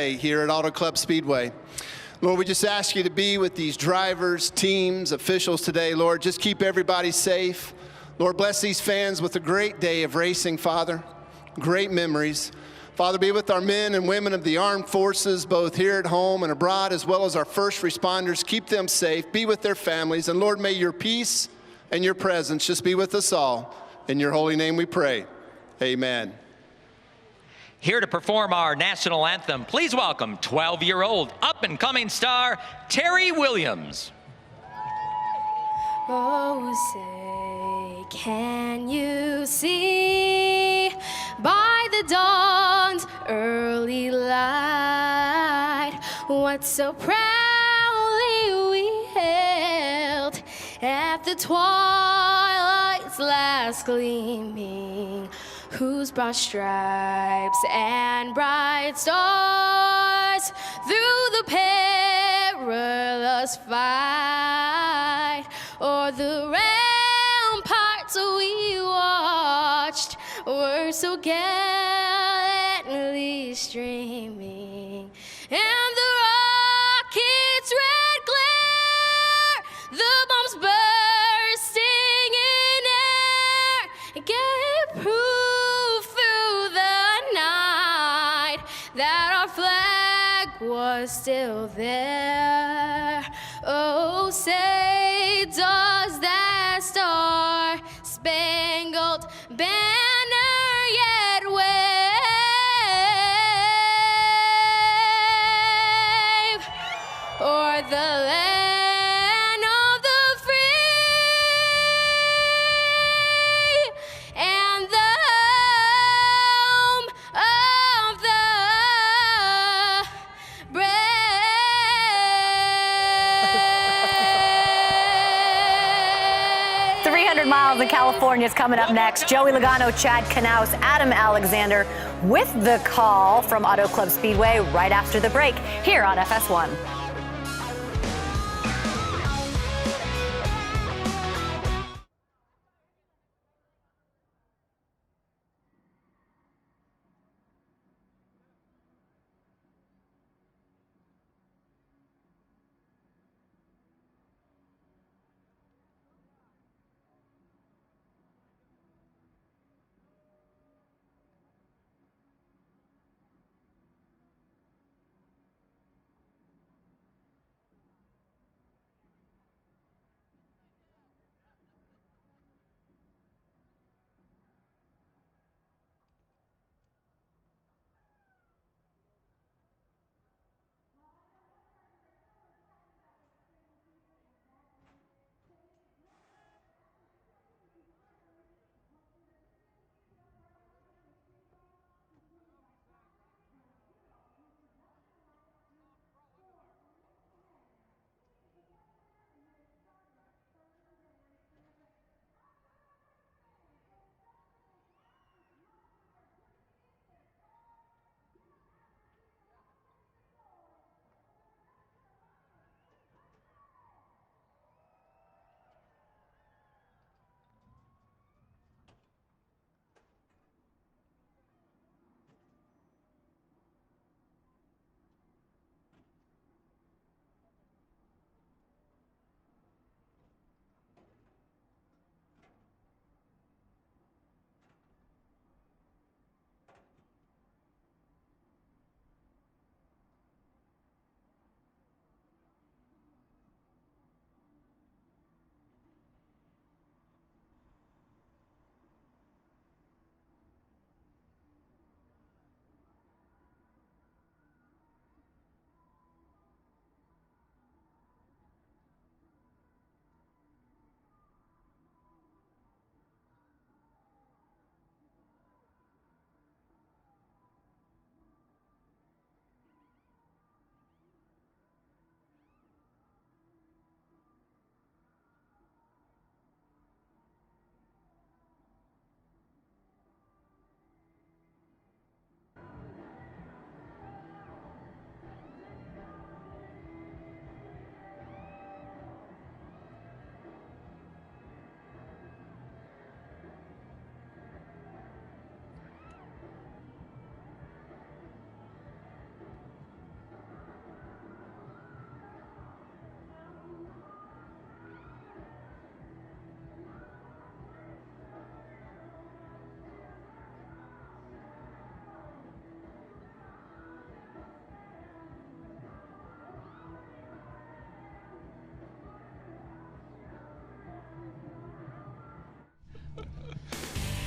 today here at Auto Club Speedway. Lord, we just ask you to be with these drivers, teams, officials today. Lord, just keep everybody safe. Lord, bless these fans with a great day of racing, Father. Great memories. Father, be with our men and women of the armed forces, both here at home and abroad, as well as our first responders. Keep them safe. Be with their families. And Lord, may your peace and your presence just be with us all. In your holy name we pray. Amen. Here to perform our national anthem, please welcome 12-year-old up-and-coming star, Terry Williams. Oh, say, can you see by the dawn's early light what so proudly we hailed at the twilight's last gleaming, whose broad stripes and bright stars through the perilous fight o'er the ramparts we watched were so gallantly streaming, and the rocket's red glare, the bombs bursting in air, gave proof through the night that our flag was still there. Oh, say, does that star-spangled banner yet wave o'er the land of the free and the home of the brave? 300 miles in California is coming up next. Joey Logano, Chad Knaus, Adam Alexander with the call from Auto Club Speedway right after the break here on FS1.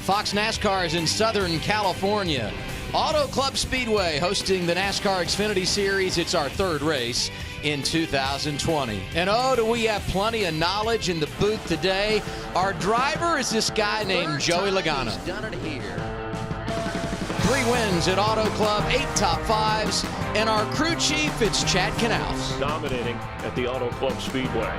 Fox NASCAR is in Southern California. Auto Club Speedway hosting the NASCAR Xfinity Series. It's our third race in 2020. And oh, do we have plenty of knowledge in the booth today. Our driver is this guy named Joey Logano. He's done it here. 3 wins at Auto Club, 8 top 5s, and our crew chief, it's Chad Knaus. Dominating at the Auto Club Speedway.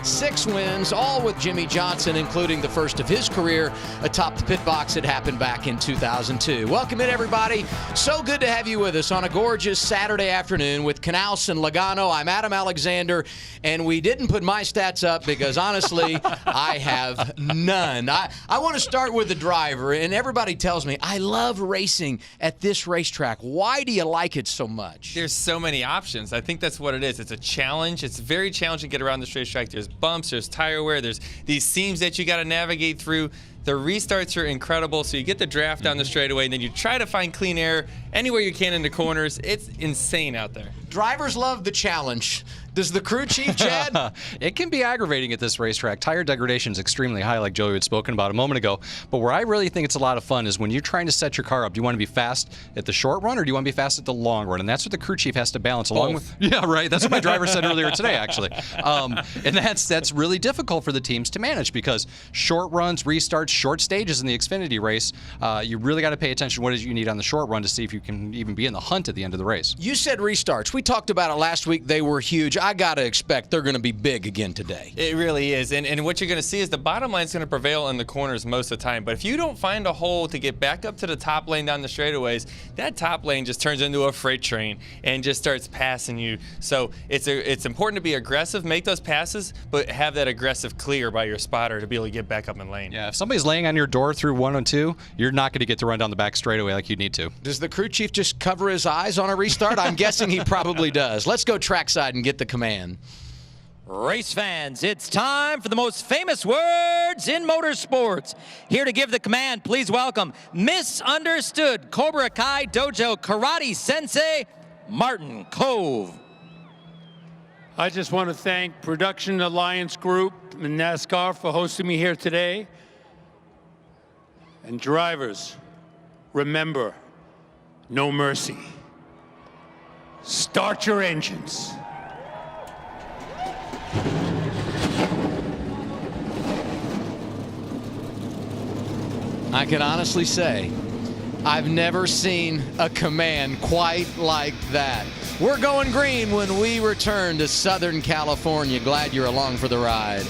6 wins, all with Jimmy Johnson, including the first of his career atop the pit box that happened back in 2002. Welcome in, everybody. So good to have you with us on a gorgeous Saturday afternoon with Knaus and Logano. I'm Adam Alexander, and we didn't put my stats up because, honestly, I have none. I want to start with the driver, and everybody tells me, I love racing at this racetrack. Why do you like it so much? There's so many options. I think that's what it is. It's a challenge. It's very challenging to get around this racetrack. There's bumps, there's tire wear, there's these seams that you got to navigate through. The restarts are incredible, so you get the draft down the straightaway, and then you try to find clean air anywhere you can in the corners. It's insane out there. Drivers love the challenge. Does the crew chief, Chad? It can be aggravating at this racetrack. Tire degradation is extremely high, like Joey had spoken about a moment ago. But where I really think it's a lot of fun is when you're trying to set your car up. Do you want to be fast at the short run, or do you want to be fast at the long run? And that's what the crew chief has to balance along with. Yeah, right. That's what my driver said earlier today, actually. And that's really difficult for the teams to manage because short runs, restarts, short stages in the Xfinity race, you really got to pay attention to what it is you need on the short run to see if you can even be in the hunt at the end of the race. You said restarts. We talked about it last week. They were huge. I got to expect they're going to be big again today. It really is. And what you're going to see is the bottom line is going to prevail in the corners most of the time. But if you don't find a hole to get back up to the top lane down the straightaways, that top lane just turns into a freight train and just starts passing you. So it's important to be aggressive, make those passes, but have that aggressive clear by your spotter to be able to get back up in lane. Yeah, if somebody's laying on your door through 102, you're not going to get to run down the back straightaway like you need to. Does the crew chief just cover his eyes on a restart? I'm guessing he probably does. Let's go trackside and get the command. Race fans, it's time for the most famous words in motorsports. Here to give the command, please welcome Misunderstood Cobra Kai Dojo Karate Sensei, Martin Cove. I just want to thank Production Alliance Group and NASCAR for hosting me here today. And drivers, remember, no mercy. Start your engines. I can honestly say I've never seen a command quite like that. We're going green when we return to Southern California. Glad you're along for the ride.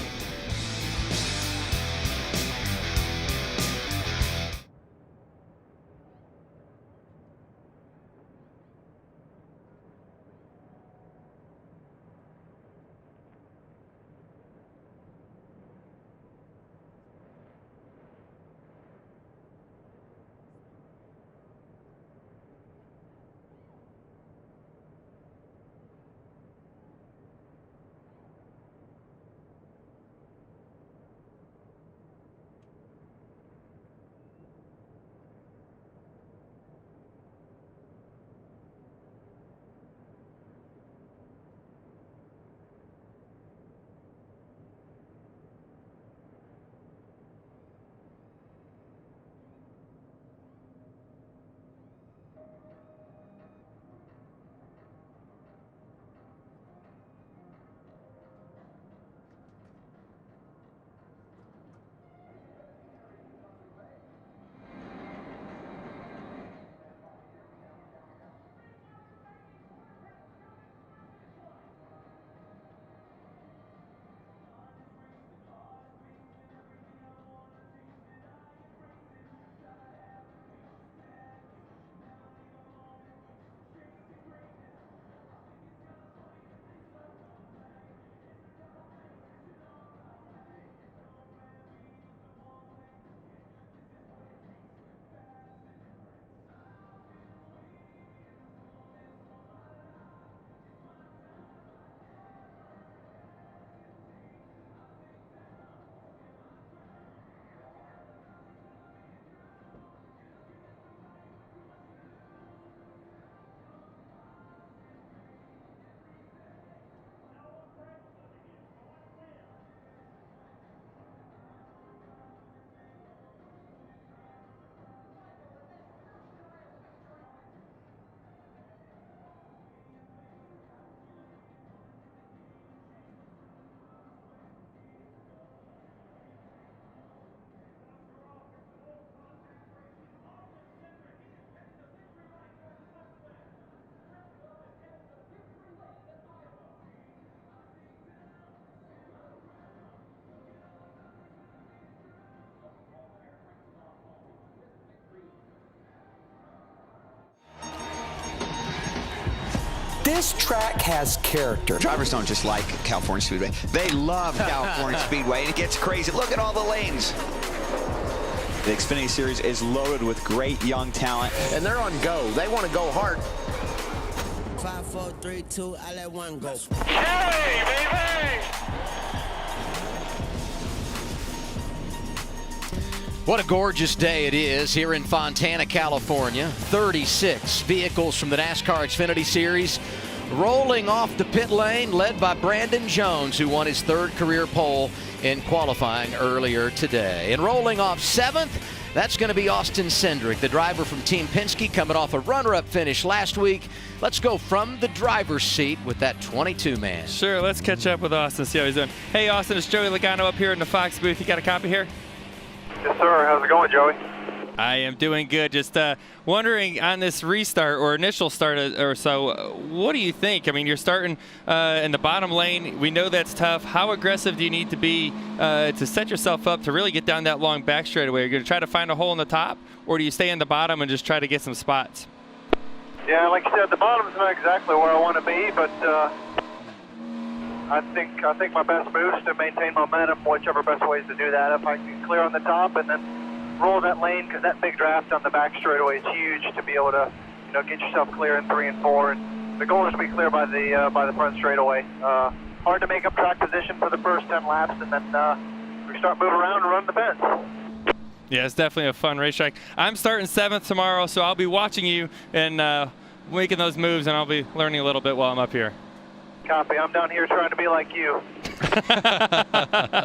This track has character. Drivers don't just like California Speedway. They love California Speedway, and it gets crazy. Look at all the lanes. The Xfinity Series is loaded with great young talent. And they're on go. They want to go hard. 5, 4, 3, 2, I let one go. Hey, baby! What a gorgeous day it is here in Fontana, California. 36 vehicles from the NASCAR Xfinity Series rolling off the pit lane, led by Brandon Jones, who won his 3rd career pole in qualifying earlier today. And rolling off 7th, that's going to be Austin Cindric, the driver from Team Penske, coming off a runner-up finish last week. Let's go from the driver's seat with that 22-man. Sure, let's catch up with Austin, see how he's doing. Hey, Austin, it's Joey Logano up here in the Fox booth. You got a copy here? Yes, sir. How's it going, Joey? I am doing good. Just wondering on this restart or initial start or so, what do you think? I mean, you're starting in the bottom lane. We know that's tough. How aggressive do you need to be to set yourself up to really get down that long back straightaway? Are you going to try to find a hole in the top, or do you stay in the bottom and just try to get some spots? Yeah, like you said, the bottom's not exactly where I want to be, but I think my best move is to maintain momentum, whichever best way is to do that. If I can clear on the top and then roll that lane, because that big draft on the back straightaway is huge to be able to, get yourself clear in 3 and 4. And the goal is to be clear by the front straightaway. Hard to make up track position for the first 10 laps, and then we start moving around and run the fence. Yeah, it's definitely a fun racetrack. I'm starting 7th tomorrow, so I'll be watching you and making those moves, and I'll be learning a little bit while I'm up here. Copy. I'm down here trying to be like you.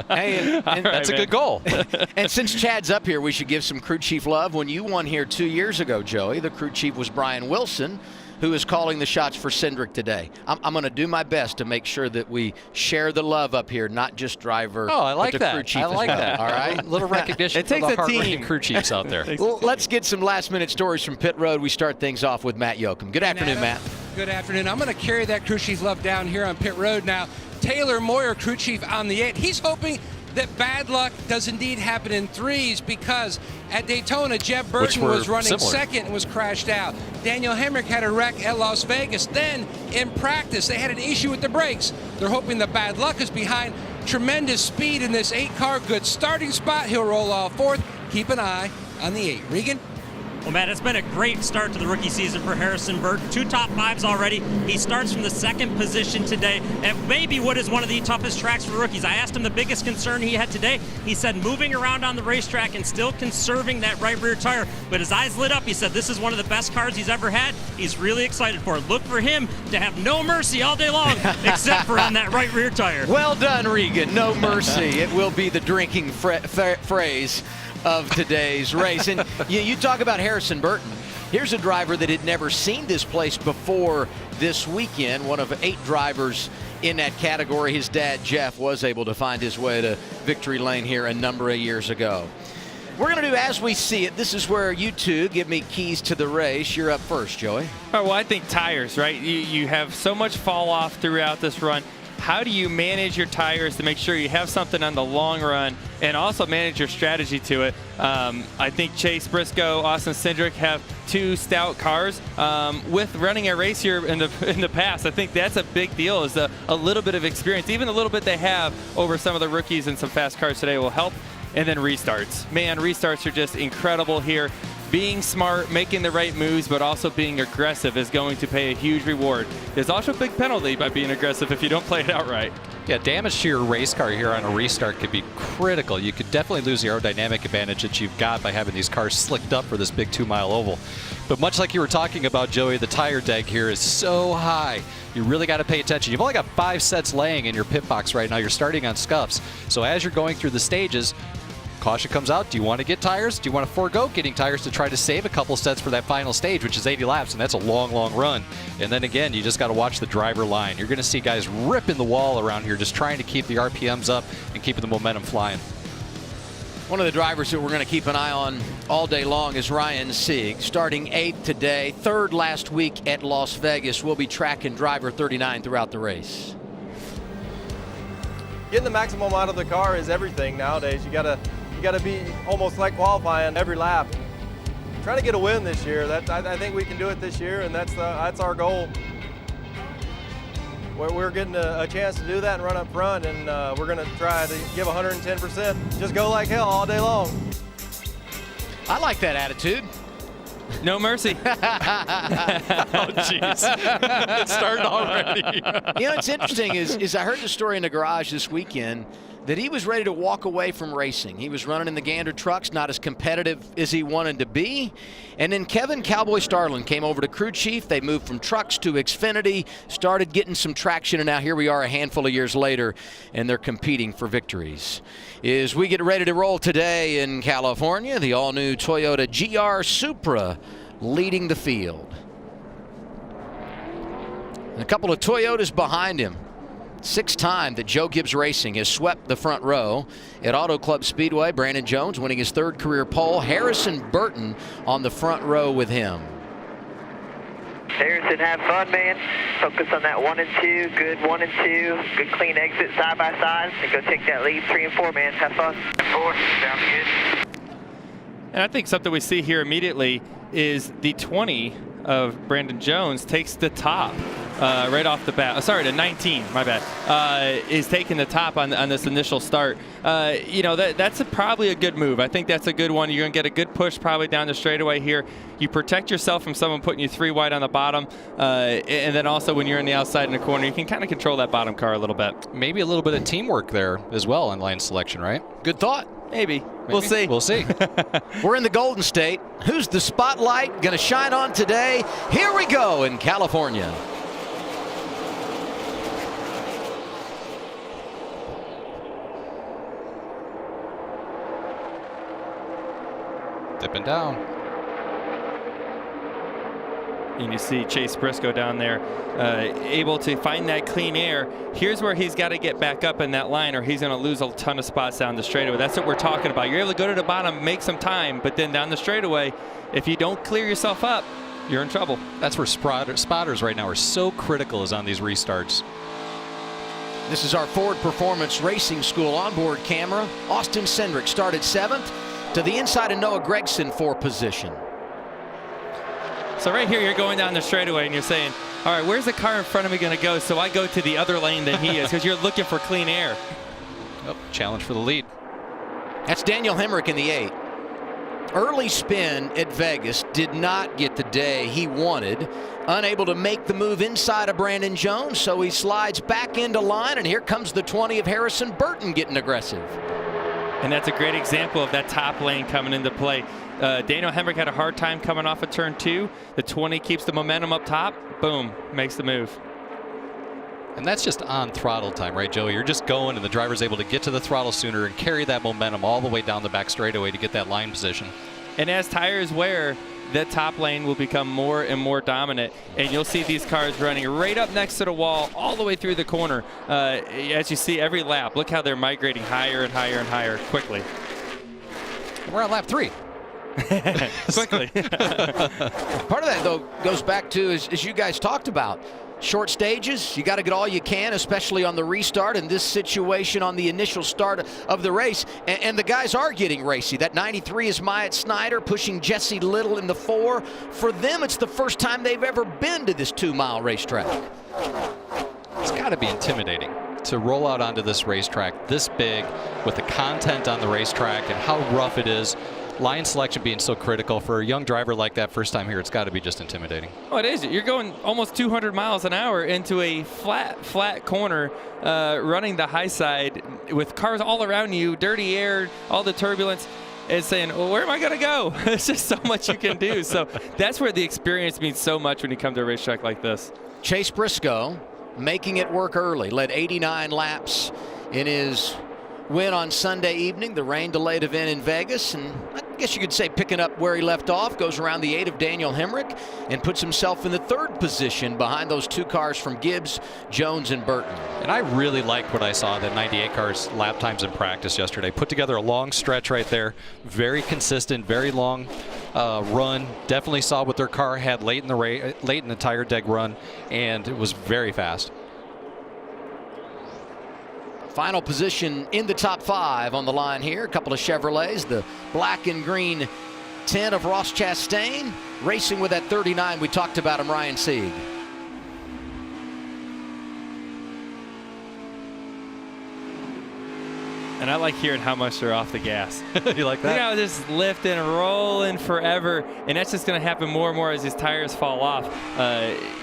Hey, and right, that's a man. good goal. And since Chad's up here, we should give some crew chief love. When you won here 2 years ago, Joey, the crew chief was Brian Wilson, who is calling the shots for Cindric today. I'm going to do my best to make sure that we share the love up here, not just driver. Oh, I like but the that. Crew chief I like as well. that. All right. A little recognition It takes for a the team. hard-working crew chiefs out there. Well, let's get some last-minute stories from pit road. We start things off with Matt Yoakum. Good afternoon, Matt. Good afternoon. I'm going to carry that crew chief love down here on pit road now. Taylor Moyer, crew chief on the 8. He's hoping that bad luck does indeed happen in 3s, because at Daytona, Jeb Burton was running second and was crashed out. Daniel Hemrick had a wreck at Las Vegas. Then in practice, they had an issue with the brakes. They're hoping the bad luck is behind. Tremendous speed in this 8-car, good starting spot. He'll roll off 4th. Keep an eye on the 8. Regan? Well, Matt, it's been a great start to the rookie season for Harrison Burton. 2 top 5s already. He starts from the 2nd position today at maybe what is one of the toughest tracks for rookies. I asked him the biggest concern he had today. He said moving around on the racetrack and still conserving that right rear tire. But his eyes lit up. He said this is one of the best cars he's ever had. He's really excited for it. Look for him to have no mercy all day long, except for on that right rear tire. Well done, Regan. No mercy. It will be the drinking phrase of today's race. And you talk about Harrison Burton. Here's a driver that had never seen this place before this weekend. One of 8 drivers in that category. His dad, Jeff, was able to find his way to victory lane here a number of years ago. We're going to do as we see it. This is where you two give me keys to the race. You're up first, Joey. Oh, well, I think tires, right? You have so much fall off throughout this run. How do you manage your tires to make sure you have something on the long run and also manage your strategy to it? I think Chase Briscoe, Austin Cindric have 2 stout cars. With running a race here in the past, I think that's a big deal, is a little bit of experience. Even a little bit they have over some of the rookies and some fast cars today will help. And then restarts. Man, restarts are just incredible here. Being smart, making the right moves, but also being aggressive is going to pay a huge reward. There's also a big penalty by being aggressive if you don't play it out right. Yeah, damage to your race car here on a restart could be critical. You could definitely lose the aerodynamic advantage that you've got by having these cars slicked up for this big 2-mile oval. But much like you were talking about, Joey, the tire deg here is so high. You really got to pay attention. You've only got 5 sets laying in your pit box right now. You're starting on scuffs. So as you're going through the stages, caution comes out. Do you want to get tires? Do you want to forego getting tires to try to save a couple sets for that final stage, which is 80 laps, and that's a long, long run. And then again, you just got to watch the driver line. You're going to see guys ripping the wall around here, just trying to keep the RPMs up and keeping the momentum flying. One of the drivers that we're going to keep an eye on all day long is Ryan Sieg, starting 8th today, 3rd last week at Las Vegas. We'll be tracking driver 39 throughout the race. Getting the maximum out of the car is everything nowadays. You gotta be almost like qualifying every lap. Trying to get a win this year. I think we can do it this year, and that's our goal. we're getting a chance to do that and run up front, and we're going to try to give 110%. Just go like hell all day long. I like that attitude. No mercy. Oh, jeez. It started already. You know, what's interesting is I heard the story in the garage this weekend that he was ready to walk away from racing. He was running in the Gander trucks, not as competitive as he wanted to be. And then Kevin Cowboy Starlin came over to crew chief. They moved from trucks to Xfinity, started getting some traction, and now here we are a handful of years later, and they're competing for victories. As we get ready to roll today in California, the all-new Toyota GR Supra leading the field. And a couple of Toyotas behind him. Sixth time that Joe Gibbs Racing has swept the front row at Auto Club Speedway. Brandon Jones winning his third career pole. Harrison Burton on the front row with him. Harrison, have fun, man. Focus on that 1 and 2. Good 1 and 2. Good clean exit side by side. And go take that lead 3 and 4, man. Have fun. 4, sounds good. And I think something we see here immediately is the 20 of Brandon Jones takes the top right off the bat. Sorry, the 19, my bad, is taking the top on this initial start. You know, that's probably a good move. I think that's a good one. You're going to get a good push probably down the straightaway here. You protect yourself from someone putting you 3 wide on the bottom. And then also when you're in the outside in the corner, you can kind of control that bottom car a little bit. Maybe a little bit of teamwork there as well in line selection, right? Good thought. Maybe. We'll see. We'll see. We're in the Golden State. Who's the spotlight going to shine on today? Here we go in California. Dipping down. And you see Chase Briscoe down there able to find that clean air. Here's where he's got to get back up in that line or he's going to lose a ton of spots down the straightaway. That's what we're talking about. You're able to go to the bottom, make some time, but then down the straightaway, if you don't clear yourself up, you're in trouble. That's where spotters right now are so critical is on these restarts. This is our Ford Performance Racing School onboard camera. Austin Cindric started 7th to the inside of Noah Gregson for position. So right here, you're going down the straightaway and you're saying, all right, where's the car in front of me going to go so I go to the other lane than he is because you're looking for clean air. Oh, challenge for the lead. That's Daniel Hemrick in the 8. Early spin at Vegas did not get the day he wanted. Unable to make the move inside of Brandon Jones, so he slides back into line, and here comes the 20 of Harrison Burton getting aggressive. And that's a great example of that top lane coming into play. Daniel Hemrick had a hard time coming off of turn 2. The 20 keeps the momentum up top. Boom, makes the move. And that's just on throttle time, right, Joey? You're just going, and the driver's able to get to the throttle sooner and carry that momentum all the way down the back straightaway to get that line position. And as tires wear, that top lane will become more and more dominant, and you'll see these cars running right up next to the wall all the way through the corner. As you see every lap, look how they're migrating higher and higher and higher quickly. We're on lap 3. Quickly. Part of that, though, goes back to, as you guys talked about, short stages, you got to get all you can, especially on the restart. In this situation on the initial start of the race, and the guys are getting racy. That 93 is Myatt Snyder pushing Jesse Little in the 4. For them, it's the first time they've ever been to this 2-mile racetrack. It's got to be intimidating to roll out onto this racetrack this big with the content on the racetrack and how rough it is. Line selection being so critical for a young driver like that first time here, it's got to be just intimidating. Oh, it is. You're going almost 200 miles an hour into a flat corner, running the high side with cars all around you, dirty air, all the turbulence, and saying, well, where am I going to go? There's just so much you can do. So that's where the experience means so much when you come to a racetrack like this. Chase Briscoe making it work early, led 89 laps in his win on Sunday evening, the rain-delayed event in Vegas, and I guess you could say picking up where he left off, goes around the 8 of Daniel Hemrick and puts himself in the 3rd position behind those 2 cars from Gibbs, Jones, and Burton. And I really liked what I saw that 98 car's lap times in practice yesterday. Put together a long stretch right there, very consistent, very long run. Definitely saw what their car had late in the tire deg run, and it was very fast. Final position in the top 5 on the line here. A couple of Chevrolets, the black and green 10 of Ross Chastain, racing with that 39 we talked about him, Ryan Sieg. And I like hearing how much they're off the gas. You like that? You know, just lifting, rolling forever, and that's just going to happen more and more as these tires fall off.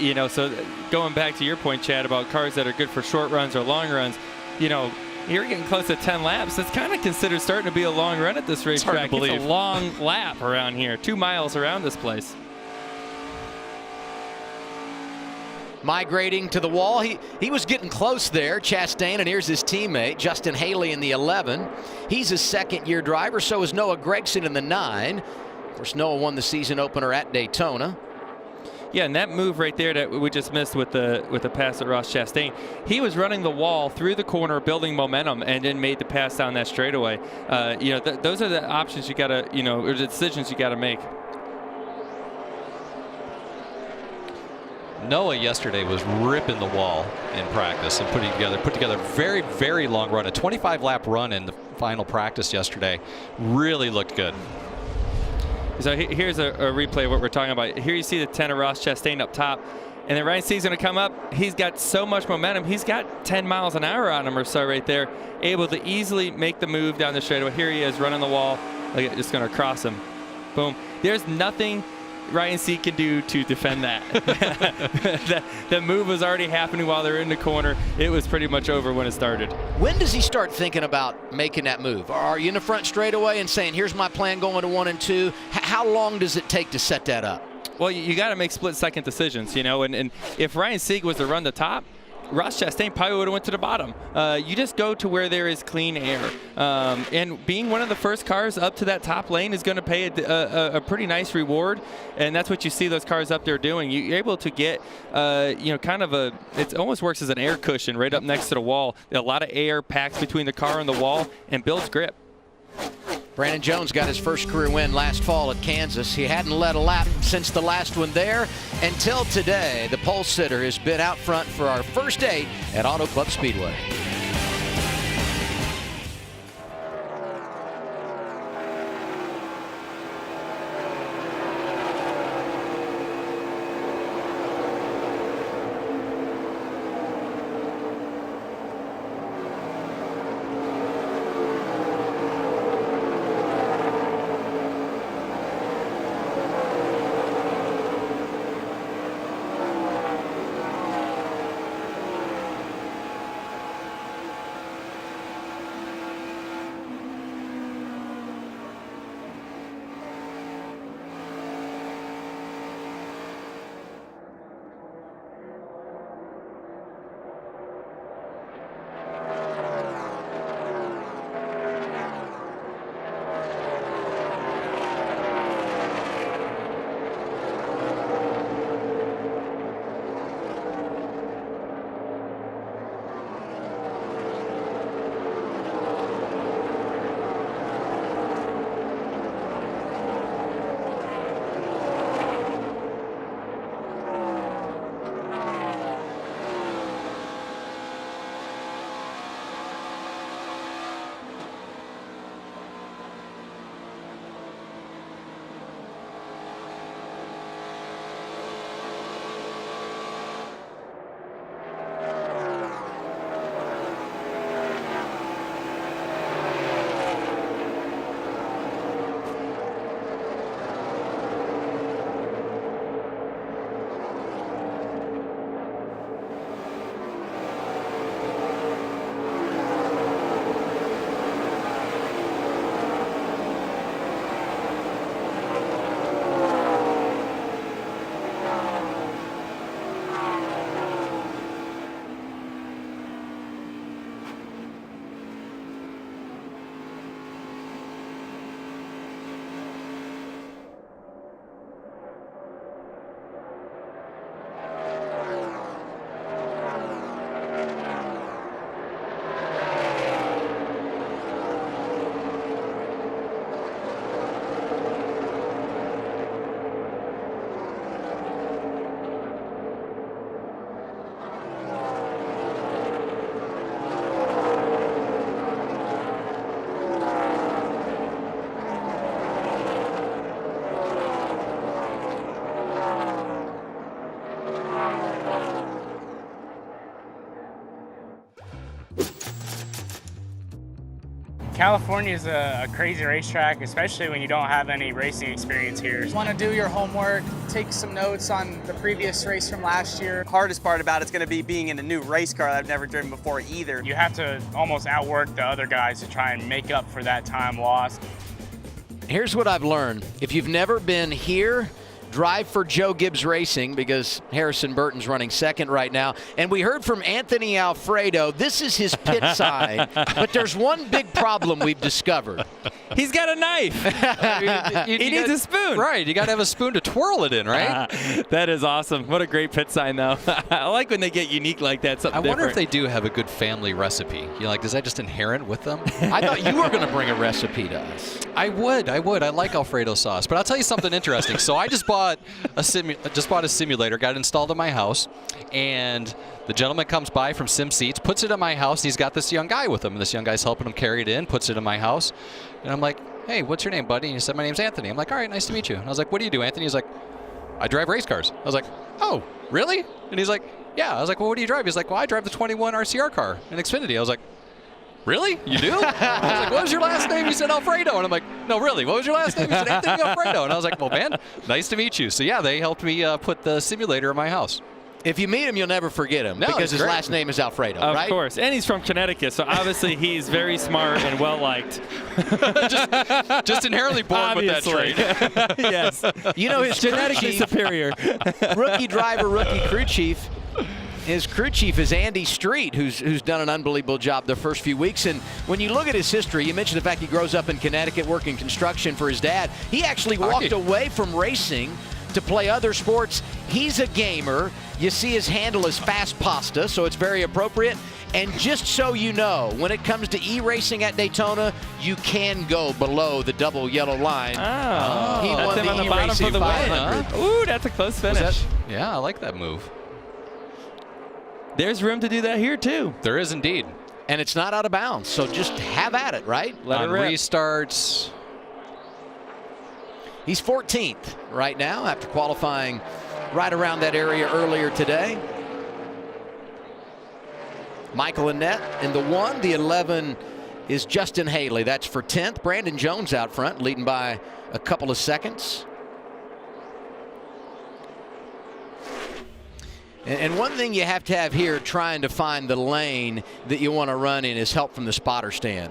You know, so going back to your point, Chad, about cars that are good for short runs or long runs, you know, you're getting close to 10 laps. That's kind of considered starting to be a long run at this racetrack. It's a long lap around here, 2 miles around this place. Migrating to the wall. He was getting close there, Chastain, and here's his teammate, Justin Haley in the 11. He's a second-year driver, so is Noah Gragson in the 9. Of course, Noah won the season opener at Daytona. Yeah, and that move right there that we just missed with the pass at Ross Chastain, he was running the wall through the corner, building momentum, and then made the pass down that straightaway. You know, those are the options you got to, you know, or the decisions you got to make. Noah yesterday was ripping the wall in practice and put together a very, very long run. A 25-lap run in the final practice yesterday. Really looked good. So here's a replay of what we're talking about. Here you see the 10 of Ross Chastain up top. And then Ryan Sieg's going to come up. He's got so much momentum. He's got 10 miles an hour on him or so right there. Able to easily make the move down the straightaway. Here he is running the wall. Like, just going to cross him. Boom. There's nothing Ryan Sieg can do to defend that. The move was already happening while they're in the corner. It was pretty much over when it started. When does he start thinking about making that move? Are you in the front straightaway and saying, here's my plan going to 1 and 2? How long does it take to set that up? Well, you got to make split-second decisions, you know, and if Ryan Sieg was to run the top, Ross Chastain probably would have went to the bottom. You just go to where there is clean air. And being one of the first cars up to that top lane is going to pay a pretty nice reward. And that's what you see those cars up there doing. You're able to get, you know, kind of it almost works as an air cushion right up next to the wall. A lot of air packs between the car and the wall and builds grip. Brandon Jones got his first career win last fall at Kansas. He hadn't led a lap since the last one there until today. The pole sitter has been out front for our first 8 at Auto Club Speedway. California is a crazy racetrack, especially when you don't have any racing experience here. Just want to do your homework, take some notes on the previous race from last year. Hardest part about it's going to be being in a new race car that I've never driven before either. You have to almost outwork the other guys to try and make up for that time lost. Here's what I've learned. If you've never been here, drive for Joe Gibbs Racing, because Harrison Burton's running second right now. And we heard from Anthony Alfredo. This is his pit sign. But there's one big problem we've discovered. He's got a knife. He needs a spoon. Right. You got to have a spoon to twirl it in, right? That is awesome. What a great pit sign, though. I like when they get unique like that. I wonder if they do have a good family recipe. You know, like, is that just inherent with them? I thought you were going to bring a recipe to us. I would. I like Alfredo sauce. But I'll tell you something interesting. So I just bought a simulator, got it installed in my house, and the gentleman comes by from SimSeats, puts it in my house. He's got this young guy with him, and this young guy's helping him carry it in, puts it in my house. And I'm like, hey, what's your name, buddy? And he said, my name's Anthony. I'm like, all right, nice to meet you. And I was like, what do you do, Anthony? He's like, I drive race cars. I was like, oh, really? And he's like, yeah. I was like, well, what do you drive? He's like, well, I drive the 21 RCR car, an Xfinity. I was like, really? You do? I was like, what was your last name? He said Alfredo. And I'm like, no, really? What was your last name? He said Anthony Alfredo. And I was like, well, man, nice to meet you. So, yeah, they helped me put the simulator in my house. If you meet him, you'll never forget him, No, because his great. last name is Alfredo, right? Of course. And he's from Connecticut, so obviously he's very smart and well-liked. just inherently born with that trait. Yes. You know, his genetically superior. Rookie driver, rookie crew chief. His crew chief is Andy Street, who's done an unbelievable job the first few weeks. And when you look at his history, you mentioned the fact he grows up in Connecticut working construction for his dad. He actually walked away from racing to play other sports. He's a gamer. You see his handle is Fast Pasta, so it's very appropriate. And just so you know, when it comes to e-racing at Daytona, you can go below the double yellow line. Oh, he won that's him on the bottom for the win. Huh? Ooh, that's a close finish. Yeah, I like that move. There's room to do that here, too. There is indeed. And it's not out of bounds, so just have at it, right? Let it rip. Restarts. He's 14th right now after qualifying right around that area earlier today. Michael Annette in the 1. The 11 is Justin Haley. That's for 10th. Brandon Jones out front, leading by a couple of seconds. And one thing you have to have here trying to find the lane that you want to run in is help from the spotter stand.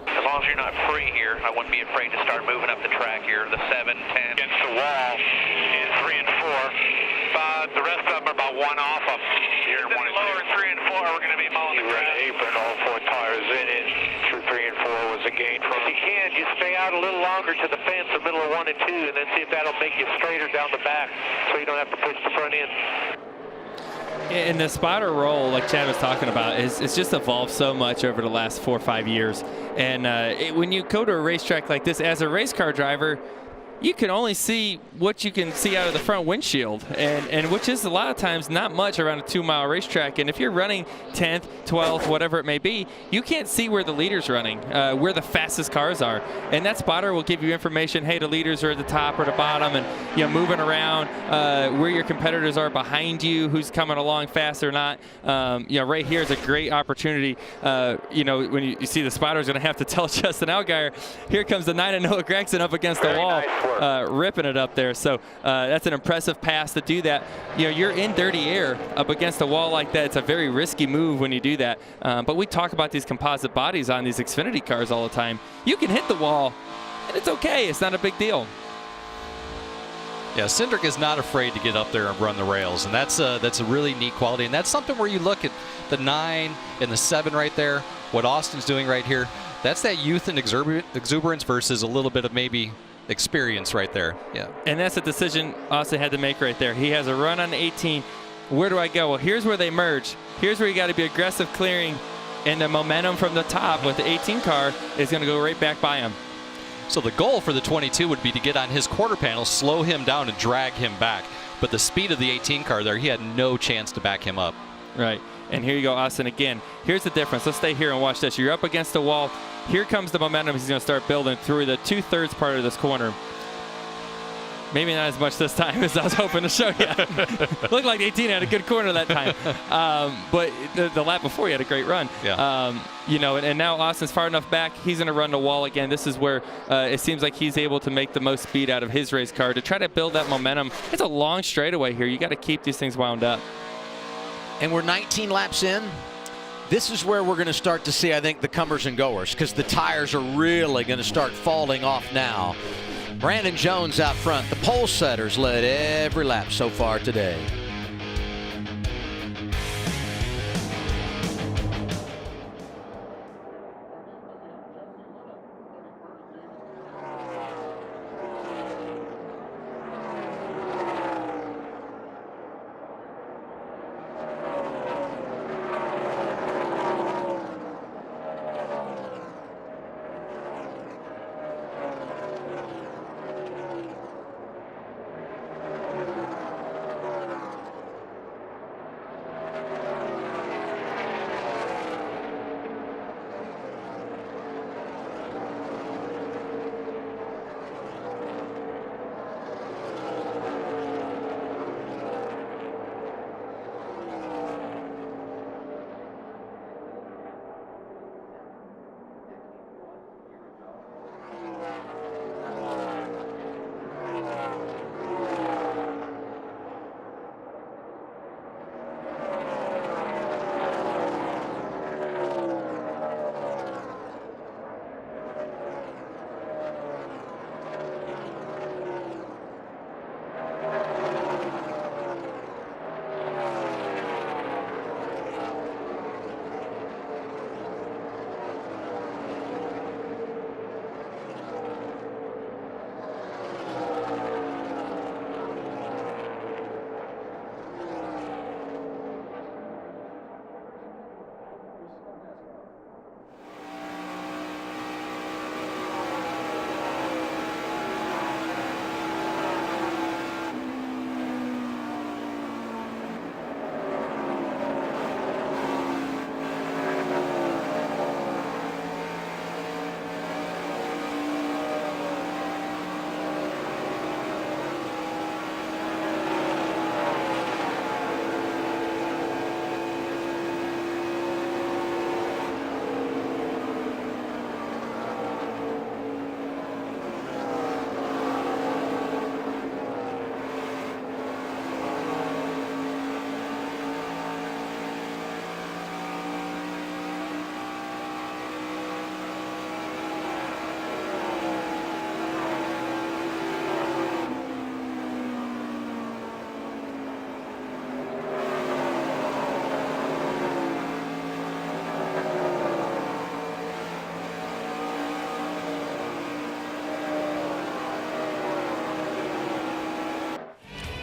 As long as you're not free here, I wouldn't be afraid to start moving up the track here. The 7, 10. Against the wall is 3 and 4. The rest of them are about 1 off them. You're in 1 and 2. Lower 3 and 4, we're going to be mowing the grass. Apron, all 4 tires in it. Through 3 and 4 was a gain from. If you can, just stay out a little longer to the fence, the middle of 1 and 2, and then see if that'll make you straighter down the back so you don't have to push the front end. And the spotter role, like Chad was talking about, it's just evolved so much over the last 4 or 5 years. And when you go to a racetrack like this, as a race car driver, you can only see what you can see out of the front windshield, and which is a lot of times not much around a 2-mile racetrack. And if you're running 10th, 12th, whatever it may be, you can't see where the leader's running, where the fastest cars are. And that spotter will give you information, hey, the leaders are at the top or the bottom, and moving around, where your competitors are behind you, who's coming along fast or not. Right here is a great opportunity. When you see the spotter's going to have to tell Justin Allgaier, here comes the 9 and Noah Gregson up against the wall. Ripping it up there. So that's an impressive pass to do that. You're in dirty air up against a wall like that. It's a very risky move when you do that. But we talk about these composite bodies on these Xfinity cars all the time. You can hit the wall, and it's okay. It's not a big deal. Yeah, Cindric is not afraid to get up there and run the rails, and that's a really neat quality. And that's something where you look at the 9 and the 7 right there, what Austin's doing right here. That's that youth and exuberance versus a little bit of maybe experience right there. Yeah. And that's a decision Austin had to make right there. He has a run on 18. Where do I go? Well, here's where they merge. Here's where you got to be aggressive clearing, and the momentum from the top with the 18 car is going to go right back by him. So the goal for the 22 would be to get on his quarter panel, slow him down, and drag him back. But the speed of the 18 car there, he had no chance to back him up. Right. And here you go, Austin, again. Here's the difference. Let's stay here and watch this. You're up against the wall. Here comes the momentum he's going to start building through the 2/3 part of this corner. Maybe not as much this time as I was hoping to show you. Looked like 18 had a good corner that time. But the lap before, he had a great run. Yeah. You know, and now Austin's far enough back. He's going to run the wall again. This is where it seems like he's able to make the most speed out of his race car to try to build that momentum. It's a long straightaway here. You got to keep these things wound up. And we're 19 laps in. This is where we're going to start to see, I think, the comers and goers, because the tires are really going to start falling off now. Brandon Jones out front. The pole setters led every lap so far today.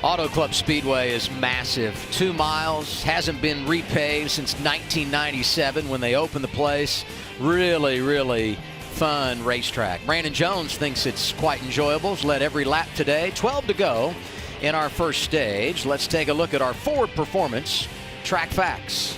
Auto Club Speedway is massive. 2 miles, hasn't been repaved since 1997 when they opened the place. Really, really fun racetrack. Brandon Jones thinks it's quite enjoyable. He's led every lap today. 12 to go in our first stage. Let's take a look at our Ford performance track facts.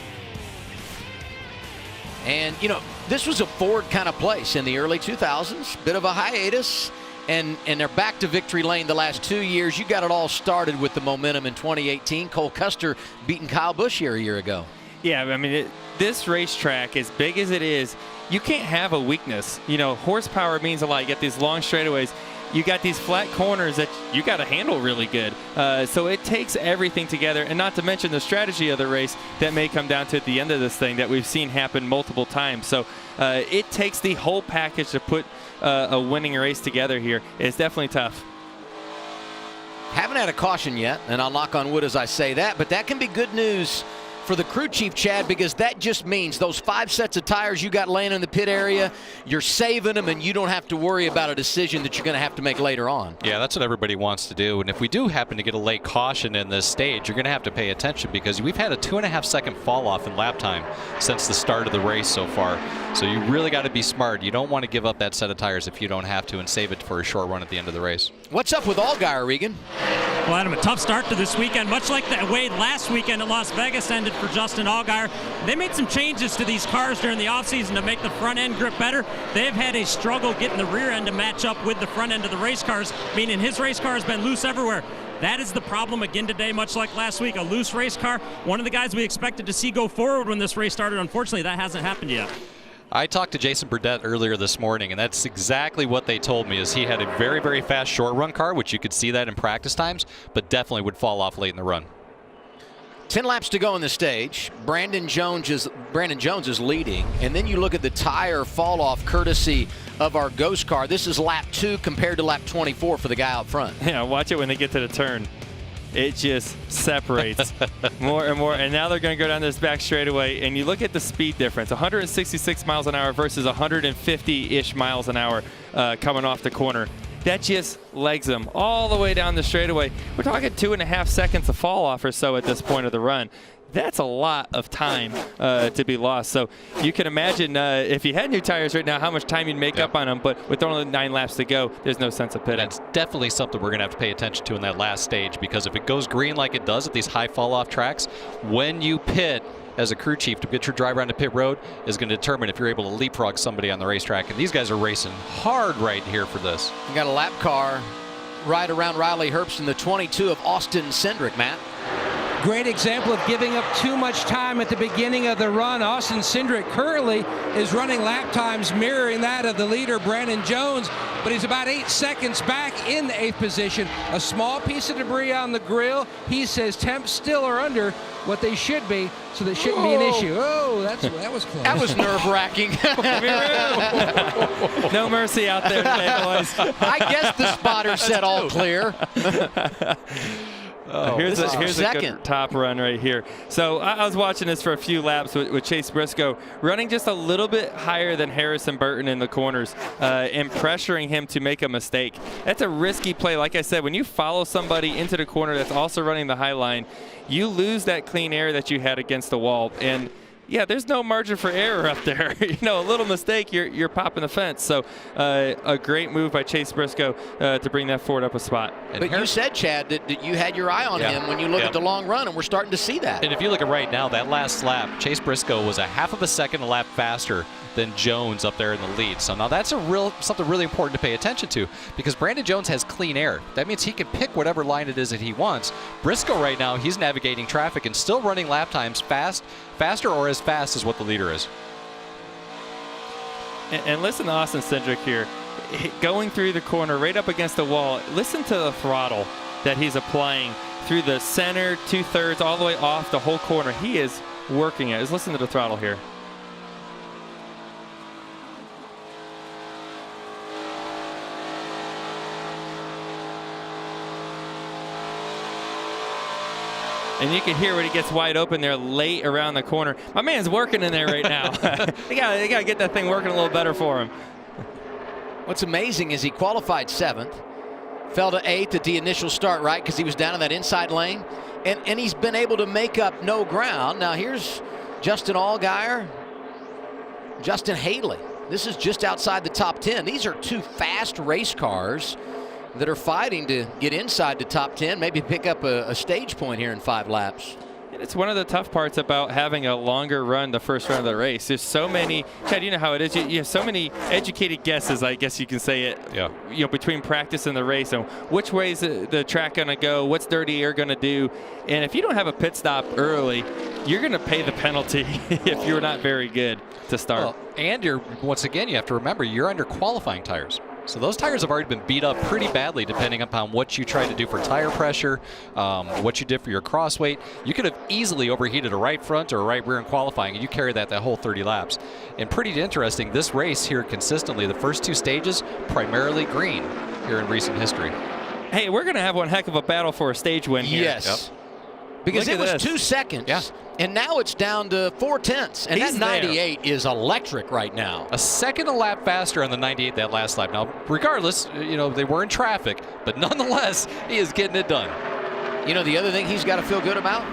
And, you know, this was a Ford kind of place in the early 2000s. Bit of a hiatus. And they're back to victory lane the last 2 years. You got it all started with the momentum in 2018. Cole Custer beating Kyle Busch here a year ago. Yeah, I mean, this racetrack, as big as it is, you can't have a weakness. You know, horsepower means a lot. You get these long straightaways. You got these flat corners that you got to handle really good. So it takes everything together, and not to mention the strategy of the race that may come down to at the end of this thing that we've seen happen multiple times. So it takes the whole package to put a winning race together here. It's definitely tough. Haven't had a caution yet, and I'll knock on wood as I say that, but that can be good news for the crew chief, Chad, because that just means those 5 sets of tires you got laying in the pit area, you're saving them, and you don't have to worry about a decision that you're going to have to make later on. Yeah, that's what everybody wants to do. And if we do happen to get a late caution in this stage, you're going to have to pay attention, because we've had a 2.5-second fall off in lap time since the start of the race so far. So you really got to be smart. You don't want to give up that set of tires if you don't have to, and save it for a short run at the end of the race. What's up with Allgaier, Regan? Well, Adam, a tough start to this weekend, much like the way last weekend at Las Vegas ended for Justin Allgaier. They made some changes to these cars during the offseason to make the front end grip better. They've had a struggle getting the rear end to match up with the front end of the race cars, meaning his race car has been loose everywhere. That is the problem again today, much like last week, a loose race car. One of the guys we expected to see go forward when this race started, unfortunately, that hasn't happened yet. I talked to Jason Burdett earlier this morning, and that's exactly what they told me, is he had a very, very fast short run car, which you could see that in practice times, but definitely would fall off late in the run. 10 laps to go in the stage. Brandon Jones is leading, and then you look at the tire fall off courtesy of our Ghost car. This is lap 2 compared to lap 24 for the guy out front. Yeah, watch it when they get to the turn. It just separates more and more, and now they're going to go down this back straightaway, and you look at the speed difference, 166 miles an hour versus 150-ish miles an hour coming off the corner. That just legs them all the way down the straightaway. We're talking 2.5 seconds of fall off or so at this point of the run. That's a lot of time to be lost. So you can imagine if you had new tires right now, how much time you'd make up on them. But with only 9 laps to go, there's no sense of pitting. That's definitely something we're going to have to pay attention to in that last stage, because if it goes green like it does at these high fall-off tracks, when you pit as a crew chief to get your driver onto pit road is going to determine if you're able to leapfrog somebody on the racetrack. And these guys are racing hard right here for this. You got a lap car right around Riley Herbst in the 22 of Austin Cindric, Matt. Great example of giving up too much time at the beginning of the run. Austin Cindric currently is running lap times mirroring that of the leader, Brandon Jones, but he's about 8 seconds back in the 8th position. A small piece of debris on the grill. He says temps still are under what they should be, so that shouldn't be an issue. Oh, that was close. That was nerve-wracking. No mercy out there today, boys. I guess the spotter said all clear. Oh, here's a good top run right here. So I was watching this for a few laps with Chase Briscoe, running just a little bit higher than Harrison Burton in the corners and pressuring him to make a mistake. That's a risky play. Like I said, when you follow somebody into the corner that's also running the high line, you lose that clean air that you had against the wall. And yeah, there's no margin for error up there. A little mistake, you're popping the fence. So a great move by Chase Briscoe to bring that forward up a spot. But you said, Chad, that you had your eye on him when you look at the long run, and we're starting to see that. And if you look at right now, that last lap, Chase Briscoe was a half of a second a lap faster than Jones up there in the lead. So now that's something really important to pay attention to, because Brandon Jones has clean air. That means he can pick whatever line it is that he wants. Briscoe right now, he's navigating traffic and still running lap times faster or as fast as what the leader is. And listen to Austin Cindric here. Going through the corner, right up against the wall. Listen to the throttle that he's applying through the center, 2/3, all the way off the whole corner. He is working it. Just listen to the throttle here. And you can hear when he gets wide open there late around the corner. My man's working in there right now. they got to get that thing working a little better for him. What's amazing is he qualified 7th, fell to 8th at the initial start, right, because he was down in that inside lane. And he's been able to make up no ground. Now here's Justin Allgaier, Justin Haley. This is just outside the top 10. These are 2 fast race cars that are fighting to get inside the top 10, maybe pick up a stage point here in 5 laps. And it's one of the tough parts about having a longer run the first run of the race. There's so many, Chad, you know how it is. You have so many educated guesses, I guess you can say it, between practice and the race. And which way is the track going to go? What's dirty air going to do? And if you don't have a pit stop early, you're going to pay the penalty if you're not very good to start. Well, and once again, you have to remember, you're under qualifying tires. So those tires have already been beat up pretty badly depending upon what you tried to do for tire pressure, what you did for your cross weight. You could have easily overheated a right front or a right rear in qualifying, and you carry that whole 30 laps. And pretty interesting, this race here consistently, the first 2 stages, primarily green here in recent history. Hey, we're going to have one heck of a battle for a stage win here. Yes. Because it was 2 seconds, and now it's down to 4/10. And that 98 is electric right now. A second a lap faster on the 98 that last lap. Now, regardless, they were in traffic, but nonetheless, he is getting it done. The other thing he's got to feel good about,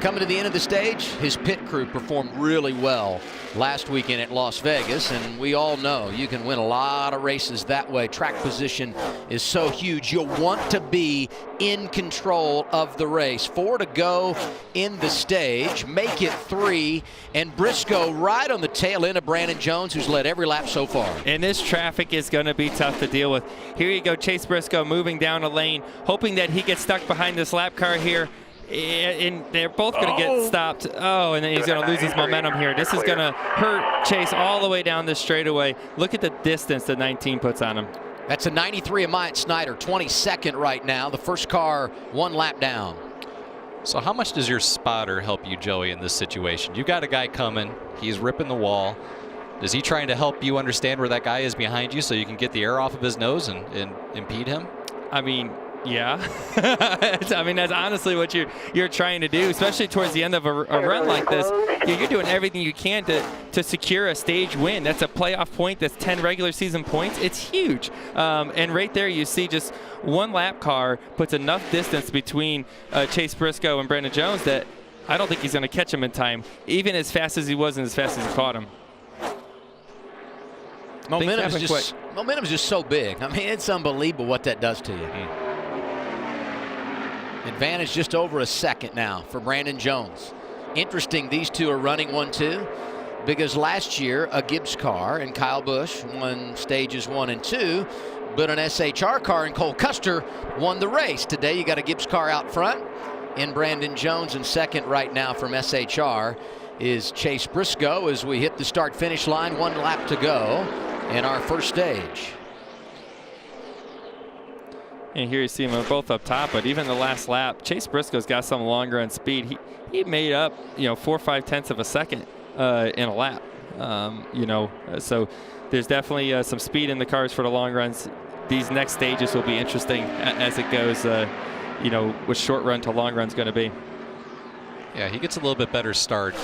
coming to the end of the stage, his pit crew performed really well last weekend at Las Vegas, and we all know you can win a lot of races that way. Track position is so huge. You'll want to be in control of the race. 4 to go in the stage. Make it 3, and Briscoe right on the tail end of Brandon Jones, who's led every lap so far. And this traffic is going to be tough to deal with. Here you go, Chase Briscoe moving down a lane, hoping that he gets stuck behind this lap car here. And they're both going to get stopped. Oh, and then he's going to lose his momentum here. This is going to hurt Chase all the way down this straightaway. Look at the distance that 19 puts on him. That's a 93 of Myatt Snyder, 22nd right now. The first car 1 lap down. So how much does your spotter help you, Joey, in this situation? You got a guy coming. He's ripping the wall. Is he trying to help you understand where that guy is behind you so you can get the air off of his nose and impede him? I mean, yeah. I mean, that's honestly what you're trying to do, especially towards the end of a run like this. You're doing everything you can to secure a stage win. That's a playoff point. That's 10 regular season points. It's huge. And right there you see just 1 lap car puts enough distance between Chase Briscoe and Brandon Jones that I don't think he's going to catch him in time, even as fast as he was and as fast as he caught him. Momentum's just so big. I mean, it's unbelievable what that does to you. Advantage just over a second now for Brandon Jones. Interesting, these two are running 1-2 because last year a Gibbs car and Kyle Busch won stages 1 and 2, but an SHR car and Cole Custer won the race. Today you got a Gibbs car out front and Brandon Jones, in second right now from SHR is Chase Briscoe as we hit the start-finish line. 1 lap to go in our first stage. And here you see them both up top, but even the last lap, Chase Briscoe's got some long run speed. He made up 4 or 5 tenths of a second in a lap. So there's definitely some speed in the cars for the long runs. These next stages will be interesting as it goes. What short run to long run's going to be. Yeah, he gets a little bit better start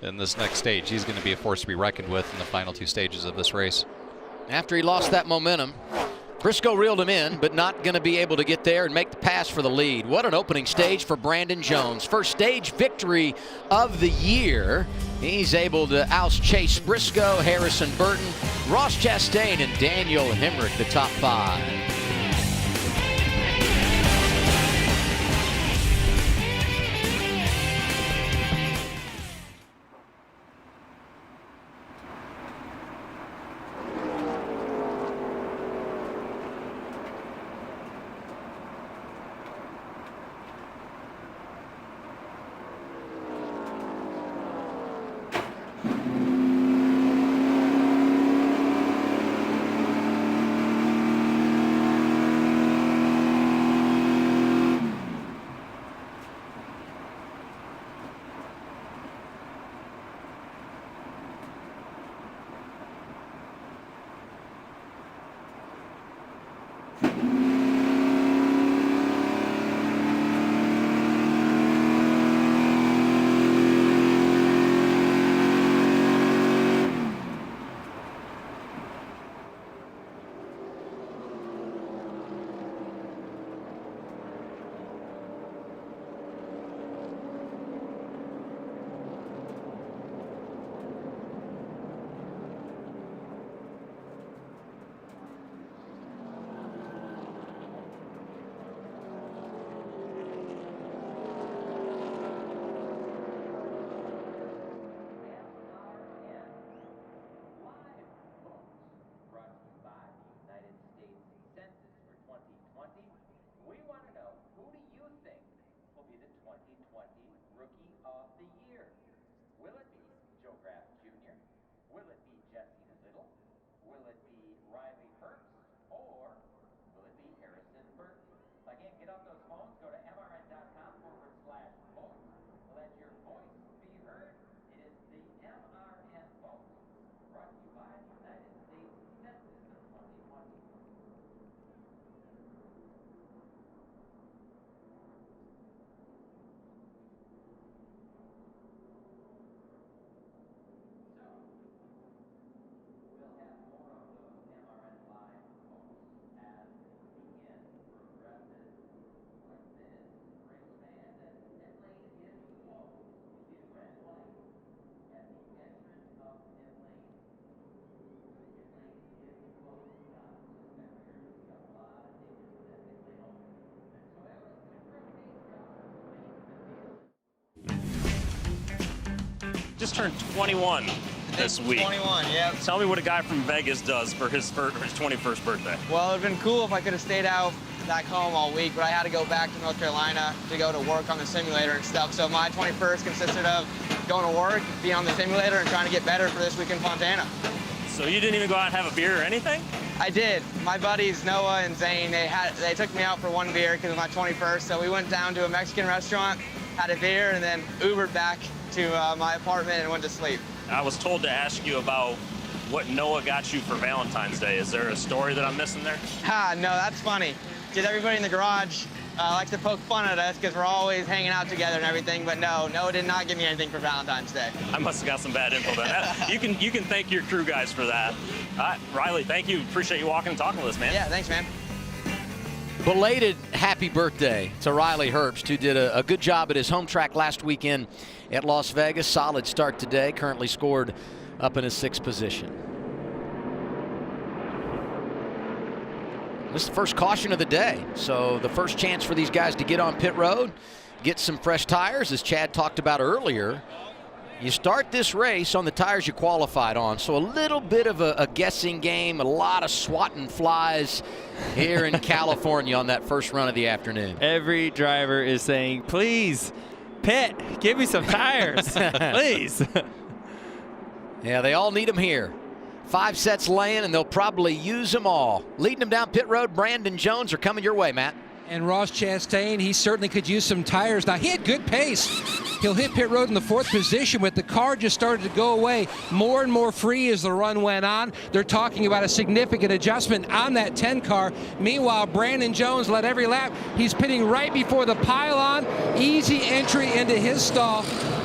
in this next stage. He's going to be a force to be reckoned with in the final 2 stages of this race. After he lost that momentum, Briscoe reeled him in, but not going to be able to get there and make the pass for the lead. What an opening stage for Brandon Jones. First stage victory of the year. He's able to oust Chase Briscoe, Harrison Burton, Ross Chastain, and Daniel Hemrick, the top 5. just turned 21 this week. 21, yeah. Tell me what a guy from Vegas does for his 21st birthday. Well, it would have been cool if I could have stayed out back home all week, but I had to go back to North Carolina to go to work on the simulator and stuff. So my 21st consisted of going to work, being on the simulator, and trying to get better for this week in Fontana. So you didn't even go out and have a beer or anything? I did. My buddies Noah and Zane, they took me out for one beer because it was my 21st. So we went down to a Mexican restaurant, had a beer, and then Ubered back to my apartment and went to sleep. I was told to ask you about what Noah got you for Valentine's Day. Is there a story that I'm missing there? No, that's funny. Because everybody in the garage likes to poke fun at us because we're always hanging out together and everything. But no, Noah did not give me anything for Valentine's Day. I must have got some bad info then. You can thank your crew guys for that. Riley, thank you. Appreciate you walking and talking with us, man. Yeah, thanks, man. Belated happy birthday to Riley Herbst, who did a good job at his home track last weekend at Las Vegas. Solid start today. Currently scored up in his 6th position. This is the first caution of the day, so the first chance for these guys to get on pit road, get some fresh tires, as Chad talked about earlier. You start this race on the tires you qualified on, so a little bit of a guessing game, a lot of swatting flies here in California on that first run of the afternoon. Every driver is saying, please, pit, give me some tires, please. Yeah, they all need them here. 5 sets laying, and they'll probably use them all. Leading them down pit road, Brandon Jones are coming your way, Matt. And Ross Chastain, he certainly could use some tires. Now, he had good pace. He'll hit pit road in the 4th position, but the car just started to go away more and more free as the run went on. They're talking about a significant adjustment on that 10 car. Meanwhile, Brandon Jones led every lap. He's pitting right before the pylon. Easy entry into his stall.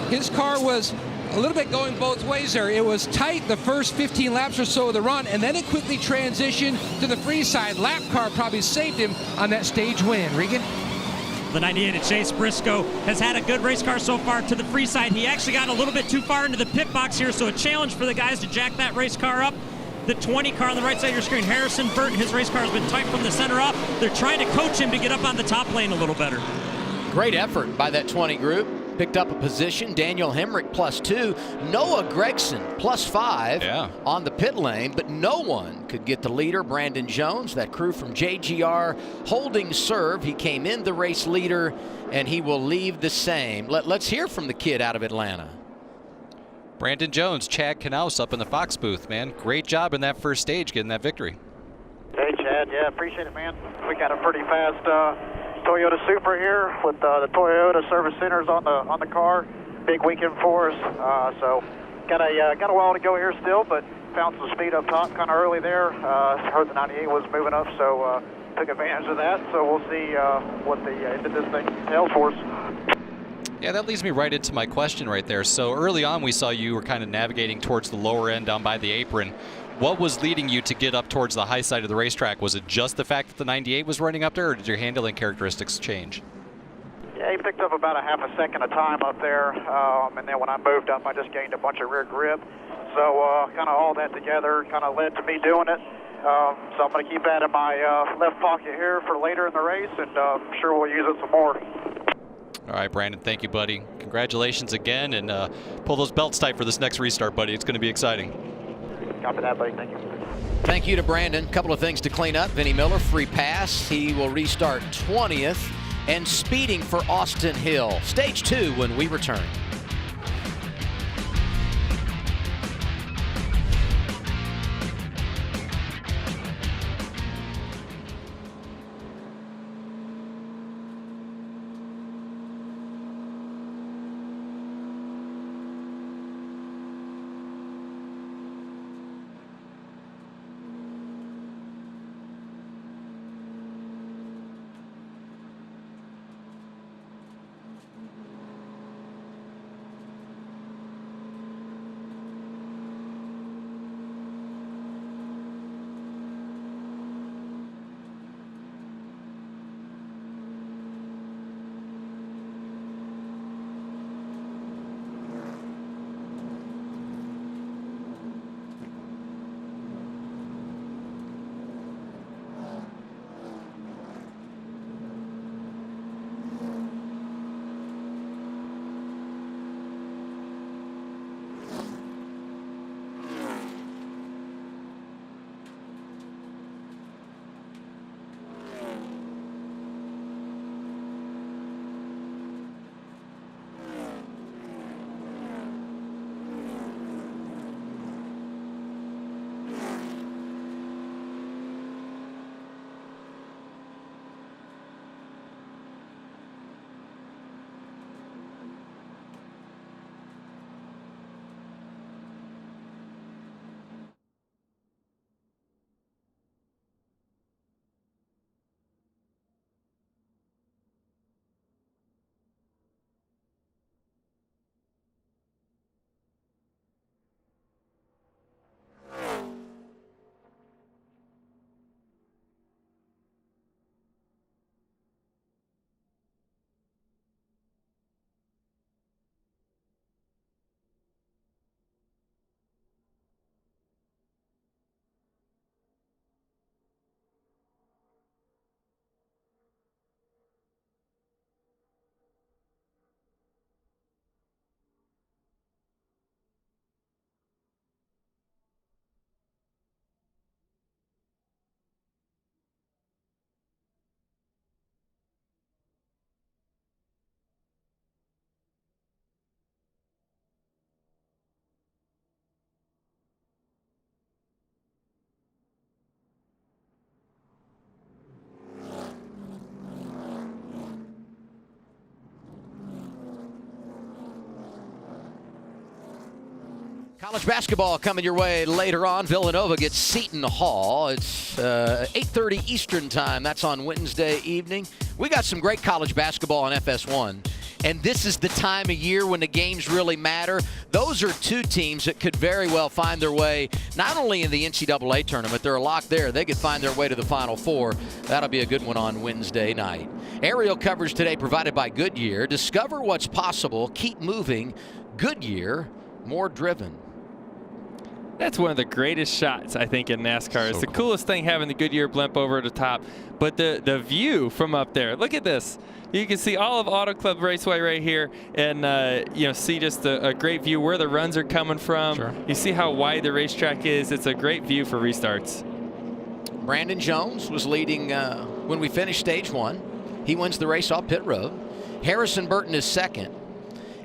His car was a little bit going both ways there. It was tight the first 15 laps or so of the run, and then it quickly transitioned to the free side. Lap car probably saved him on that stage win. Regan? The 98 at Chase Briscoe has had a good race car so far to the free side. He actually got a little bit too far into the pit box here, so a challenge for the guys to jack that race car up. The 20 car on the right side of your screen, Harrison Burton, his race car has been tight from the center up. They're trying to coach him to get up on the top lane a little better. Great effort by that 20 group. Picked up a position. Daniel Hemrick +2. Noah Gregson +5 on the pit lane, but no one could get the leader, Brandon Jones, that crew from JGR, holding serve. He came in the race leader, and he will leave the same. Let's hear from the kid out of Atlanta. Brandon Jones, Chad Knaus up in the Fox booth, man. Great job in that first stage getting that victory. Hey, Chad. Yeah, appreciate it, man. We got a pretty fast Toyota Supra here with the Toyota service centers on the car. Big weekend for us. So got a while to go here still, but found some speed up top kind of early there. Heard the 98 was moving up, so took advantage of that. So we'll see what the end of this thing entails for us. Yeah, that leads me right into my question right there. So early on, we saw you were kind of navigating towards the lower end down by the apron. What was leading you to get up towards the high side of the racetrack? Was it just the fact that the 98 was running up there, or did your handling characteristics change? Yeah, he picked up about a half a second of time up there, and then when I moved up, I just gained a bunch of rear grip. So kind of all that together kind of led to me doing it. So I'm going to keep that in my left pocket here for later in the race, and I'm sure we'll use it some more. All right, Brandon, thank you, buddy. Congratulations again, and pull those belts tight for this next restart, buddy. It's going to be exciting. Copy that, buddy. Thank you. Thank you to Brandon. Couple of things to clean up. Vinnie Miller, free pass. He will restart 20th and speeding for Austin Hill. Stage 2 when we return. College basketball coming your way later on. Villanova gets Seton Hall. It's 8:30 Eastern time. That's on Wednesday evening. We got some great college basketball on FS1. And this is the time of year when the games really matter. Those are two teams that could very well find their way not only in the NCAA tournament, they're locked there. They could find their way to the Final Four. That'll be a good one on Wednesday night. Aerial coverage today provided by Goodyear. Discover what's possible. Keep moving. Goodyear, more driven. That's one of the greatest shots, I think, in NASCAR. It's the coolest thing having the Goodyear blimp over the top. But the view from up there, look at this. You can see all of Auto Club Raceway right here and, see just a great view where the runs are coming from. Sure. You see how wide the racetrack is. It's a great view for restarts. Brandon Jones was leading when we finished stage one. He wins the race off pit road. Harrison Burton is second.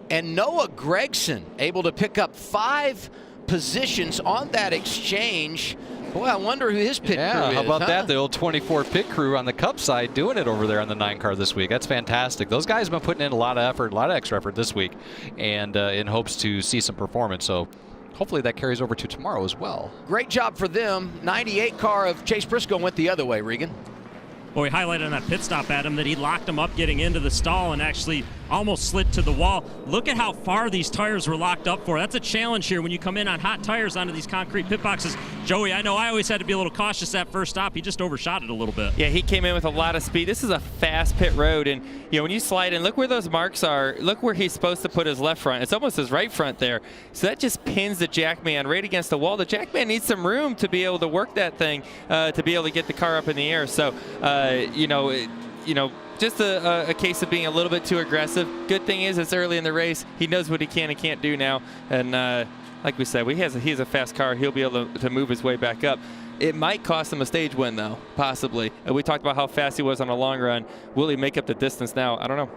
And Noah Gregson able to pick up 5 positions on that exchange. Boy, I wonder who his pit crew is. How about that? The old 24 pit crew on the Cup side doing it over there on the 9 car this week. That's fantastic. Those guys have been putting in a lot of effort, a lot of extra effort this week, and in hopes to see some performance. So hopefully that carries over to tomorrow as well. Great job for them. 98 car of Chase Briscoe went the other way, Regan. Well, we highlighted on that pit stop, Adam, that he locked him up getting into the stall and actually almost slid to the wall. Look at how far these tires were locked up for. That's a challenge here when you come in on hot tires onto these concrete pit boxes. Joey, I know I always had to be a little cautious that first stop. He just overshot it a little bit. Yeah, he came in with a lot of speed. This is a fast pit road, and when you slide in, look where those marks are. Look where he's supposed to put his left front. It's almost his right front there. So that just pins the Jackman right against the wall. The Jackman needs some room to be able to work that thing, to be able to get the car up in the air. So, just a case of being a little bit too aggressive. Good thing is it's early in the race. He knows what he can and can't do now. And like we said, he has a fast car. He'll be able to move his way back up. It might cost him a stage win, though, possibly. We talked about how fast he was on a long run. Will he make up the distance now? I don't know.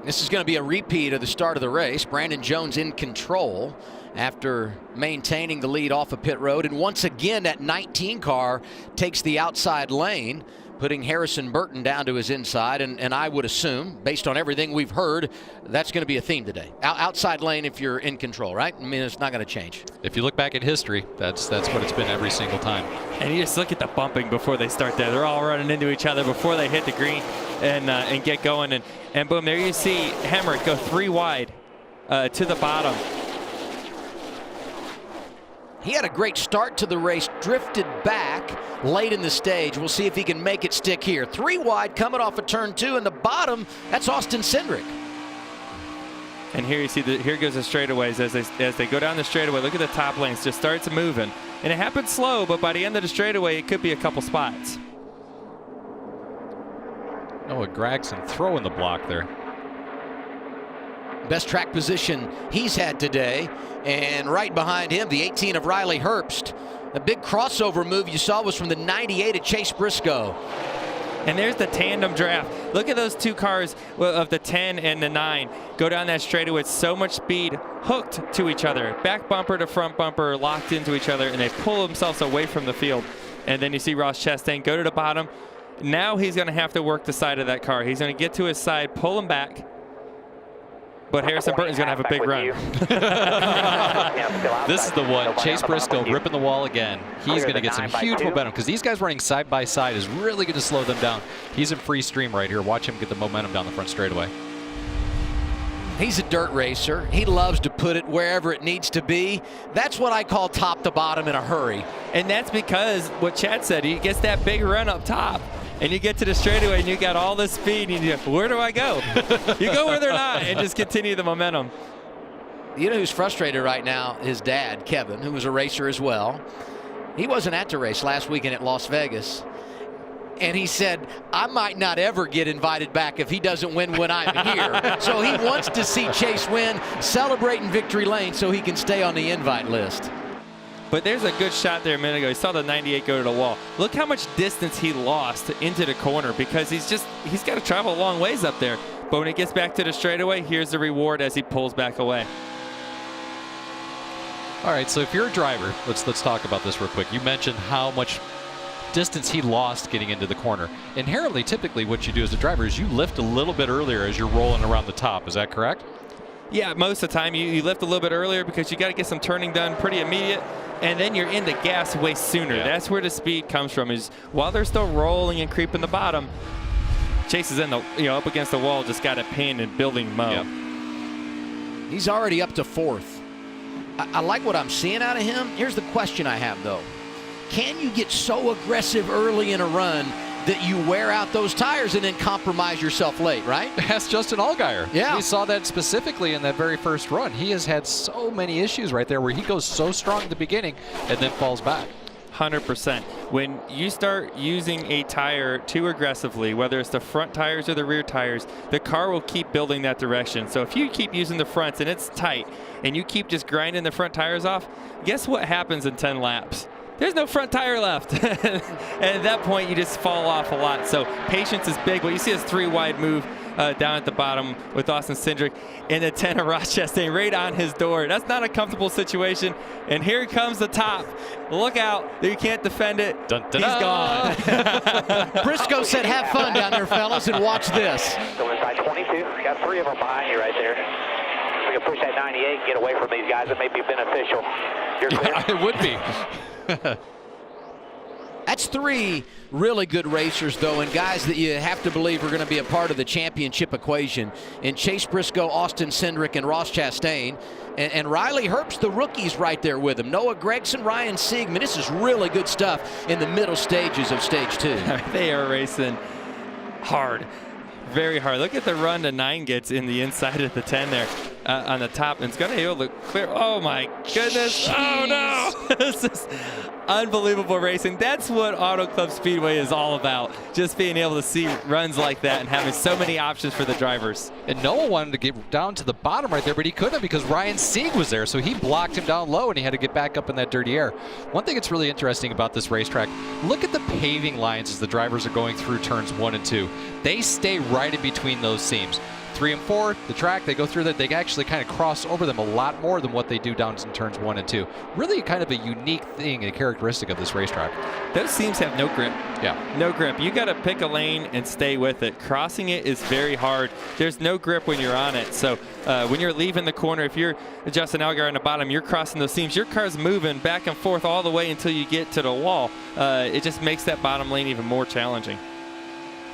This is going to be a repeat of the start of the race. Brandon Jones in control after maintaining the lead off of pit road. And once again, that 19 car takes the outside lane, putting Harrison Burton down to his inside. And I would assume, based on everything we've heard, that's going to be a theme today. Outside lane if you're in control, right? I mean, it's not going to change. If you look back at history, that's what it's been every single time. And you just look at the bumping before they start there. They're all running into each other before they hit the green and get going. And boom, there you see Hemrick go 3 wide to the bottom. He had a great start to the race, drifted back late in the stage. We'll see if he can make it stick here. 3 wide coming off of turn 2, and the bottom, that's Austin Cindric. And here you see, here goes the straightaways as they go down the straightaway. Look at the top lanes, just starts moving. And it happens slow, but by the end of the straightaway, it could be a couple spots. Noah Gregson throwing the block there. Best track position he's had today. And right behind him, the 18 of Riley Herbst. The big crossover move you saw was from the 98 of Chase Briscoe. And there's the tandem draft. Look at those 2 cars of the 10 and the 9 go down that straightaway with so much speed, hooked to each other. Back bumper to front bumper, locked into each other, and they pull themselves away from the field. And then you see Ross Chastain go to the bottom. Now he's going to have to work the side of that car. He's going to get to his side, pull him back. But Harrison Burton's going to have a big run. This is the one. Chase Briscoe ripping the wall again. He's going to get some huge momentum because these guys running side by side is really going to slow them down. He's in free stream right here. Watch him get the momentum down the front straightaway. He's a dirt racer. He loves to put it wherever it needs to be. That's what I call top to bottom in a hurry. And that's because what Chad said, he gets that big run up top. And you get to the straightaway and you got all this speed and you go, where do I go? You go where they're not and just continue the momentum. You know who's frustrated right now? His dad, Kevin, who was a racer as well. He wasn't at the race last weekend at Las Vegas. And he said, I might not ever get invited back if he doesn't win when I'm here. So he wants to see Chase win, celebrating victory lane so he can stay on the invite list. But there's a good shot there a minute ago. He saw the 98 go to the wall. Look how much distance he lost into the corner because he's got to travel a long ways up there. But when he gets back to the straightaway, here's the reward as he pulls back away. All right, so if you're a driver, let's talk about this real quick. You mentioned how much distance he lost getting into the corner. Inherently, typically what you do as a driver is you lift a little bit earlier as you're rolling around the top. Is that correct? Yeah, most of the time you lift a little bit earlier because you got to get some turning done pretty immediate, and then you're into gas way sooner. Yeah. That's where the speed comes from. Is while they're still rolling and creeping the bottom, Chase is in the up against the wall, just got a pain and building mo. Yep. He's already up to 4th. I like what I'm seeing out of him. Here's the question I have though: can you get so aggressive early in a run that you wear out those tires and then compromise yourself late, right? That's Justin Allgaier. Yeah. We saw that specifically in that very first run. He has had so many issues right there where he goes so strong at the beginning and then falls back. 100%. When you start using a tire too aggressively, whether it's the front tires or the rear tires, the car will keep building that direction. So if you keep using the fronts and it's tight and you keep just grinding the front tires off, guess what happens in 10 laps? There's no front tire left. And at that point, you just fall off a lot. So patience is big. What you see is 3 wide move down at the bottom with Austin Cindric and the 10 of Ross Chastain right on his door. That's not a comfortable situation. And here comes the top. Look out. You can't defend it. Dun, dun, He's gone. Briscoe said, have fun down there, fellas, and watch this. Go inside 22. Got 3 of them behind you right there. We can push that 98 and get away from these guys. It may be beneficial. You're clear. Yeah, it would be. That's 3 really good racers, though, and guys that you have to believe are going to be a part of the championship equation. In Chase Briscoe, Austin Cindric, and Ross Chastain. And Riley Herbst, the rookies, right there with him. Noah Gragson, Ryan Siegman. This is really good stuff in the middle stages of Stage 2. They are racing hard. Very hard. Look at the run to 9 gets in the inside of the 10 there on the top. And it's going to be able to clear. Oh, my goodness. Jeez. Oh, no. This is unbelievable racing. That's what Auto Club Speedway is all about. Just being able to see runs like that and having so many options for the drivers. And Noah wanted to get down to the bottom right there, but he couldn't because Ryan Sieg was there. So he blocked him down low, and he had to get back up in that dirty air. One thing that's really interesting about this racetrack, look at the paving lines as the drivers are going through turns 1 and 2. They stay right in between those seams. 3 and 4, the track, they go through that. They actually kind of cross over them a lot more than what they do down in turns 1 and 2. Really kind of a unique thing, a characteristic of this racetrack. Those seams have no grip. Yeah. No grip. You got to pick a lane and stay with it. Crossing it is very hard. There's no grip when you're on it. So when you're leaving the corner, if you're Justin Allgaier on the bottom, you're crossing those seams. Your car's moving back and forth all the way until you get to the wall. It just makes that bottom lane even more challenging.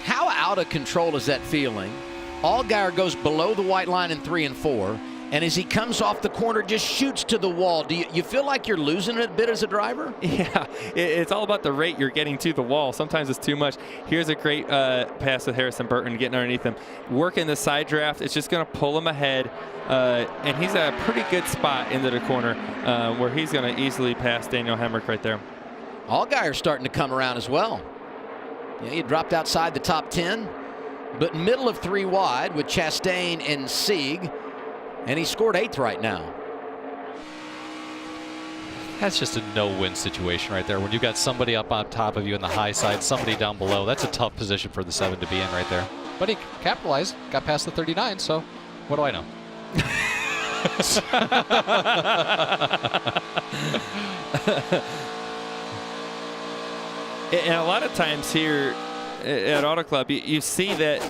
How out of control is that feeling? Allgaier goes below the white line in 3 and 4, and as he comes off the corner, just shoots to the wall. Do you feel like you're losing it a bit as a driver? Yeah, it's all about the rate you're getting to the wall. Sometimes it's too much. Here's a great pass with Harrison Burton getting underneath him. Working the side draft, it's just going to pull him ahead, and he's at a pretty good spot into the corner where he's going to easily pass Daniel Hemrick right there. Allgaier's starting to come around as well. Yeah, he dropped outside the top 10. But middle of 3 wide with Chastain and Sieg, and he scored 8th right now. That's just a no-win situation right there. When you've got somebody up on top of you in the high side, somebody down below, that's a tough position for the 7 to be in right there. But he capitalized, got past the 39, so what do I know? And a lot of times here at Auto Club, you see that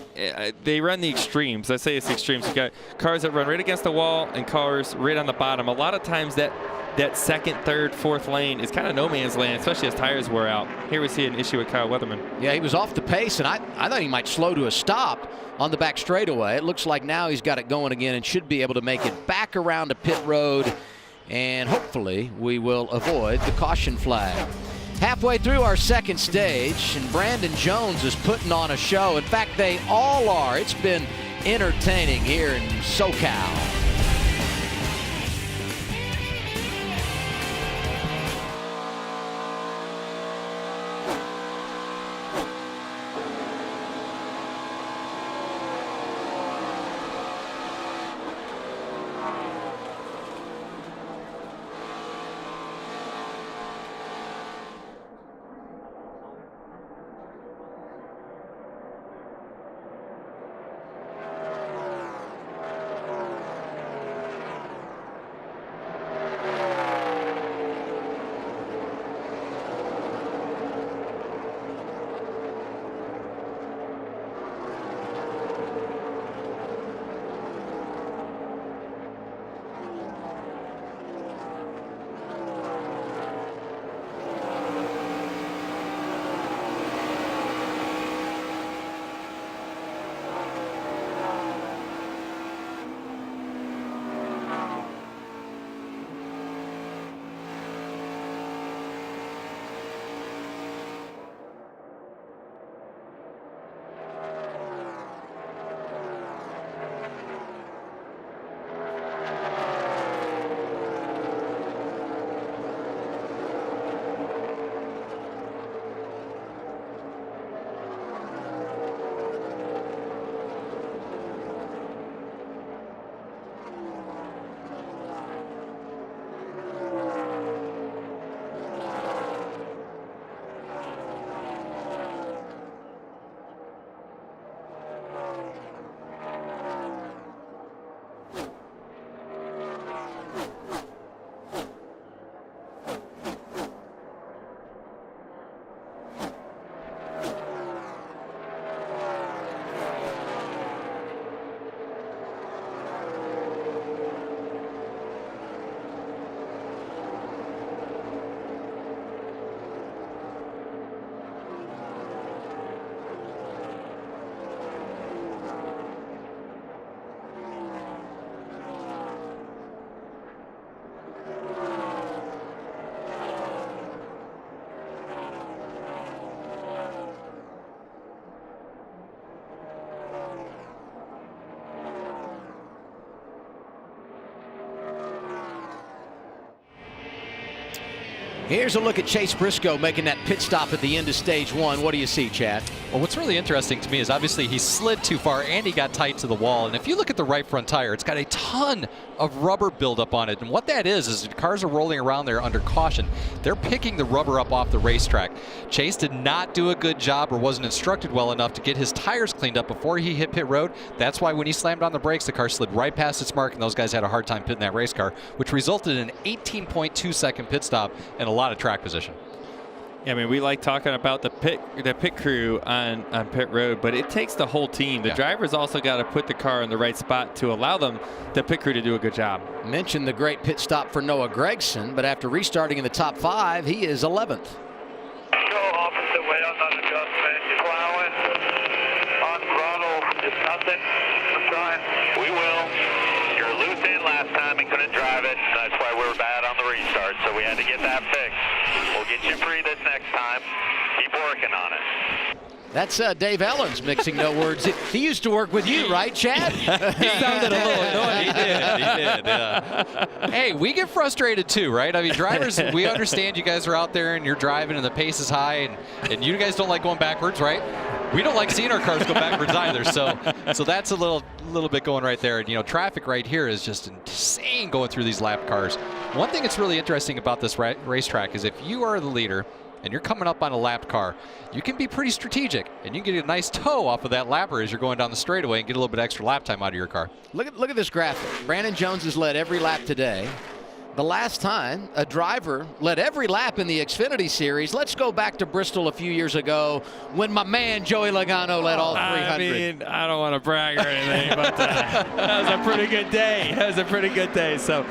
they run the extremes. Let's say it's extremes. You've got cars that run right against the wall and cars right on the bottom. A lot of times that second, third, fourth lane is kind of no man's land, especially as tires wear out. Here we see an issue with Kyle Weatherman. Yeah, he was off the pace, and I thought he might slow to a stop on the back straightaway. It looks like now he's got it going again and should be able to make it back around to pit road, and hopefully we will avoid the caution flag. Halfway through our second stage, and Brandon Jones is putting on a show. In fact, they all are. It's been entertaining here in SoCal. Here's a look at Chase Briscoe making that pit stop at the end of stage 1. What do you see, Chad? Well, what's really interesting to me is obviously he slid too far and he got tight to the wall. And if you look at the right front tire, it's got a ton of rubber buildup on it. And what that is the cars are rolling around there under caution. They're picking the rubber up off the racetrack. Chase did not do a good job or wasn't instructed well enough to get his tires cleaned up before he hit pit road. That's why when he slammed on the brakes, the car slid right past its mark, and those guys had a hard time pitting that race car, which resulted in an 18.2 second pit stop and a lot of track position. Yeah, I mean, we like talking about the pit crew on pit road, but it takes the whole team. The drivers also got to put the car in the right spot to allow the pit crew to do a good job. Mentioned the great pit stop for Noah Gragson, but after restarting in the top 5, he is 11th. Go opposite way on that adjustment. Plowing on throttle. Just nothing. I'm trying. We will. You're loose in last time and couldn't drive it. That's why we were bad on the restart, so we had to get that fixed. We'll get you free this next time. Keep working on it. That's Dave Ellens mixing no words. He used to work with you, right, Chad? He sounded a little annoyed. He did, yeah. Hey, we get frustrated too, right? I mean, drivers, we understand you guys are out there and you're driving and the pace is high, and you guys don't like going backwards, right? We don't like seeing our cars go backwards either, so that's a little bit going right there. And, you know, traffic right here is just insane going through these lap cars. One thing that's really interesting about this racetrack is if you are the leader and you're coming up on a lapped car, you can be pretty strategic, and you can get a nice tow off of that lapper as you're going down the straightaway and get a little bit extra lap time out of your car. Look at this graphic. Brandon Jones has led every lap today. The last time a driver led every lap in the Xfinity Series, let's go back to Bristol a few years ago when my man Joey Logano led all 300. I mean, I don't want to brag or anything, but that was a pretty good day. That was a pretty good day. So,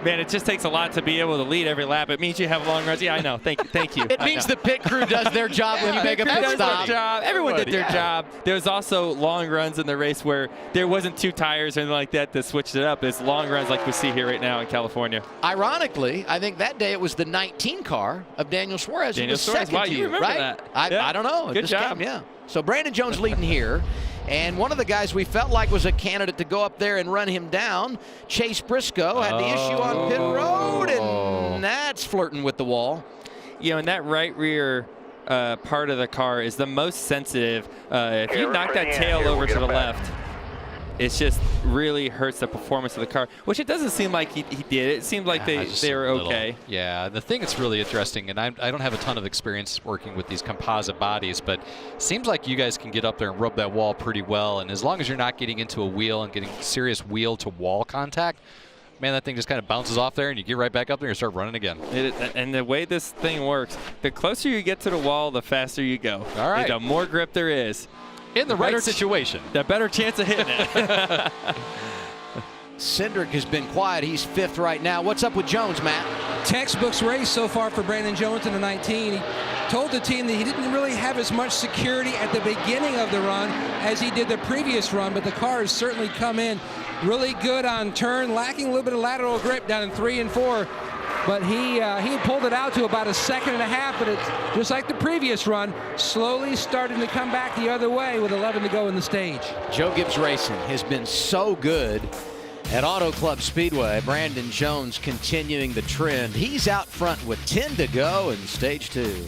man, it just takes a lot to be able to lead every lap. It means you have long runs. Yeah, I know. Thank you. It means the pit crew does their job when you make a pit stop. Everyone did their job. There was also long runs in the race where there wasn't 2 tires or anything like that that switched it up. It's long runs like we see here right now in California. Ironically, I think that day it was the 19 car of Daniel Suarez. Daniel Suarez, wow, you remember right? that. I don't know. Good job. Yeah. So Brandon Jones leading here. And one of the guys we felt like was a candidate to go up there and run him down, Chase Briscoe, had the issue on pit road, and that's flirting with the wall. You know, and that right rear part of the car is the most sensitive. If you knock that tail over to the left, it just really hurts the performance of the car, which it doesn't seem like he did. It seemed like they were okay. Yeah, the thing that's really interesting, and I don't have a ton of experience working with these composite bodies, but it seems like you guys can get up there and rub that wall pretty well, and as long as you're not getting into a wheel and getting serious wheel-to-wall contact, man, that thing just kind of bounces off there, and you get right back up there and start running again. And the way this thing works, the closer you get to the wall, the faster you go. All right. The more grip there is. In the right situation. The better chance of hitting it. Cindric has been quiet. He's 5th right now. What's up with Jones, Matt? Textbooks race so far for Brandon Jones in the 19. He told the team that he didn't really have as much security at the beginning of the run as he did the previous run, but the car has certainly come in really good on turn, lacking a little bit of lateral grip down in 3 and 4. But he pulled it out to about 1.5 seconds, but it's just like the previous run, slowly starting to come back the other way with 11 to go in the stage. Joe Gibbs Racing has been so good at Auto Club Speedway. Brandon Jones continuing the trend. He's out front with 10 to go in stage 2.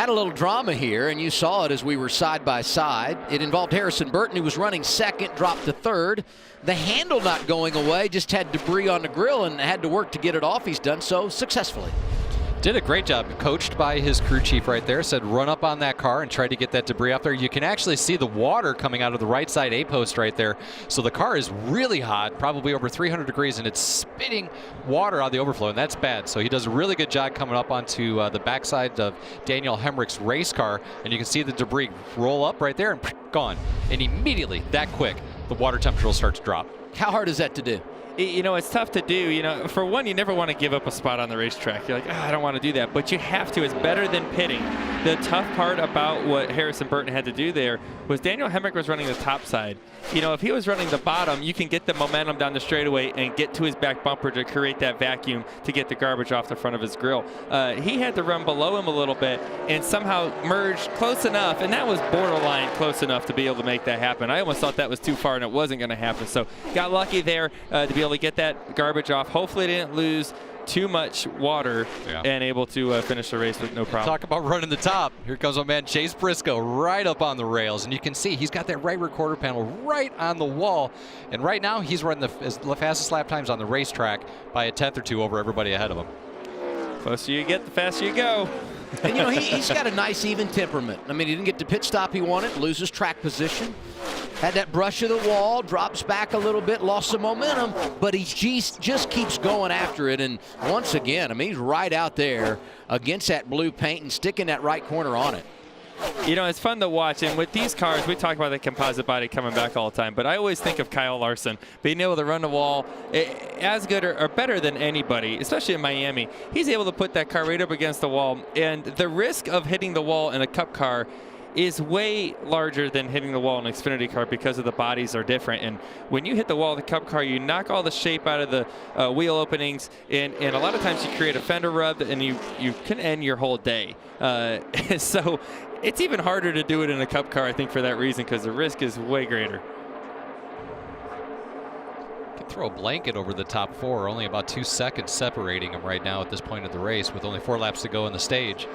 Had a little drama here, and you saw it as we were side by side. It involved Harrison Burton, who was running second, dropped to third. The handle not going away, just had debris on the grill and had to work to get it off. He's done so successfully. Did a great job, coached by his crew chief right there. Said run up on that car and try to get that debris off there. You can actually see the water coming out of the right side A-post right there. So the car is really hot, probably over 300 degrees, and it's spitting water out of the overflow, and that's bad. So he does a really good job coming up onto the backside of Daniel Hemrick's race car, and you can see the debris roll up right there and gone. And immediately, that quick, the water temperature will start to drop. How hard is that to do? You know, it's tough to do. You know, for one, you never want to give up a spot on the racetrack. You're like, I don't want to do that. But you have to. It's better than pitting. The tough part about what Harrison Burton had to do there was Daniel Hemrick was running the top side. You know, if he was running the bottom, you can get the momentum down the straightaway and get to his back bumper to create that vacuum to get the garbage off the front of his grill. He had to run below him a little bit and somehow merge close enough, and that was borderline close enough to be able to make that happen. I almost thought that was too far and it wasn't going to happen. So got lucky there to be able to get that garbage off. Hopefully they didn't lose too much water and able to finish the race with no problem. Talk about running the top. Here comes my man Chase Briscoe right up on the rails, and you can see he's got that right rear quarter panel right on the wall, and right now he's running the fastest lap times on the racetrack by a tenth or two over everybody ahead of him. The closer you get, the faster you go. And, you know, he's got a nice even temperament. I mean, he didn't get the pit stop he wanted, loses track position. Had that brush of the wall, drops back a little bit, lost some momentum, but he just keeps going after it. And once again, I mean, he's right out there against that blue paint and sticking that right corner on it. You know, it's fun to watch, and with these cars, we talk about the composite body coming back all the time, but I always think of Kyle Larson being able to run the wall as good or better than anybody, especially in Miami. He's able to put that car right up against the wall, and the risk of hitting the wall in a Cup car is way larger than hitting the wall in an Xfinity car because of the bodies are different. And when you hit the wall of the Cup car, you knock all the shape out of the wheel openings, and a lot of times you create a fender rub, and you can end your whole day. So it's even harder to do it in a Cup car, I think, for that reason, because the risk is way greater. Can throw a blanket over the top four, only about 2 seconds separating them right now at this point of the race with only 4 laps to go in the stage.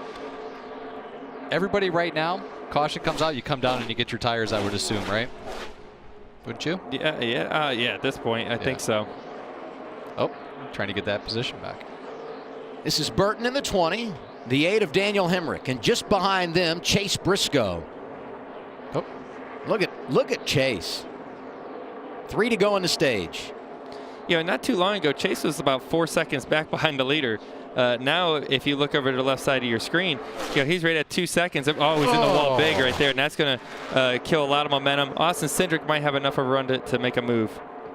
Everybody right now, caution comes out, you come down and you get your tires, I would assume, right? Wouldn't you? Yeah, at this point, I think so. Oh, trying to get that position back. This is Burton in the 20, the 8 of Daniel Hemrick, and just behind them, Chase Briscoe. Oh, look at Chase. 3 to go in the stage. You know, not too long ago, Chase was about 4 seconds back behind the leader. Now, if you look over to the left side of your screen, you know, he's right at 2 seconds. Oh, he's in the wall big right there, and that's going to kill a lot of momentum. Austin Cindric might have enough of a run to make a move.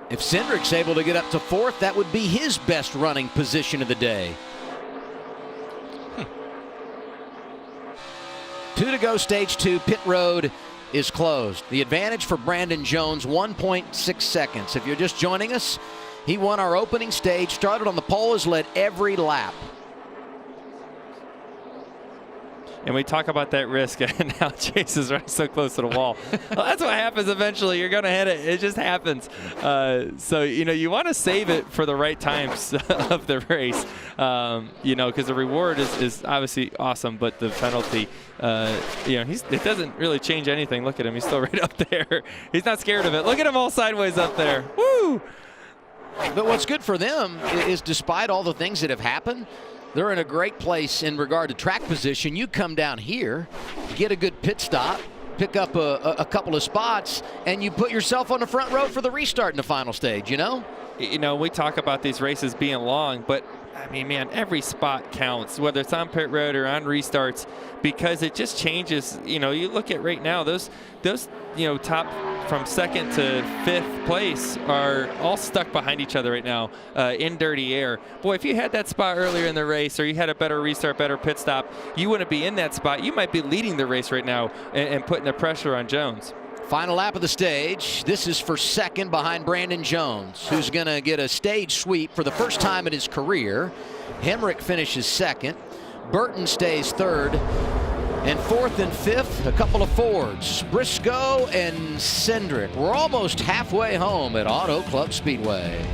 If Cindric's able to get up to 4th, that would be his best running position of the day. 2 to go, stage 2. Pit road is closed. The advantage for Brandon Jones, 1.6 seconds. If you're just joining us, he won our opening stage, started on the pole, has led every lap. And we talk about that risk, and now Chase is right so close to the wall. Well, that's what happens eventually. You're going to hit it. It just happens. So, you know, you want to save it for the right times of the race, you know, because the reward is obviously awesome, but the penalty, you know, it doesn't really change anything. Look at him. He's still right up there. He's not scared of it. Look at him all sideways up there. Woo! But what's good for them is despite all the things that have happened, they're in a great place in regard to track position. You come down here, get a good pit stop, pick up a couple of spots, and you put yourself on the front row for the restart in the final stage, you know? You know, we talk about these races being long, but I mean, man, every spot counts, whether it's on pit road or on restarts, because it just changes. You know, you look at right now, those you know, top from 2nd to 5th place are all stuck behind each other right now in dirty air. Boy, if you had that spot earlier in the race, or you had a better restart, better pit stop, you wouldn't be in that spot. You might be leading the race right now and putting the pressure on Jones. Final lap of the stage. This is for 2nd behind Brandon Jones, who's going to get a stage sweep for the first time in his career. Hemrick finishes 2nd. Burton stays 3rd. And 4th and 5th, a couple of Fords, Briscoe and Cindric. We're almost halfway home at Auto Club Speedway.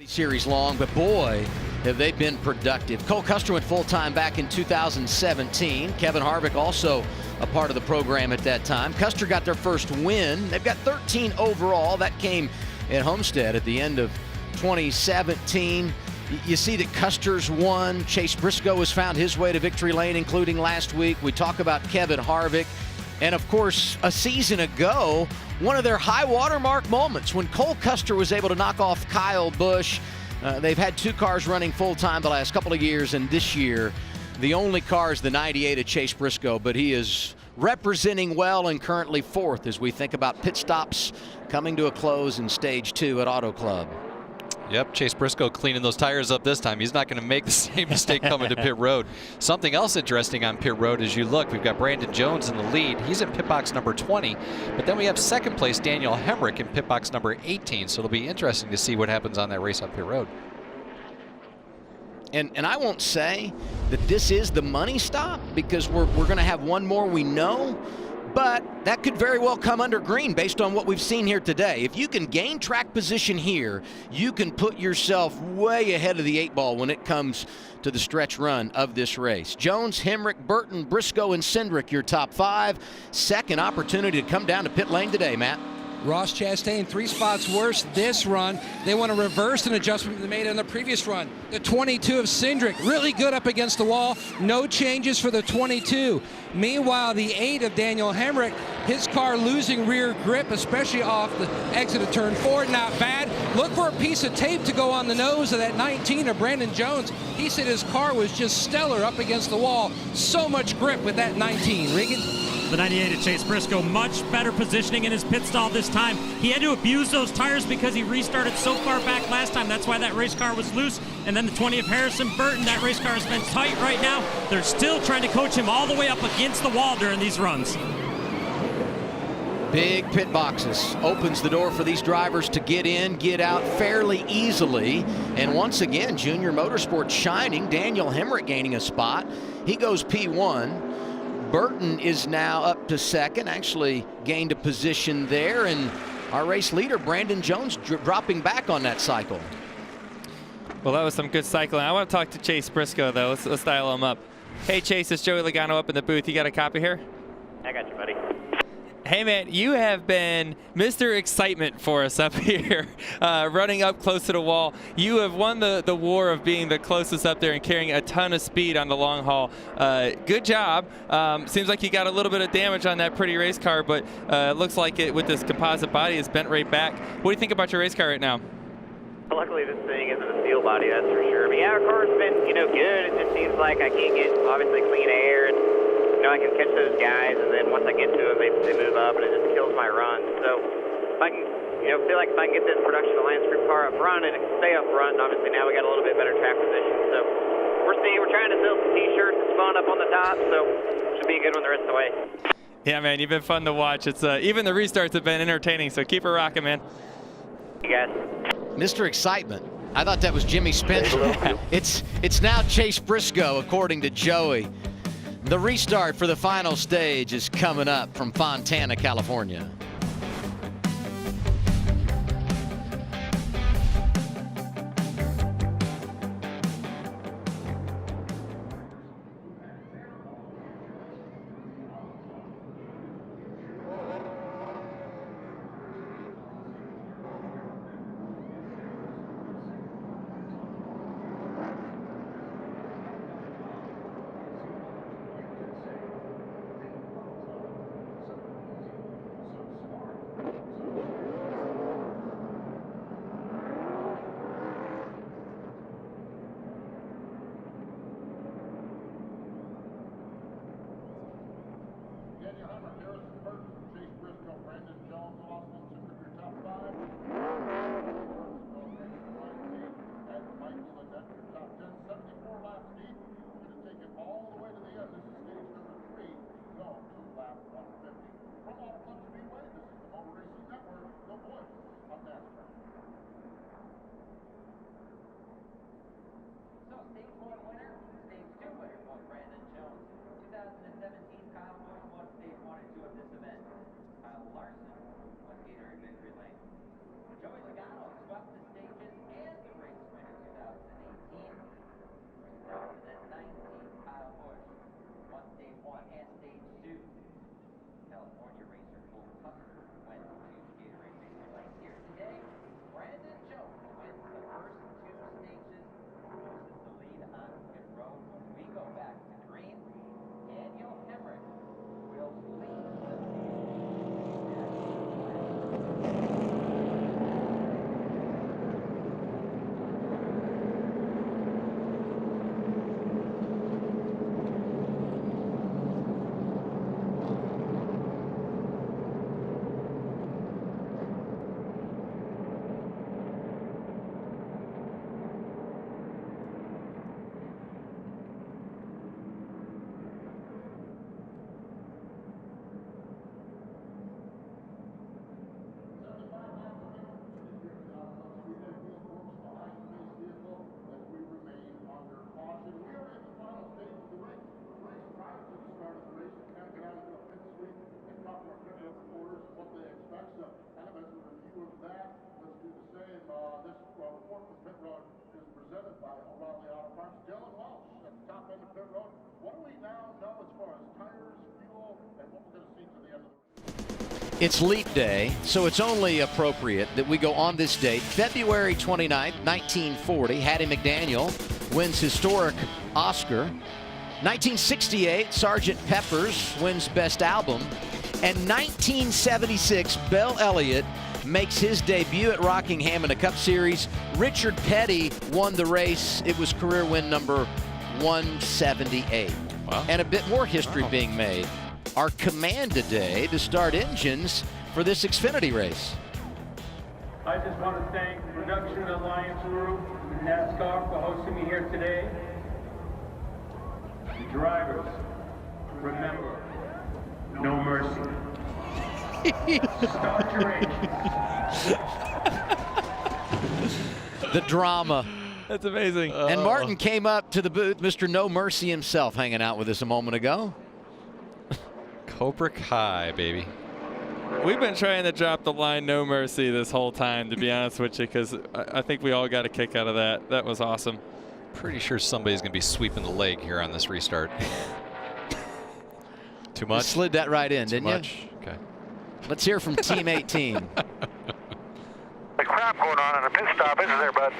Series long, but boy, have they been productive. Cole Custer went full-time back in 2017. Kevin Harvick also a part of the program at that time. Custer got their first win. They've got 13 overall. That came at Homestead at the end of 2017. You see that Custer's won. Chase Briscoe has found his way to victory lane, including last week. We talk about Kevin Harvick. And of course, a season ago, one of their high watermark moments when Cole Custer was able to knock off Kyle Busch. They've had two cars running full-time the last couple of years, and this year, the only car is the 98 of Chase Briscoe, but he is representing well and currently fourth as we think about pit stops coming to a close in stage 2 at Auto Club. Yep, Chase Briscoe cleaning those tires up this time. He's not going to make the same mistake coming to pit road. Something else interesting on pit road as you look, we've got Brandon Jones in the lead. He's in pit box number 20, but then we have second place Daniel Hemrick in pit box number 18, so it'll be interesting to see what happens on that race on pit road. And I won't say that this is the money stop because we're going to have one more we know, but that could very well come under green based on what we've seen here today. If you can gain track position here, you can put yourself way ahead of the 8-ball when it comes to the stretch run of this race. Jones, Hemrick, Burton, Briscoe, and Cindric, your top 5. Second opportunity to come down to pit lane today, Matt. Ross Chastain 3 spots worse this run. They want to reverse an adjustment they made on the previous run. The 22 of Cindric, really good up against the wall. No changes for the 22. Meanwhile, the 8 of Daniel Hemrick, his car losing rear grip, especially off the exit of turn 4. Not bad. Look for a piece of tape to go on the nose of that 19 of Brandon Jones. He said his car was just stellar up against the wall. So much grip with that 19. Regan? The 98 of Chase Briscoe, much better positioning in his pit stall this time. He had to abuse those tires because he restarted so far back last time. That's why that race car was loose. And then the 20 of Harrison Burton, that race car has been tight right now. They're still trying to coach him all the way up against the wall during these runs. Big pit boxes opens the door for these drivers to get in, get out fairly easily. And once again, Junior Motorsports shining. Daniel Hemrick gaining a spot. He goes P1. Burton is now up to second, actually gained a position there, and our race leader, Brandon Jones, dropping back on that cycle. Well, that was some good cycling. I want to talk to Chase Briscoe, though. Let's dial him up. Hey, Chase, it's Joey Logano up in the booth. You got a copy here? I got you, buddy. Hey, man, you have been Mr. Excitement for us up here, running up close to the wall. You have won the war of being the closest up there and carrying a ton of speed on the long haul. Good job. Seems like you got a little bit of damage on that pretty race car, but it looks like it with this composite body is bent right back. What do you think about your race car right now? Luckily, this thing isn't a steel body, that's for sure. But yeah, our car's been, good. It just seems like I can't get, obviously, clean air, and I can catch those guys, and then once I get to them, they move up, and it just kills my run. So if I can, feel like if I can get this Production Alliance Group car up front and it can stay up front, and obviously now we got a little bit better track position. So we're trying to sell some T-shirts. It's fun up on the top, so should be a good one the rest of the way. Yeah, man, you've been fun to watch. It's even the restarts have been entertaining, so keep it rocking, man. You guys. Mr. Excitement. I thought that was Jimmy Spencer. It's now Chase Briscoe, according to Joey. The restart for the final stage is coming up from Fontana, California. 2017 Kyle Busch won stage 1 and 2 of this event. Kyle Larson won Gatorade victory lane. Joey Logano swept the stages and the race win in 2018. 2019 Kyle Busch won stage 1 and stage 2. California racer Cole Custer went to Gatorade victory lane. Here today, Brandon Jones wins the first 2 stages, loses the lead on pit road. When we go back to green, Daniel Hemrick will lead the It's Leap Day, so it's only appropriate that we go on this date, February 29th, 1940. Hattie McDaniel wins historic Oscar. 1968, Sgt. Pepper's wins Best Album. And 1976, Bell Elliott makes his debut at Rockingham in a Cup Series. Richard Petty won the race. It was career win number 178. Wow. And a bit more history being made. Our command today to start engines for this Xfinity race. I just want to thank the Production Alliance Group and NASCAR for hosting me here today. The drivers, remember, no mercy. Start your engines. The drama. That's amazing. And Martin came up to the booth, Mr. No Mercy himself, hanging out with us a moment ago. Cobra Kai, baby. We've been trying to drop the line "No Mercy" this whole time, to be honest with you, because I think we all got a kick out of that. That was awesome. Pretty sure somebody's going to be sweeping the leg here on this restart. Too much? You slid that right in, didn't much? you? Okay. Let's hear from Team 18. The crap going on in the pit stop, isn't there, bud?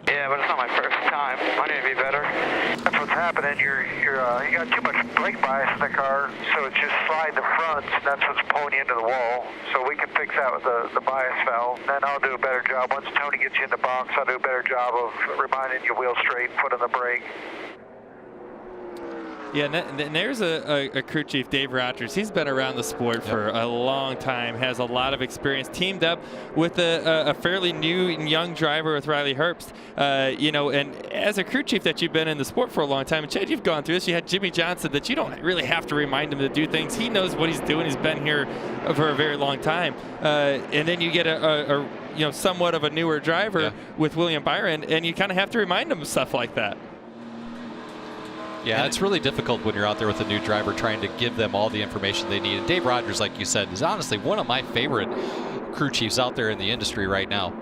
Yeah, but it's not my first time. I need to be better. That's what's happening. You got too much brake bias in the car, so it's just slide the fronts, and that's what's pulling you into the wall. So we can fix that with the bias valve. Then I'll do a better job. Once Tony gets you in the box, I'll do a better job of reminding you wheel straight, foot on the brake. Yeah, and there's a crew chief, Dave Rogers. He's been around the sport for a long time, has a lot of experience, teamed up with a fairly new and young driver with Riley Herbst. You know, and as a crew chief that you've been in the sport for a long time, and Chad, you've gone through this. You had Jimmy Johnson that you don't really have to remind him to do things. He knows what he's doing. He's been here for a very long time. And then you get a you know, somewhat of a newer driver with William Byron, and you kind of have to remind him of stuff like that. Yeah, it's really difficult when you're out there with a new driver trying to give them all the information they need. And Dave Rogers, like you said, is honestly one of my favorite crew chiefs out there in the industry right now.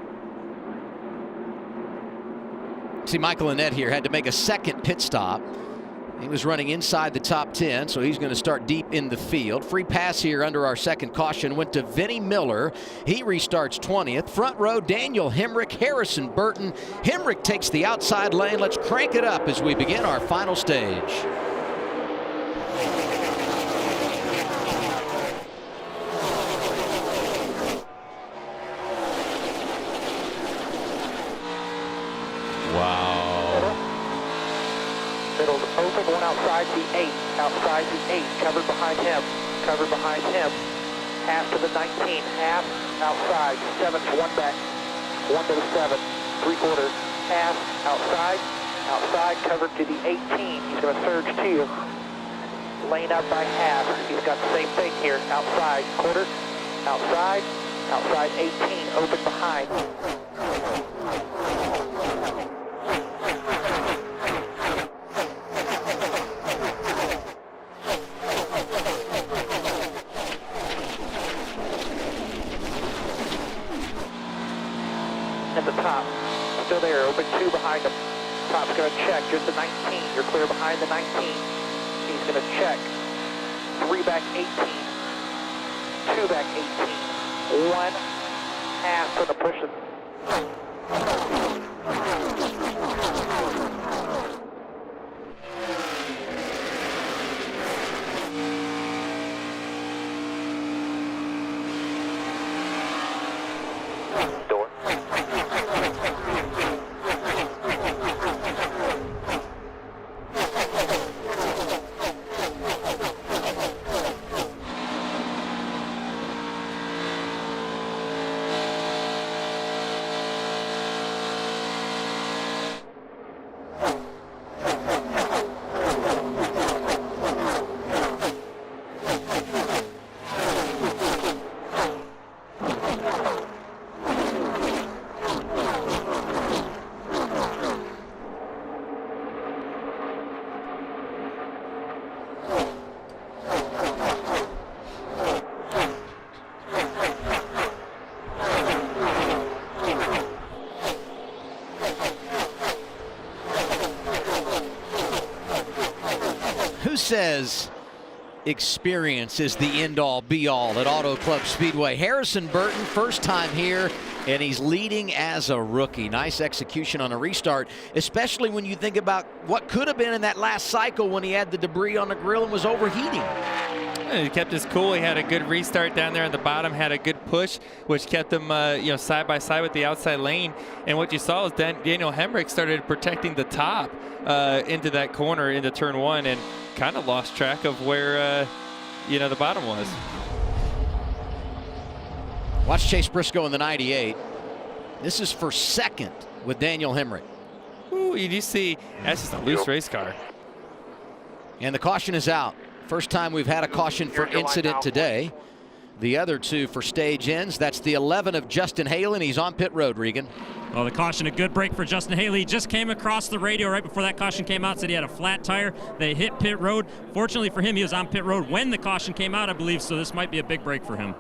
See, Michael Annett here had to make a second pit stop. He was running inside the top 10, so he's going to start deep in the field. Free pass here under our second caution went to Vinnie Miller. He restarts 20th. Front row, Daniel Hemrick, Harrison Burton. Hemrick takes the outside lane. Let's crank it up as we begin our final stage. Wow. Middle's open, one outside the 8, outside the 8, covered behind him, half to the 19, half, outside, 7 to 1 back, 1 to the 7, 3/4, half, outside, covered to the 18, he's going to surge to you, lane up by half, he's got the same thing here, outside, quarter, outside, 18, open behind. at the top. Still there, open 2 behind him. Top's going to check, just the 19. You're clear behind the 19. He's going to check. 3 back 18. 2 back 18. 1 half for the push. Door. Who says experience is the end-all, be-all at Auto Club Speedway? Harrison Burton, first time here, and he's leading as a rookie. Nice execution on a restart, especially when you think about what could have been in that last cycle when he had the debris on the grill and was overheating. He kept his cool. He had a good restart down there at the bottom, had a good push, which kept him side by side with the outside lane. And what you saw is Daniel Hemrick started protecting the top into that corner into turn 1 and kind of lost track of where the bottom was. Watch Chase Briscoe in the 98. This is for second with Daniel Hemrick. Ooh, you do see that's just a loose race car. And the caution is out. First time we've had a caution for incident today. The other 2 for stage ends. That's the 11 of Justin Halen. He's on pit road, Regan. Well, the caution, a good break for Justin Haley. He just came across the radio right before that caution came out, said he had a flat tire. They hit pit road. Fortunately for him, he was on pit road when the caution came out, I believe, so this might be a big break for him.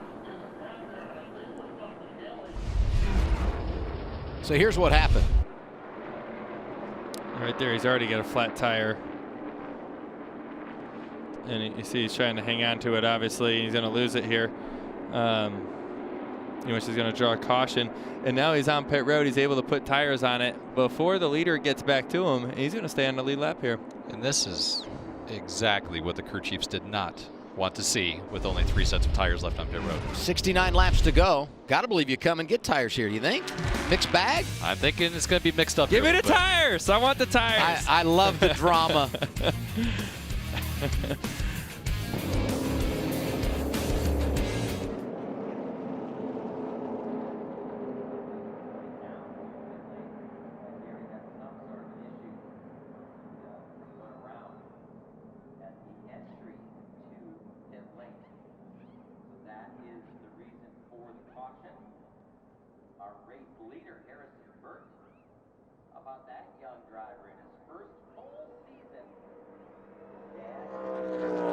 So here's what happened. Right there, he's already got a flat tire. And you see he's trying to hang on to it, obviously. He's going to lose it here. Which is going to draw a caution. And now he's on pit road. He's able to put tires on it before the leader gets back to him. He's going to stay on the lead lap here. And this is exactly what the crew chiefs did not want to see with only 3 sets of tires left on pit road. 69 laps to go. Got to believe you come and get tires here, do you think? Mixed bag? I'm thinking it's going to be mixed up. Give me the tires. I want the tires. I love the drama. Our race leader, Harrison Burton. How about that young driver in his first full season? Yeah.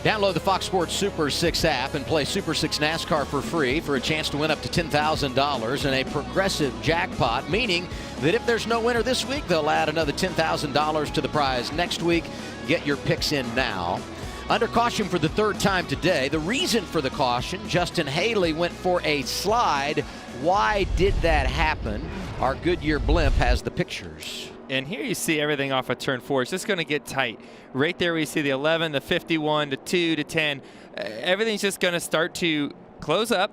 Download the Fox Sports Super 6 app and play Super 6 NASCAR for free for a chance to win up to $10,000 and a progressive jackpot, meaning that if there's no winner this week, they'll add another $10,000 to the prize next week. Get your picks in now. Under caution for the third time today. The reason for the caution, Justin Haley went for a slide. Why did that happen? Our Goodyear blimp has the pictures. And here you see everything off of turn 4. It's just going to get tight. Right there we see the 11, the 51, the 2, the 10. Everything's just going to start to close up.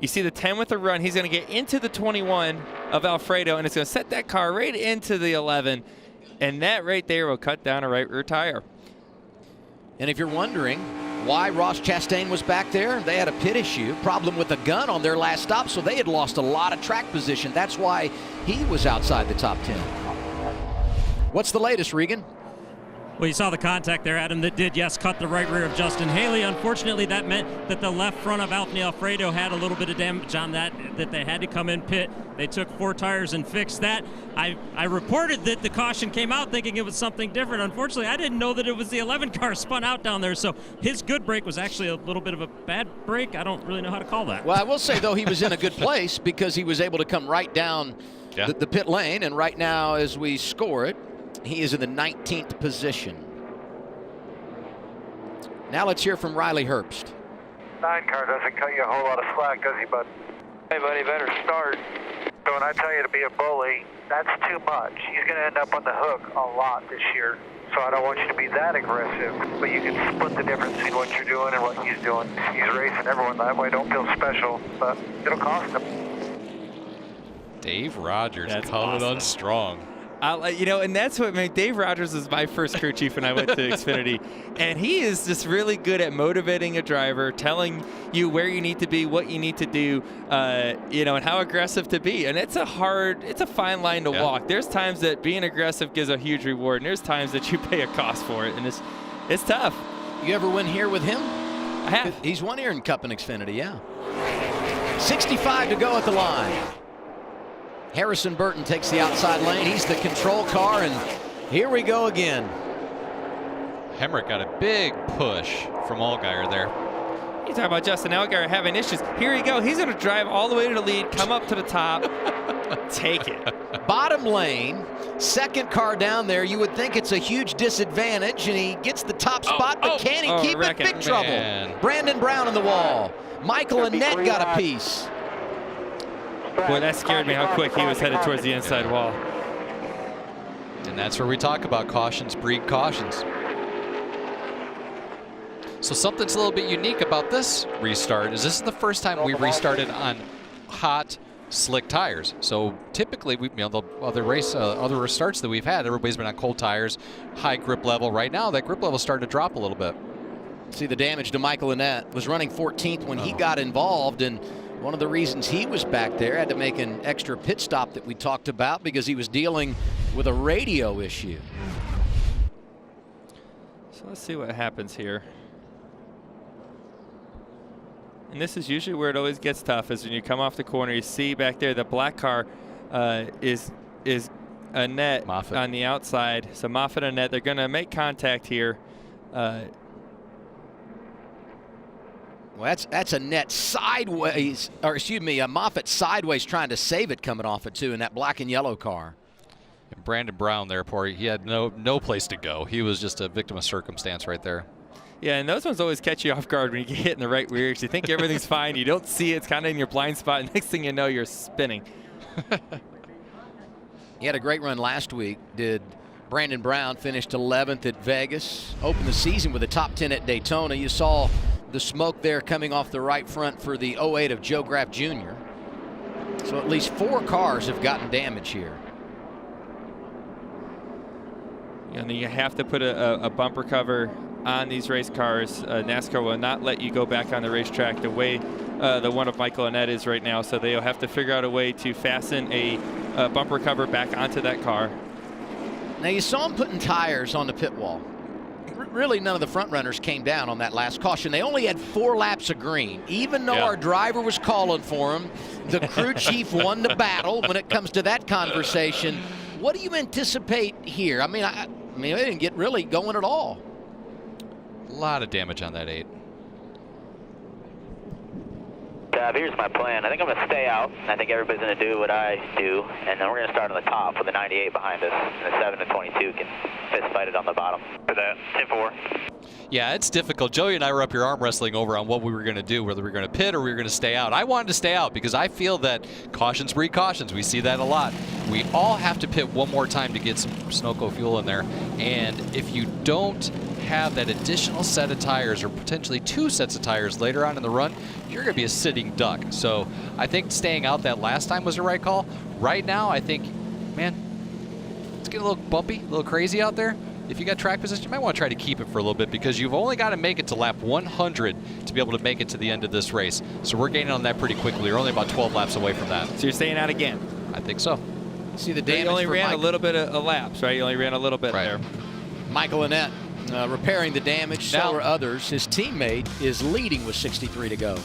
You see the 10 with the run. He's going to get into the 21 of Alfredo, and it's going to set that car right into the 11. And that right there will cut down a right rear tire. And if you're wondering why Ross Chastain was back there, they had a pit issue, problem with a gun on their last stop, so they had lost a lot of track position. That's why he was outside the top 10. What's the latest, Regan? Well, you saw the contact there, Adam, that did, yes, cut the right rear of Justin Haley. Unfortunately, that meant that the left front of Anthony Alfredo had a little bit of damage on that they had to come in pit. They took 4 tires and fixed that. I reported that the caution came out thinking it was something different. Unfortunately, I didn't know that it was the 11 car spun out down there, so his good break was actually a little bit of a bad break. I don't really know how to call that. Well, I will say, though, he was in a good place because he was able to come right down the pit lane, and right now as we score it, he is in the 19th position. Now let's hear from Riley Herbst. 9 car doesn't cut you a whole lot of slack, does he, bud? Hey, buddy, better start. So when I tell you to be a bully, that's too much. He's going to end up on the hook a lot this year. So I don't want you to be that aggressive, but you can split the difference between what you're doing and what he's doing. He's racing everyone that way. Don't feel special, but it'll cost him. Dave Rogers coming on strong. And that's what made Dave Rogers was my first crew chief when I went to Xfinity. And he is just really good at motivating a driver, telling you where you need to be, what you need to do, and how aggressive to be. And it's a fine line to walk. There's times that being aggressive gives a huge reward, and there's times that you pay a cost for it. And it's tough. You ever win here with him? I have. He's won here in Cup and Xfinity, yeah. 65 to go at the line. Harrison Burton takes the outside lane. He's the control car, and here we go again. Hemrick got a big push from Allgaier there. You talk about Justin Allgaier having issues. Here you go. He's going to drive all the way to the lead, come up to the top, take it. Bottom lane, second car down there. You would think it's a huge disadvantage, and he gets the top spot, but can he keep it? Big trouble. Brandon Brown on the wall. Michael Annett got a piece. Boy, that scared me how quick he was headed towards the inside wall. And that's where we talk about cautions breed cautions. So something's a little bit unique about this restart is this is the first time we've restarted on hot, slick tires. So typically, the other restarts that we've had, everybody's been on cold tires, high grip level. Right now, that grip level is starting to drop a little bit. See the damage to Michael Annett. Was running 14th when he got involved, and one of the reasons he was back there, had to make an extra pit stop that we talked about because he was dealing with a radio issue. So let's see what happens here. And this is usually where it always gets tough, is when you come off the corner, you see back there the black car is Annett Moffitt on the outside. So Moffitt and Annett, they're going to make contact here. Well, that's Annett sideways, or excuse me, Moffitt sideways trying to save it coming off it too in that black and yellow car. And Brandon Brown there, he had no place to go. He was just a victim of circumstance right there. Yeah, and those ones always catch you off guard when you get hit in the right rear. You think everything's fine. You don't see it. It's kind of in your blind spot. Next thing you know, you're spinning. He had a great run last week. Did Brandon Brown finished 11th at Vegas. Opened the season with a top 10 at Daytona. You saw the smoke there coming off the right front for the 08 of Joe Graff Jr. So at least 4 cars have gotten damage here. And you have to put a bumper cover on these race cars. NASCAR will not let you go back on the racetrack the way the one of Michael Annett is right now. So they'll have to figure out a way to fasten a bumper cover back onto that car. Now you saw him putting tires on the pit wall. Really, none of the front runners came down on that last caution. They only had 4 laps of green. Even though our driver was calling for him, the crew chief won the battle when it comes to that conversation. What do you anticipate here? I mean, they didn't get really going at all. A lot of damage on that 8. Here's my plan. I think I'm going to stay out. I think everybody's going to do what I do, and then we're going to start on the top with the 98 behind us, and the 7 and 22 can fist fight it on the bottom. For that, 10-4. Yeah, it's difficult. Joey and I were up here arm wrestling over on what we were going to do, whether we were going to pit or we were going to stay out. I wanted to stay out because I feel that cautions breed cautions. We see that a lot. We all have to pit one more time to get some Sunoco fuel in there, and if you don't have that additional set of tires or potentially 2 sets of tires later on in the run, you're going to be a sitting duck. So I think staying out that last time was the right call. Right now, I think, man, it's getting a little bumpy, a little crazy out there. If you got track position, you might want to try to keep it for a little bit because you've only got to make it to lap 100 to be able to make it to the end of this race. So we're gaining on that pretty quickly. We're only about 12 laps away from that. So you're staying out again? I think so. See the damage. You only ran Michael. a little bit of laps, right? You only ran a little bit there. Michael Annette repairing the damage. So are others. His teammate is leading with 63 to go.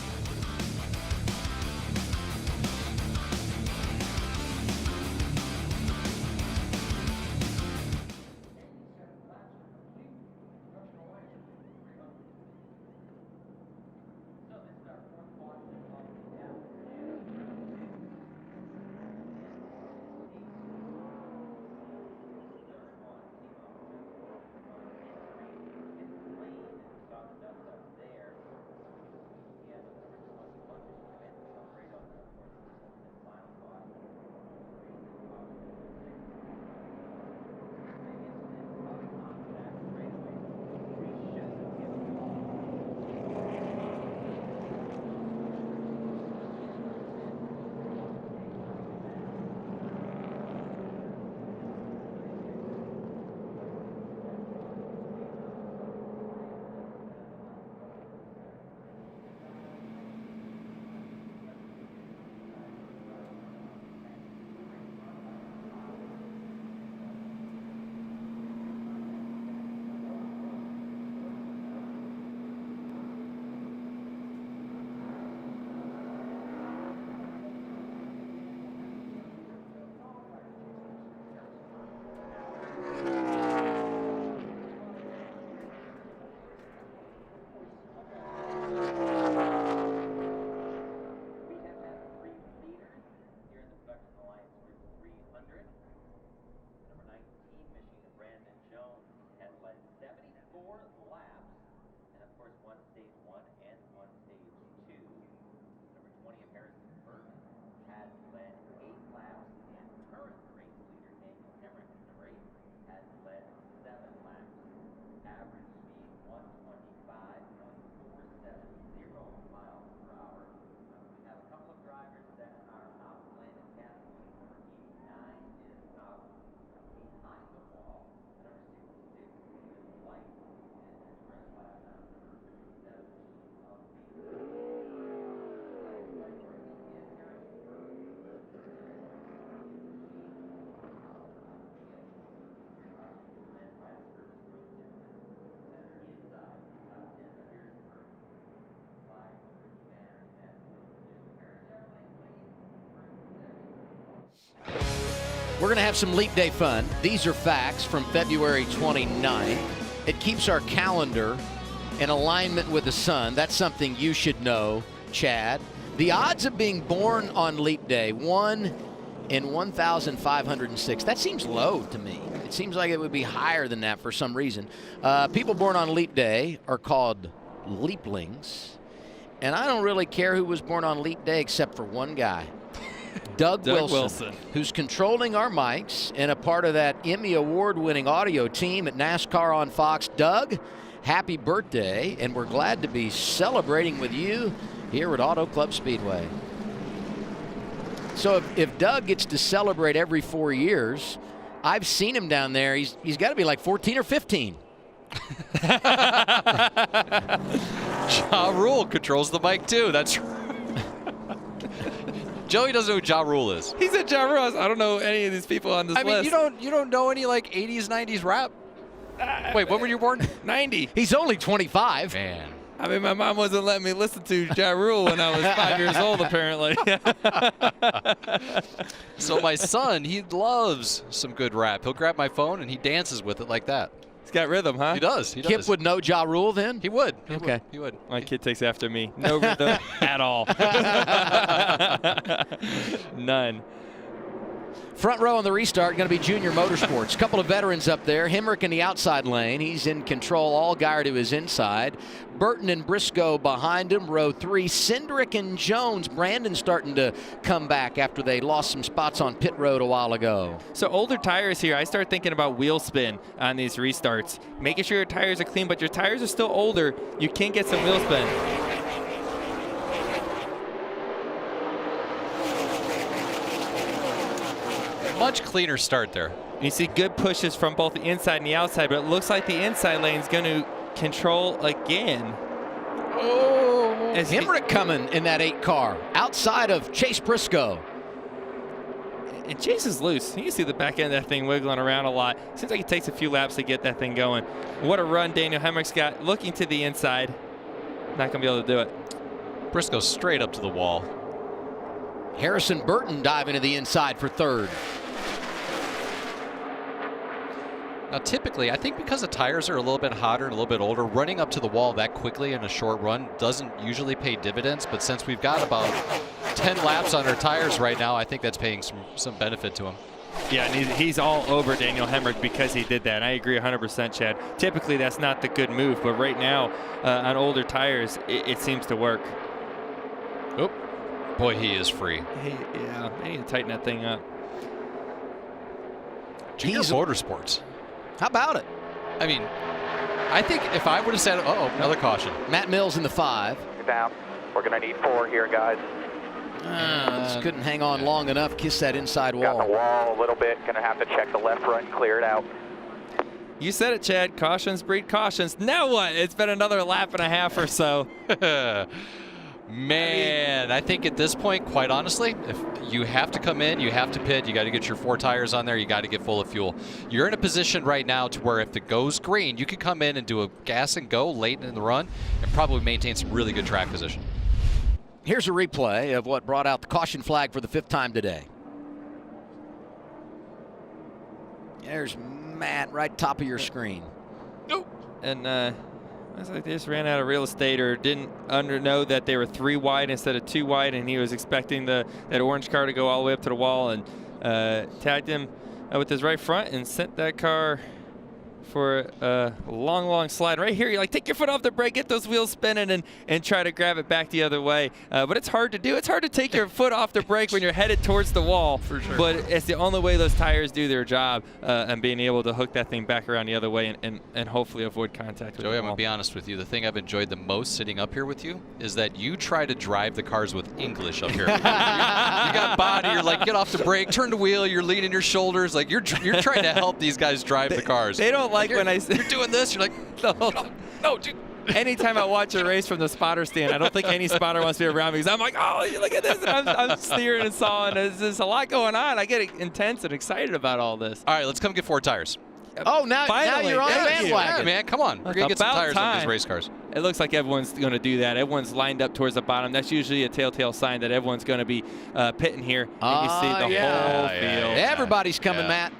We're going to have some Leap Day fun. These are facts from February 29th. It keeps our calendar in alignment with the sun. That's something you should know, Chad. The odds of being born on Leap Day, 1 in 1,506. That seems low to me. It seems like it would be higher than that for some reason. People born on Leap Day are called leaplings. And I don't really care who was born on Leap Day except for one guy. Doug Wilson, who's controlling our mics and a part of that Emmy Award-winning audio team at NASCAR on Fox. Doug, happy birthday, and we're glad to be celebrating with you here at Auto Club Speedway. So if Doug gets to celebrate every 4 years, I've seen him down there. He's got to be like 14 or 15. Ja Rule controls the mic too. That's right. Joey doesn't know who Ja Rule is. He said Ja Rule. I don't know any of these people on this list. I mean, you don't know any like 80s, 90s rap? Wait, when were you born? 90. He's only 25. Man. I mean, my mom wasn't letting me listen to Ja Rule when I was 5 years old, apparently. So my son, he loves some good rap. He'll grab my phone and he dances with it like that. He's got rhythm, huh? He does. He does. Kip would know Ja Rule then? He would. Okay. He would. My kid takes after me. No rhythm at all. None. Front row on the restart going to be Junior Motorsports. A couple of veterans up there. Hemrick in the outside lane. He's in control. Allgaier to his inside. Burton and Briscoe behind him. Row 3. Cindric and Jones. Brandon starting to come back after they lost some spots on pit road a while ago. So older tires here, I start thinking about wheel spin on these restarts. Making sure your tires are clean, but your tires are still older. You can get some wheel spin. Much cleaner start there. You see good pushes from both the inside and the outside, but it looks like the inside lane is going to control again. Oh, Hemrick coming in that 8 car outside of Chase Briscoe. And Chase is loose. You can see the back end of that thing wiggling around a lot. Seems like it takes a few laps to get that thing going. What a run Daniel Hemrick's got, looking to the inside. Not going to be able to do it. Briscoe straight up to the wall. Harrison Burton diving to the inside for 3rd. Now, typically, I think because the tires are a little bit hotter and a little bit older, running up to the wall that quickly in a short run doesn't usually pay dividends. But since we've got about 10 laps on our tires right now, I think that's paying some benefit to him. Yeah, and he's all over Daniel Hemrick because he did that. I agree 100%, Chad. Typically, that's not the good move, but right now, on older tires, it seems to work. Oop. Boy, he is free. Yeah, they need to tighten that thing up. Junior Motorsports. How about it? I mean, I think if I would have said, another caution. Matt Mills in the 5. Down. We're going to need 4 here, guys. Just couldn't hang on long enough. Kiss that inside wall. Got the wall a little bit. Going to have to check the left front and clear it out. You said it, Chad. Cautions breed cautions. Now what? It's been another lap and a half or so. Man, I think at this point, quite honestly, if you have to come in, you have to pit, you got to get your 4 tires on there, you got to get full of fuel. You're in a position right now to where if it goes green, you can come in and do a gas and go late in the run and probably maintain some really good track position. Here's a replay of what brought out the caution flag for the 5th time today. There's Matt right top of your screen. Nope. And looks like they just ran out of real estate or didn't know that they were 3 wide instead of 2 wide, and he was expecting that orange car to go all the way up to the wall, and tagged him with his right front and sent that car for a long slide. Right here, you're like, take your foot off the brake, get those wheels spinning, and try to grab it back the other way. But it's hard to do. It's hard to take your foot off the brake when you're headed towards the wall. For sure. But it's the only way those tires do their job, and being able to hook that thing back around the other way and hopefully avoid contact with the wall. Joey, I'm going to be honest with you. The thing I've enjoyed the most sitting up here with you is that you try to drive the cars with English up here. you got body. You're like, get off the brake, turn the wheel. You're leaning your shoulders. Like you're trying to help these guys drive the cars. They don't like when I you're doing this. You're like, no, dude. Anytime I watch a race from the spotter stand, I don't think any spotter wants to be around me because I'm like, oh, look at this. And I'm steering and sawing. There's a lot going on. I get intense and excited about all this. All right, let's come get 4 tires. Oh, now you're on the bandwagon. Yeah, man, come on. We're going to get some tires on these race cars. It looks like everyone's going to do that. Everyone's lined up towards the bottom. That's usually a telltale sign that everyone's going to be pitting here. You can see the whole field. Everybody's coming, Matt.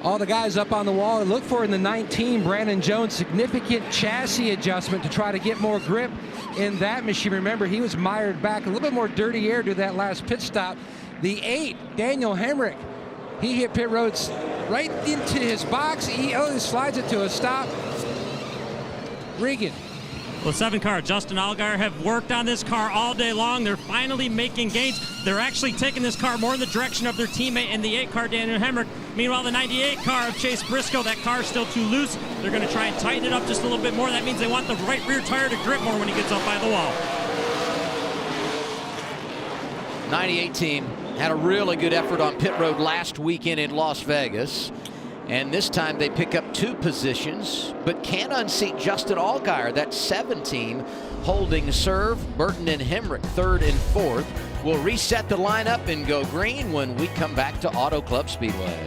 All the guys up on the wall. And look for in the 19, Brandon Jones, significant chassis adjustment to try to get more grip in that machine. Remember, he was mired back. A little bit more dirty air to that last pit stop. The 8, Daniel Hemrick, he hit pit roads right into his box. He slides it to a stop. Regan. Well, 7 car, Justin Allgaier, have worked on this car all day long. They're finally making gains. They're actually taking this car more in the direction of their teammate in the 8 car, Daniel Hemrick. Meanwhile, the 98 car of Chase Briscoe, that car's still too loose. They're going to try and tighten it up just a little bit more. That means they want the right rear tire to grip more when he gets up by the wall. 98 team had a really good effort on pit road last weekend in Las Vegas. And this time they pick up 2 positions, but can't unseat Justin Allgaier. That 7 team holding serve. Burton and Hemrick 3rd and 4th. We'll reset the lineup and go green when we come back to Auto Club Speedway.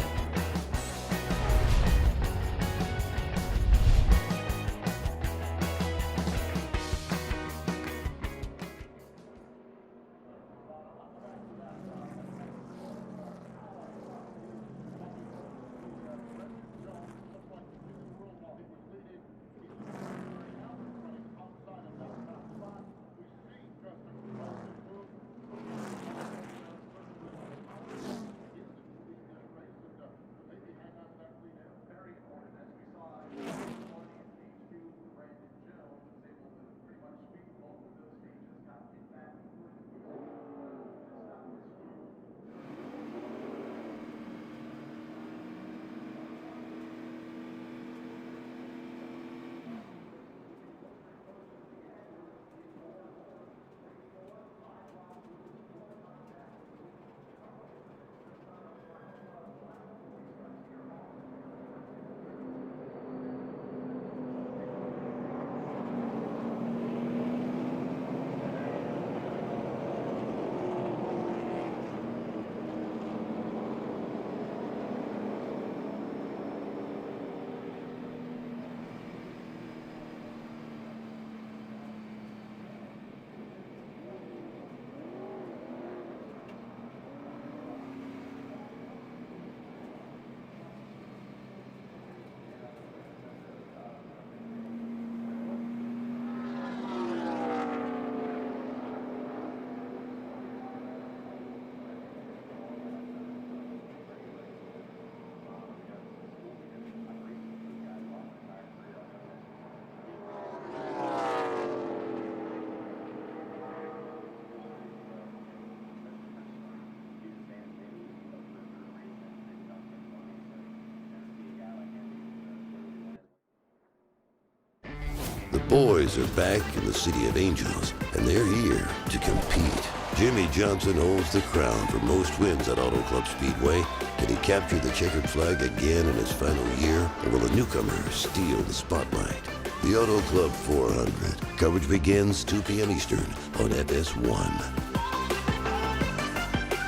Boys are back in the City of Angels, and they're here to compete. Jimmy Johnson holds the crown for most wins at Auto Club Speedway. Can he capture the checkered flag again in his final year, or will a newcomer steal the spotlight? The Auto Club 400. Coverage begins 2 p.m. Eastern on FS1.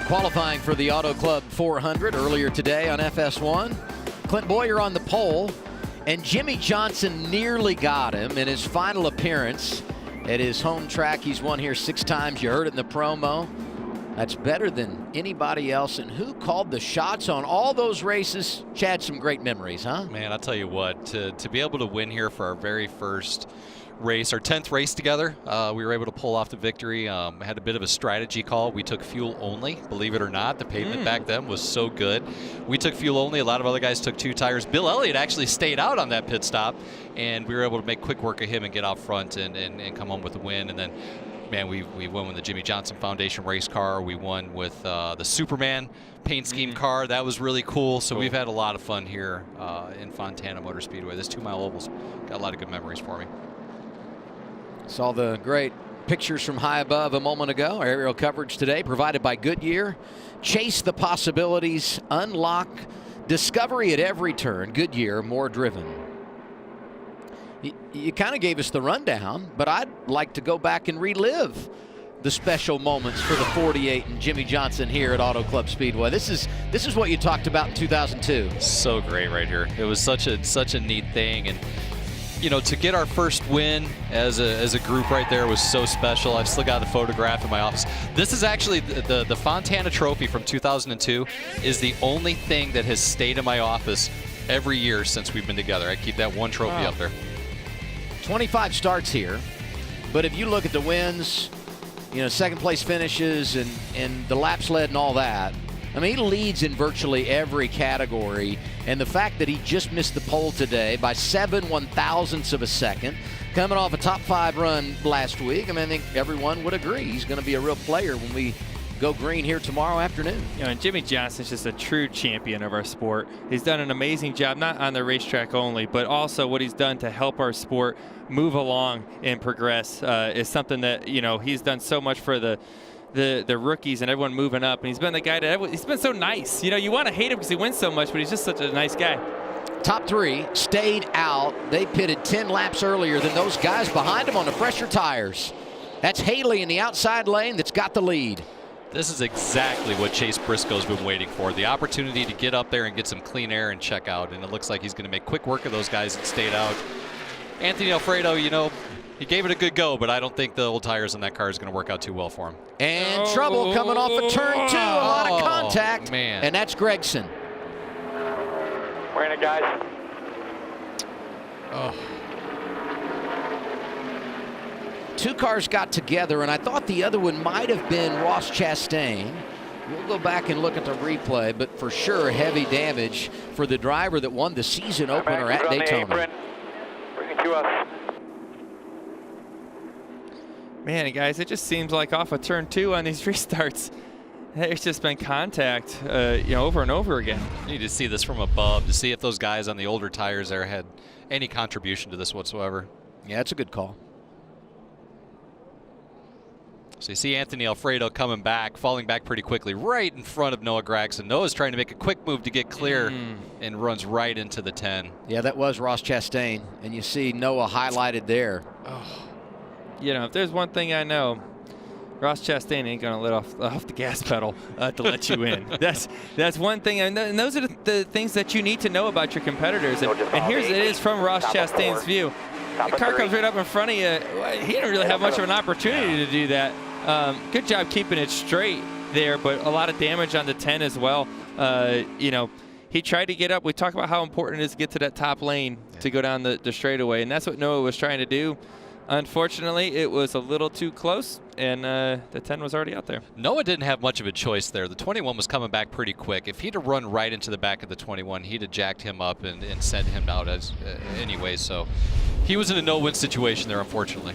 Qualifying for the Auto Club 400 earlier today on FS1. Clint Boyer on the pole, and Jimmy Johnson nearly got him in his final appearance at his home track. He's won here 6 times. You heard it in the promo. That's better than anybody else. And who called the shots on all those races? Chad, some great memories, huh? Man, I'll tell you what, to be able to win here for our very first race, our 10th race together, we were able to pull off the victory. Had a bit of a strategy call. We took fuel only, believe it or not. The pavement back then was so good. We took fuel only. A lot of other guys took 2 tires. Bill Elliott actually stayed out on that pit stop, and we were able to make quick work of him and get out front and come home with the win. And then, man, we won with the Jimmy Johnson Foundation race car. We won with the Superman paint scheme car. That was really cool. So we've had a lot of fun here in Fontana Motor Speedway. This 2-mile oval's got a lot of good memories for me. Saw the great pictures from high above a moment ago. Aerial coverage today provided by Goodyear. Chase the possibilities, unlock discovery at every turn. Goodyear, more driven. You kind of gave us the rundown, but I'd like to go back and relive the special moments for the 48 and Jimmy Johnson here at Auto Club Speedway. This is what you talked about in 2002. So great right here. It was such a neat thing, and you know, to get our first win as a group right there was so special. I've still got the photograph in my office. This is actually the Fontana trophy from 2002 is the only thing that has stayed in my office every year since we've been together. I keep that one trophy up there. 25 starts here, but if you look at the wins, you know, second place finishes and the laps led and all that, I mean, he leads in virtually every category, and the fact that he just missed the pole today by 7/1000ths of a second, coming off a top 5 run last week, I mean, I think everyone would agree he's going to be a real player when we go green here tomorrow afternoon. You know, and Jimmy Johnson's just a true champion of our sport. He's done an amazing job, not on the racetrack only, but also what he's done to help our sport move along and progress is something that, you know, he's done so much for the rookies and everyone moving up, and he's been the guy that he's been so nice. You know, you want to hate him because he wins so much, but he's just such a nice guy. Top 3 stayed out. They pitted 10 laps earlier than those guys behind him on the fresher tires. That's Haley in the outside lane that's got the lead. This is exactly what Chase Briscoe's been waiting for, the opportunity to get up there and get some clean air and check out, and it looks like he's going to make quick work of those guys that stayed out. Anthony Alfredo, you know, he gave it a good go, but I don't think the old tires in that car is going to work out too well for him. And trouble coming off of turn 2. A lot of contact. Man. And that's Gregson. We're in it, guys. Oh. 2 cars got together, and I thought the other one might have been Ross Chastain. We'll go back and look at the replay, but for sure, heavy damage for the driver that won the season opener at Daytona. Bring it to us. Man, guys, it just seems like off of turn 2 on these restarts, there's just been contact, you know, over and over again. You need to see this from above to see if those guys on the older tires there had any contribution to this whatsoever. Yeah, that's a good call. So you see Anthony Alfredo coming back, falling back pretty quickly, right in front of Noah Gragson. Noah's trying to make a quick move to get clear and runs right into the 10. Yeah, that was Ross Chastain, and you see Noah highlighted there. Oh. You know, if there's one thing I know, Ross Chastain ain't going to let off the gas pedal to let you in. That's one thing, and those are the things that you need to know about your competitors. And here's it is from Ross Chastain's view. The car comes right up in front of you. He didn't really have much of an opportunity to do that. Good job keeping it straight there, but a lot of damage on the 10 as well. You know, he tried to get up. We talk about how important it is to get to that top lane to go down the straightaway, and that's what Noah was trying to do. Unfortunately, it was a little too close, and the 10 was already out there. Noah didn't have much of a choice there. The 21 was coming back pretty quick. If he'd have run right into the back of the 21, he'd have jacked him up and sent him out anyway. So he was in a no-win situation there, unfortunately.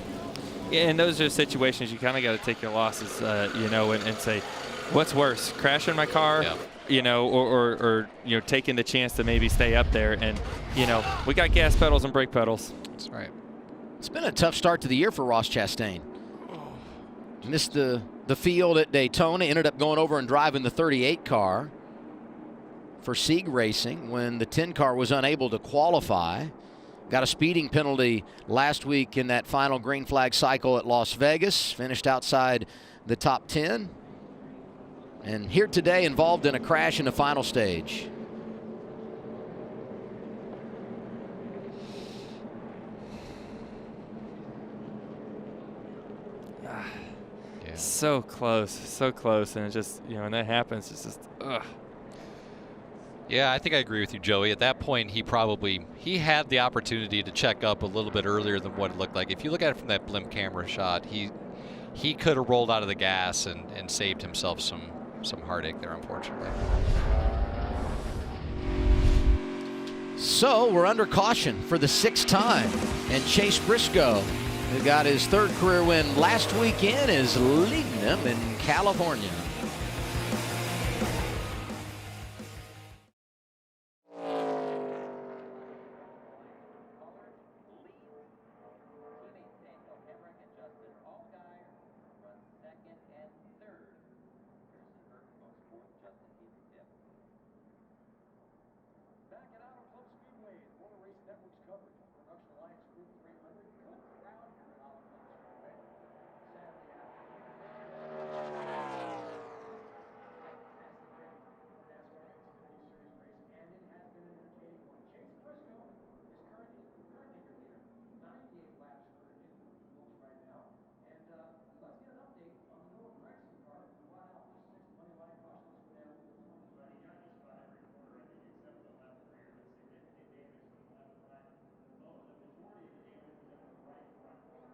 Yeah, and those are situations you kind of got to take your losses, you know, and say, what's worse, crashing my car, you know, or you know, taking the chance to maybe stay up there. And you know, we got gas pedals and brake pedals. That's right. It's been a tough start to the year for Ross Chastain. Missed the field at Daytona, ended up going over and driving the 38 car for Sieg Racing when the 10 car was unable to qualify. Got a speeding penalty last week in that final green flag cycle at Las Vegas. Finished outside the top 10. And here today involved in a crash in the final stage. So close, and it just, when that happens, it's just, ugh. Yeah, I think I agree with you, Joey. At that point, he had the opportunity to check up a little bit earlier than what it looked like. If you look at it from that blimp camera shot, he could have rolled out of the gas and saved himself some heartache there, unfortunately. So we're under caution for the 6th time, and Chase Briscoe, who got his 3rd career win last weekend, is leading them in California. Back at Auto Club Speedway, Motor Race Network's coverage of Production Alliance Group 300. Good crowd here at Auto Club Speedway. Saturday afternoon. As the track for NASCAR Xfinity Series race, and it has been an entertaining one. Chase Briscoe is currently your leader, 98 laps for his books right now. And let's get an update on the Noah Gragson car. Wow, just 6 money line cautions for that. But he got just about every quarter, I think, except for the last rear with significant damage from the left front. The majority of the damage was in the right front corner. It shoved the body of the back end pretty significant amount there.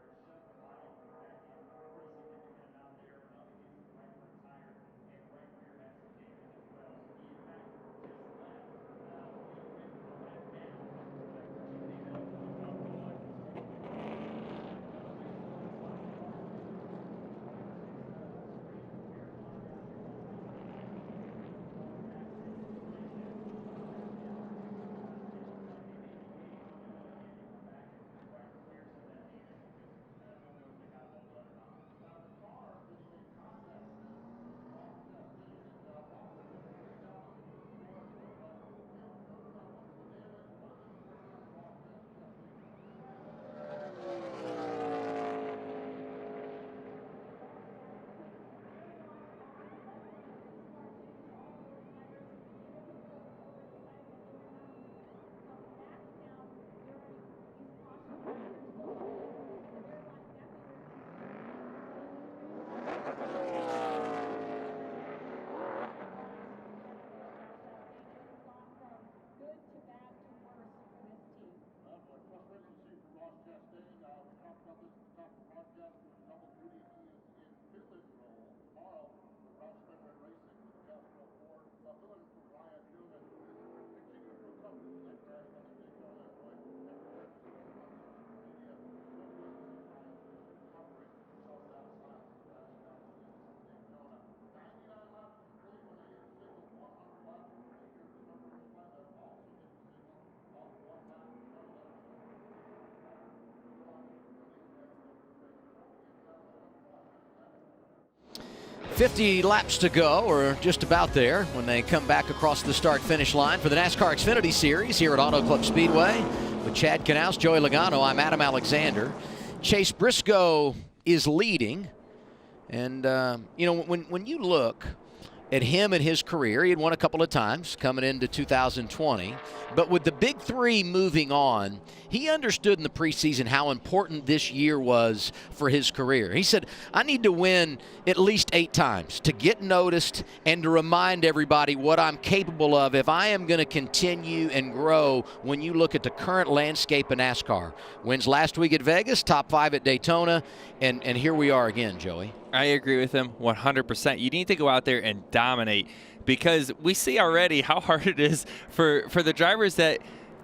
Nothing into the right front tire, and right rear had some damage as well. So he, in fact, just left the pit for the last match. .50 laps to go, or just about there, when they come back across the start-finish line for the NASCAR Xfinity Series here at Auto Club Speedway. With Chad Knaus, Joey Logano, I'm Adam Alexander. Chase Briscoe is leading. And, when you look at him and his career, he had won a couple of times coming into 2020. But with the big three moving on, he understood in the preseason how important this year was for his career. He said, I need to win at least 8 times to get noticed and to remind everybody what I'm capable of if I am going to continue and grow when you look at the current landscape of NASCAR. Wins last week at Vegas, top 5 at Daytona, and here we are again, Joey. I agree with him 100%. You need to go out there and dominate, because we see already how hard it is for the drivers that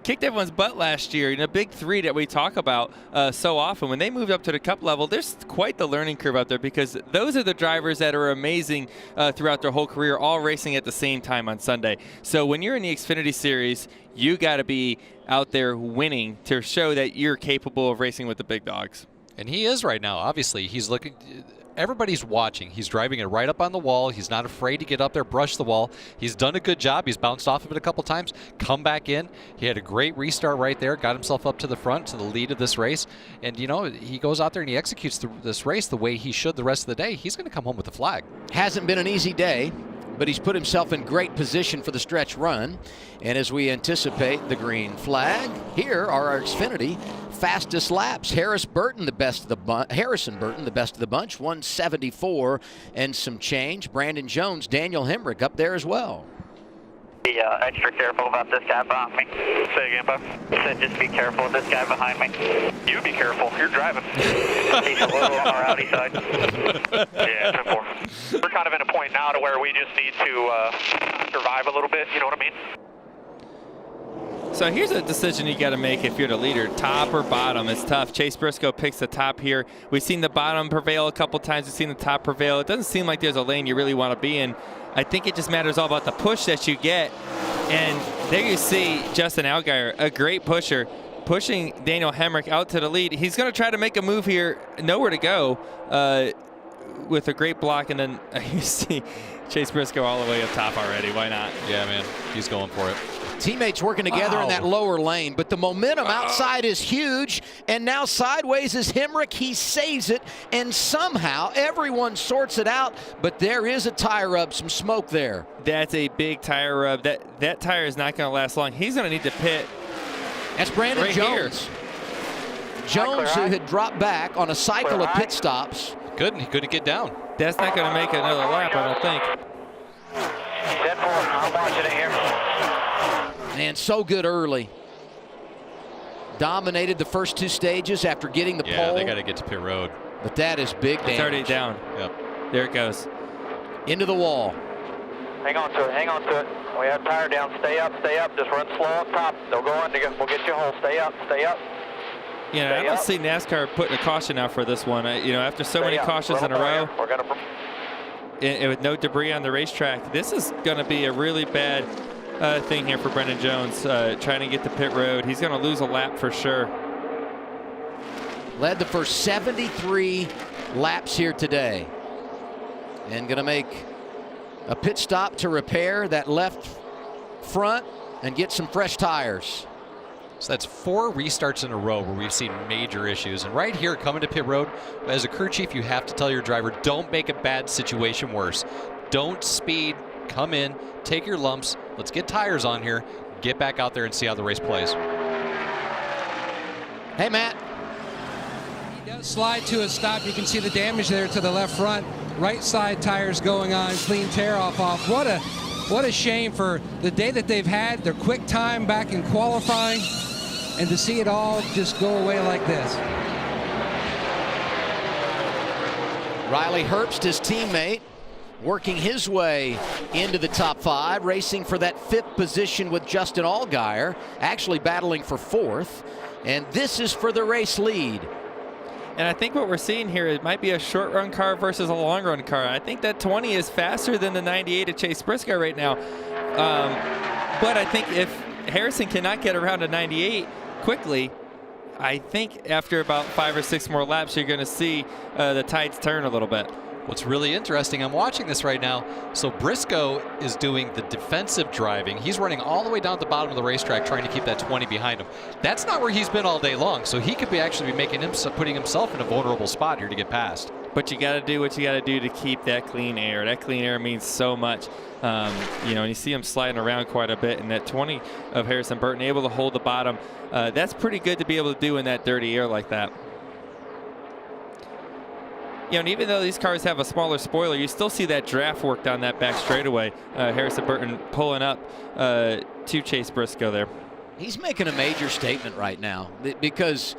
kicked everyone's butt last year. You know, big three that we talk about so often. When they moved up to the Cup level, there's quite the learning curve out there because those are the drivers that are amazing throughout their whole career, all racing at the same time on Sunday. So when you're in the Xfinity Series, you got to be out there winning to show that you're capable of racing with the big dogs. And he is right now. Obviously, he's looking. Everybody's watching. He's driving it right up on the wall. He's not afraid to get up there, brush the wall. He's done a good job. He's bounced off of it a couple times, come back in. He had a great restart right there, got himself up to the front, to the lead of this race. And, you know, he goes out there and he executes this race the way he should the rest of the day. He's going to come home with the flag. Hasn't been an easy day, but he's put himself in great position for the stretch run. And as we anticipate the green flag, here are our Xfinity fastest laps. Harrison Burton, the best of the bunch, 174 and some change. Brandon Jones, Daniel Hemrick up there as well. Be extra careful about this guy behind me. Say again, bud? Said just be careful with this guy behind me. You be careful. You're driving. He's a little on our rowdy side. Yeah, 10-4. We're kind of in a point now to where we just need to survive a little bit, you know what I mean? So here's a decision you got to make if you're the leader, top or bottom. It's tough. Chase Briscoe picks the top here. We've seen the bottom prevail a couple times. We've seen the top prevail. It doesn't seem like there's a lane you really want to be in. I think it just matters all about the push that you get. And there you see Justin Allgaier, a great pusher, pushing Daniel Hemrick out to the lead. He's going to try to make a move here, nowhere to go, with a great block. And then you see Chase Briscoe all the way up top already. Why not? Yeah, man. He's going for it. Teammates working together in that lower lane, but the momentum outside is huge, and now sideways is Hemrick. He saves it, and somehow everyone sorts it out, but there is a tire rub, some smoke there. That's a big tire rub. That tire is not going to last long. He's going to need to pit. That's Brandon right Jones. Here. Jones, who had dropped back on a cycle of pit stops. He couldn't get down. That's not going to make another lap, I don't think. 10-4, I'm watching it here. Man, so good early. Dominated the first two stages after getting the pole. Yeah, they got to get to pit road. But that is big damage. It's already down. Yep. There it goes. Into the wall. Hang on to it, hang on to it. We have tire down. Stay up, stay up. Just run slow up top. They'll go in. We'll get you a hole. Stay up, stay up. Yeah, I don't see NASCAR putting a caution out for this one. After so many cautions in a row, and with no debris on the racetrack, this is going to be a really bad thing here for Brendan Jones, trying to get to pit road. He's going to lose a lap for sure. Led the first 73 laps here today. And going to make a pit stop to repair that left front and get some fresh tires. So that's 4 restarts in a row where we've seen major issues. And right here, coming to pit road, as a crew chief, you have to tell your driver, don't make a bad situation worse. Don't speed. Come in, take your lumps. Let's get tires on here. Get back out there and see how the race plays. Hey, Matt. He does slide to a stop. You can see the damage there to the left front. Right side tires going on. Clean tear-off. What a shame for the day that they've had, their quick time back in qualifying, and to see it all just go away like this. Riley Herbst, his teammate, working his way into the top 5, racing for that 5th position with Justin Allgaier, actually battling for 4th. And this is for the race lead. And I think what we're seeing here, it might be a short run car versus a long run car. I think that 20 is faster than the 98 of Chase Briscoe right now. But I think if Harrison cannot get around a 98 quickly, I think after about 5 or 6 more laps, you're going to see the tides turn a little bit. What's really interesting, I'm watching this right now. So Briscoe is doing the defensive driving. He's running all the way down at the bottom of the racetrack trying to keep that 20 behind him. That's not where he's been all day long. So he could be actually putting himself in a vulnerable spot here to get past. But you got to do what you got to do to keep that clean air. That clean air means so much. And you see him sliding around quite a bit. And that 20 of Harrison Burton able to hold the bottom. That's pretty good to be able to do in that dirty air like that. And even though these cars have a smaller spoiler, you still see that draft work down that back straightaway. Harrison Burton pulling up to Chase Briscoe there. He's making a major statement right now because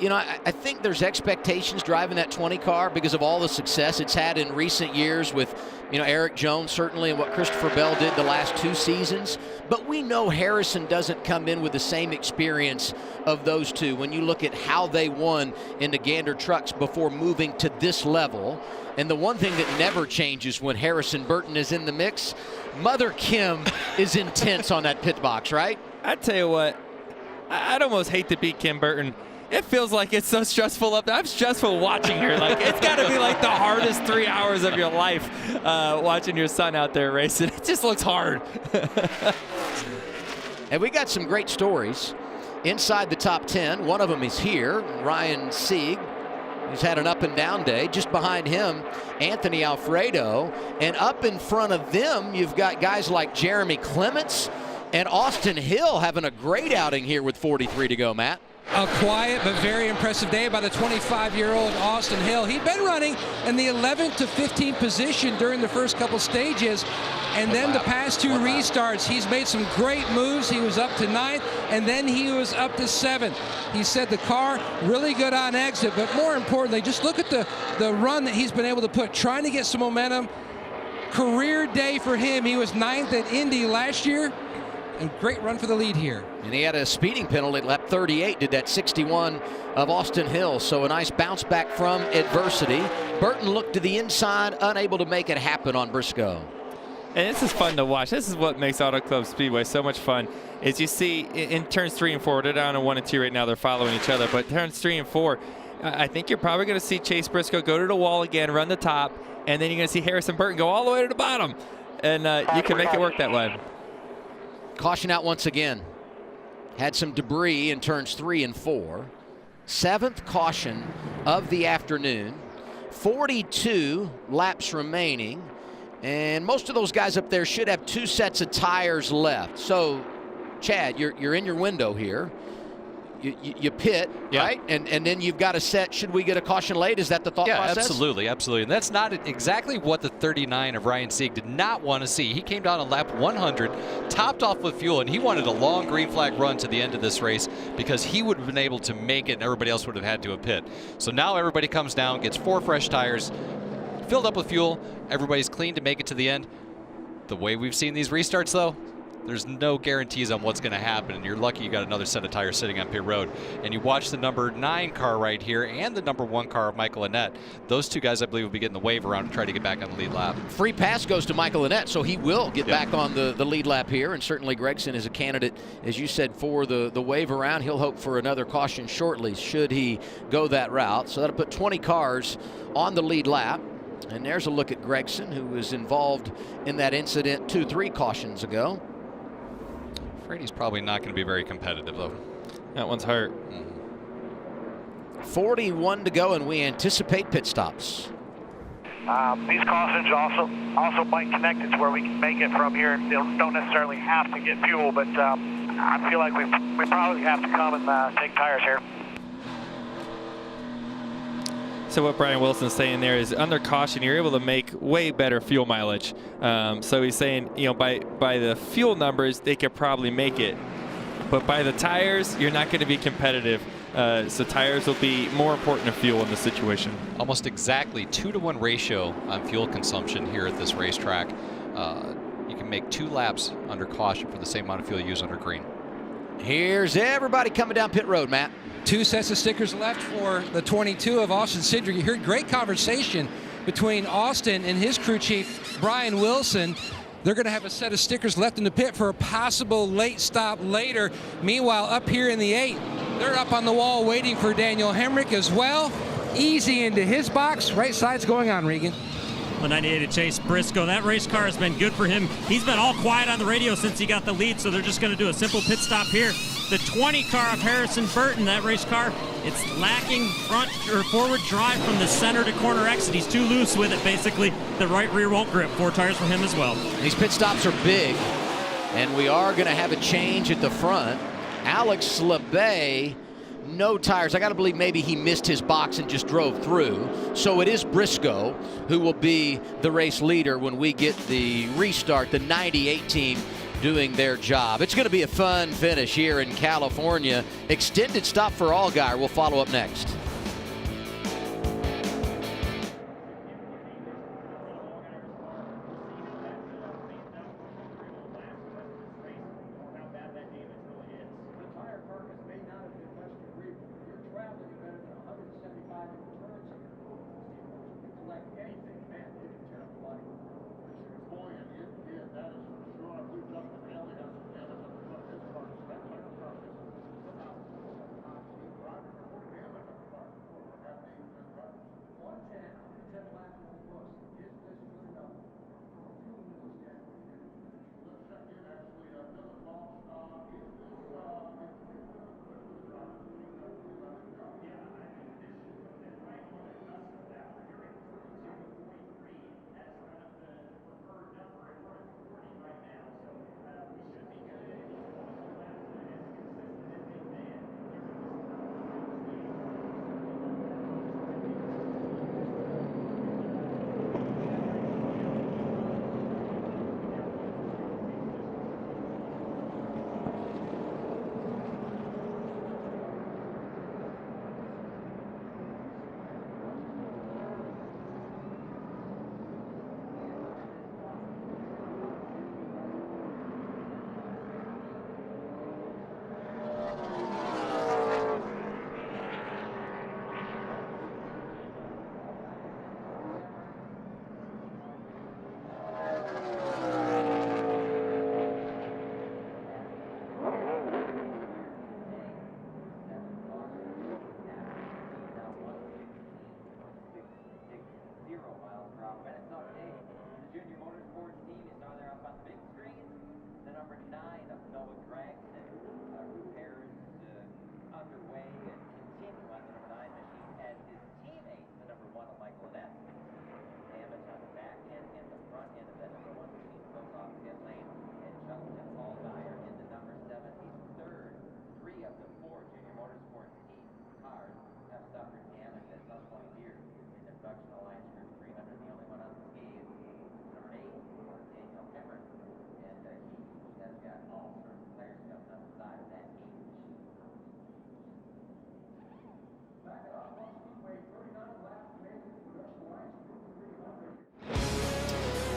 I think there's expectations driving that 20 car because of all the success it's had in recent years with, Eric Jones certainly and what Christopher Bell did the last 2 seasons. But we know Harrison doesn't come in with the same experience of those two when you look at how they won in the Gander trucks before moving to this level. And the one thing that never changes when Harrison Burton is in the mix, Mother Kim is intense on that pit box, right? I tell you what, I'd almost hate to beat Kim Burton. It feels like it's so stressful up there. I'm stressful watching her. Like, it's got to be like the hardest 3 hours of your life watching your son out there racing. It just looks hard. And we got some great stories inside the top 10. One of them is here, Ryan Sieg. He's had an up and down day. Just behind him, Anthony Alfredo. And up in front of them, you've got guys like Jeremy Clements and Austin Hill having a great outing here with 43 to go, Matt. A quiet but very impressive day by the 25-year-old Austin Hill. He'd been running in the 11th to 15th position during the first couple stages, and then the past 2 restarts, he's made some great moves. He was up to 9th, and then he was up to 7th. He said the car really good on exit, but more importantly, just look at the run that he's been able to put, trying to get some momentum. Career day for him. He was 9th at Indy last year. And great run for the lead here. And he had a speeding penalty at lap 38, did that 61 of Austin Hill. So a nice bounce back from adversity. Burton looked to the inside, unable to make it happen on Briscoe. And this is fun to watch. This is what makes Auto Club Speedway so much fun. Is you see in turns 3 and 4, they're down in 1 and 2 right now. They're following each other. But turns 3 and 4, I think you're probably going to see Chase Briscoe go to the wall again, run the top, and then you're going to see Harrison Burton go all the way to the bottom. And you can make it work that way. Caution out once again. Had some debris in turns 3 and 4. 7th caution of the afternoon. 42 laps remaining. And most of those guys up there should have 2 sets of tires left. So, Chad, you're in your window here. You pit, right? And then you've got a set. Should we get a caution late? Is that the thought process? Yeah, absolutely, absolutely. And that's not exactly what the 39 of Ryan Sieg did not want to see. He came down on lap 100, topped off with fuel, and he wanted a long green flag run to the end of this race because he would have been able to make it and everybody else would have had to have pit. So now everybody comes down, gets 4 fresh tires, filled up with fuel. Everybody's clean to make it to the end. The way we've seen these restarts, though, there's no guarantees on what's going to happen, and you're lucky you got another set of tires sitting on pit road. And you watch the number 9 car right here and the number 1 car of Michael Annett. Those 2 guys, I believe, will be getting the wave around to try to get back on the lead lap. Free pass goes to Michael Annett, so he will get back on the lead lap here. And certainly Gregson is a candidate, as you said, for the wave around. He'll hope for another caution shortly should he go that route. So that'll put 20 cars on the lead lap. And there's a look at Gregson, who was involved in that incident 2-3 cautions ago. He's probably not going to be very competitive, though. That one's hurt. 41 to go, and we anticipate pit stops. These cautions also might connect it to where we can make it from here. They don't necessarily have to get fuel, but I feel like we probably have to come and take tires here. So what Brian Wilson's saying there is under caution, you're able to make way better fuel mileage. So he's saying, by the fuel numbers, they could probably make it. But by the tires, you're not going to be competitive. So tires will be more important than fuel in this situation. Almost exactly 2-to-1 ratio on fuel consumption here at this racetrack. You can make 2 laps under caution for the same amount of fuel you use under green. Here's everybody coming down pit road, Matt. 2 sets of stickers left for the 22 of Austin Cindric. You heard great conversation between Austin and his crew chief, Brian Wilson. They're going to have a set of stickers left in the pit for a possible late stop later. Meanwhile, up here in the 8, they're up on the wall waiting for Daniel Hemrick as well. Easy into his box. Right side's going on, Regan. The 98 of Chase Briscoe. That race car has been good for him. He's been all quiet on the radio since he got the lead, so they're just going to do a simple pit stop here. The 20 car of Harrison Burton, that race car, it's lacking front or forward drive from the center to corner exit. He's too loose with it, basically. The right rear won't grip. 4 tires for him as well. These pit stops are big, and we are going to have a change at the front. Alex LeBay, no tires. I got to believe maybe he missed his box and just drove through. So it is Briscoe who will be the race leader when we get the restart, the 98 team doing their job. It's going to be a fun finish here in California. Extended stop for Allgaier. We'll follow up next.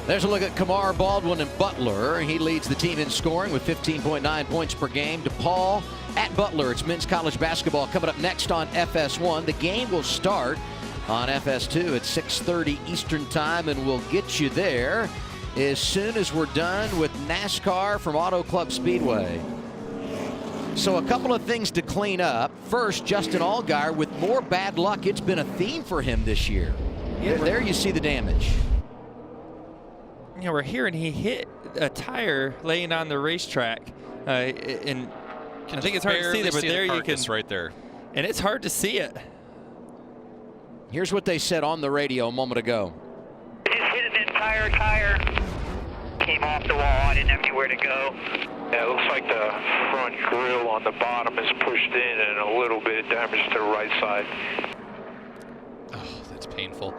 There's a look at Kamar, Baldwin, and Butler. He leads the team in scoring with 15.9 points per game. DePaul at Butler. It's men's college basketball coming up next on FS1. The game will start on FS2 at 6:30 Eastern Time, and we'll get you there as soon as we're done with NASCAR from Auto Club Speedway. So a couple of things to clean up. First, Justin Allgaier with more bad luck. It's been a theme for him this year. There you see the damage. You know, we're hearing he hit a tire laying on the racetrack, and I think it's hard to see there, but there you can right there, and it's hard to see it. Here's what they said on the radio a moment ago. Just hit an entire tire, came off the wall. I didn't have anywhere to go. Yeah, it looks like the front grille on the bottom is pushed in and a little bit of damage to the right side. Oh, that's painful.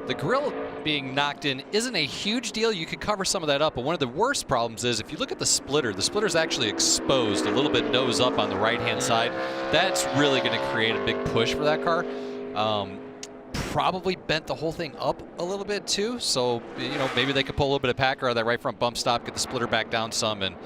The grille being knocked in isn't a huge deal. You could cover some of that up, but one of the worst problems is if you look at the splitter's actually exposed a little bit nose up on the right-hand side. That's really going to create a big push for that car. Probably bent the whole thing up a little bit too, so you know, maybe they could pull a little bit of packer out of that right front bump stop, get the splitter back down some, and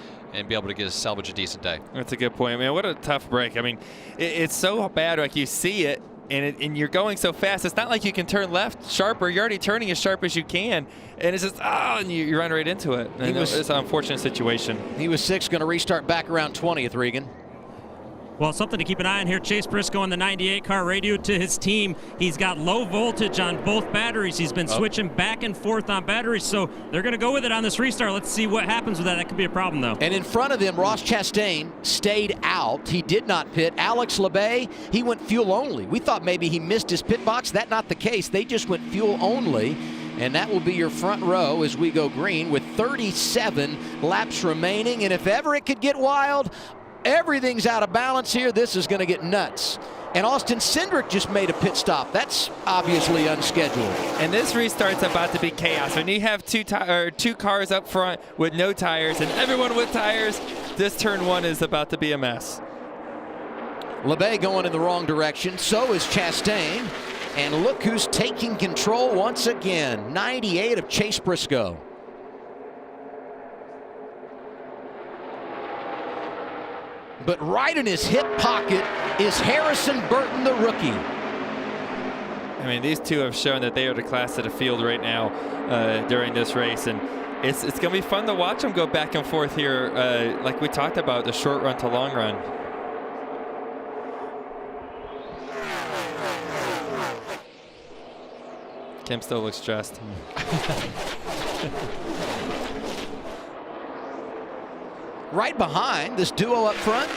be able to salvage a decent day. That's a good point. I mean, what a tough break. I mean, it's so bad, like you see it, and you're going so fast. It's not like you can turn left sharper. You're already turning as sharp as you can, and it's just, and you run right into it. And it's an unfortunate situation. He was 6, going to restart back around 20th, Regan. Well, something to keep an eye on here. Chase Briscoe in the 98 car radio to his team. He's got low voltage on both batteries. He's been switching back and forth on batteries, so they're going to go with it on this restart. Let's see what happens with that. That could be a problem, though. And in front of him, Ross Chastain stayed out. He did not pit. Alex LeBay, he went fuel only. We thought maybe he missed his pit box. That's not the case. They just went fuel only. And that will be your front row as we go green with 37 laps remaining. And if ever it could get wild, everything's out of balance here. This is going to get nuts. And Austin Cindric just made a pit stop. That's obviously unscheduled. And this restart's about to be chaos. When you have two cars up front with no tires and everyone with tires, this turn 1 is about to be a mess. LeBay going in the wrong direction. So is Chastain. And look who's taking control once again. 98 of Chase Briscoe. But right in his hip pocket is Harrison Burton, the rookie. I mean, these two have shown that they are the class of the field right now during this race. And it's going to be fun to watch them go back and forth here, like we talked about, the short run to long run. Kim still looks stressed. Right behind this duo up front,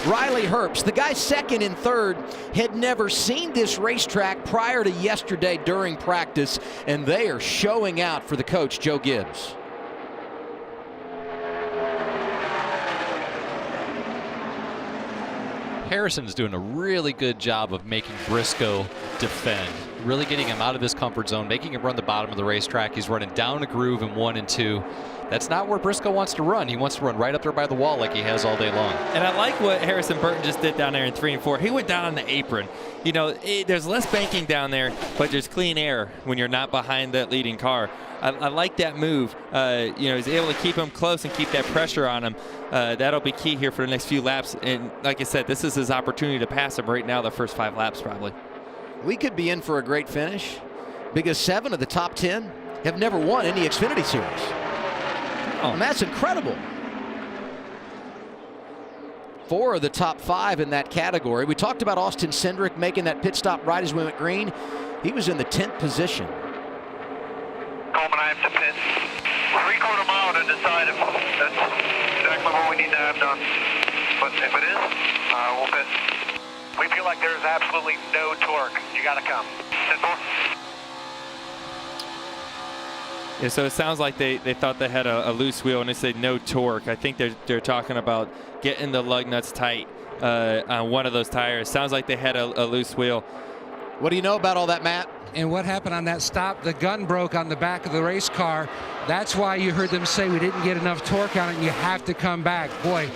Riley Herbst. The guy second and third had never seen this racetrack prior to yesterday during practice, and they are showing out for the coach, Joe Gibbs. Harrison's doing a really good job of making Briscoe defend, really getting him out of his comfort zone, making him run the bottom of the racetrack. He's running down a groove in 1 and 2. That's not where Briscoe wants to run. He wants to run right up there by the wall like he has all day long. And I like what Harrison Burton just did down there in 3 and 4. He went down on the apron. You know, there's less banking down there, but there's clean air when you're not behind that leading car. I like that move. You know, he's able to keep him close and keep that pressure on him. That'll be key here for the next few laps. And like I said, this is his opportunity to pass him right now the first 5 laps probably. We could be in for a great finish because 7 of the top 10 have never won any Xfinity Series. And that's incredible. 4 of the top 5 in that category. We talked about Austin Cindric making that pit stop right as we went green. He was in the 10th position. Coleman, I have to pit 3/4 mile to decide if that's exactly what we need to have done. But if it is, we'll pit. We feel like there's absolutely no torque. You got to come. 10-4. Yeah, so it sounds like they thought they had a loose wheel and they said no torque. I think they're talking about getting the lug nuts tight on one of those tires. Sounds like they had a loose wheel. What do you know about all that, Matt? And what happened on that stop? The gun broke on the back of the race car. That's why you heard them say we didn't get enough torque on it and you have to come back. Boy,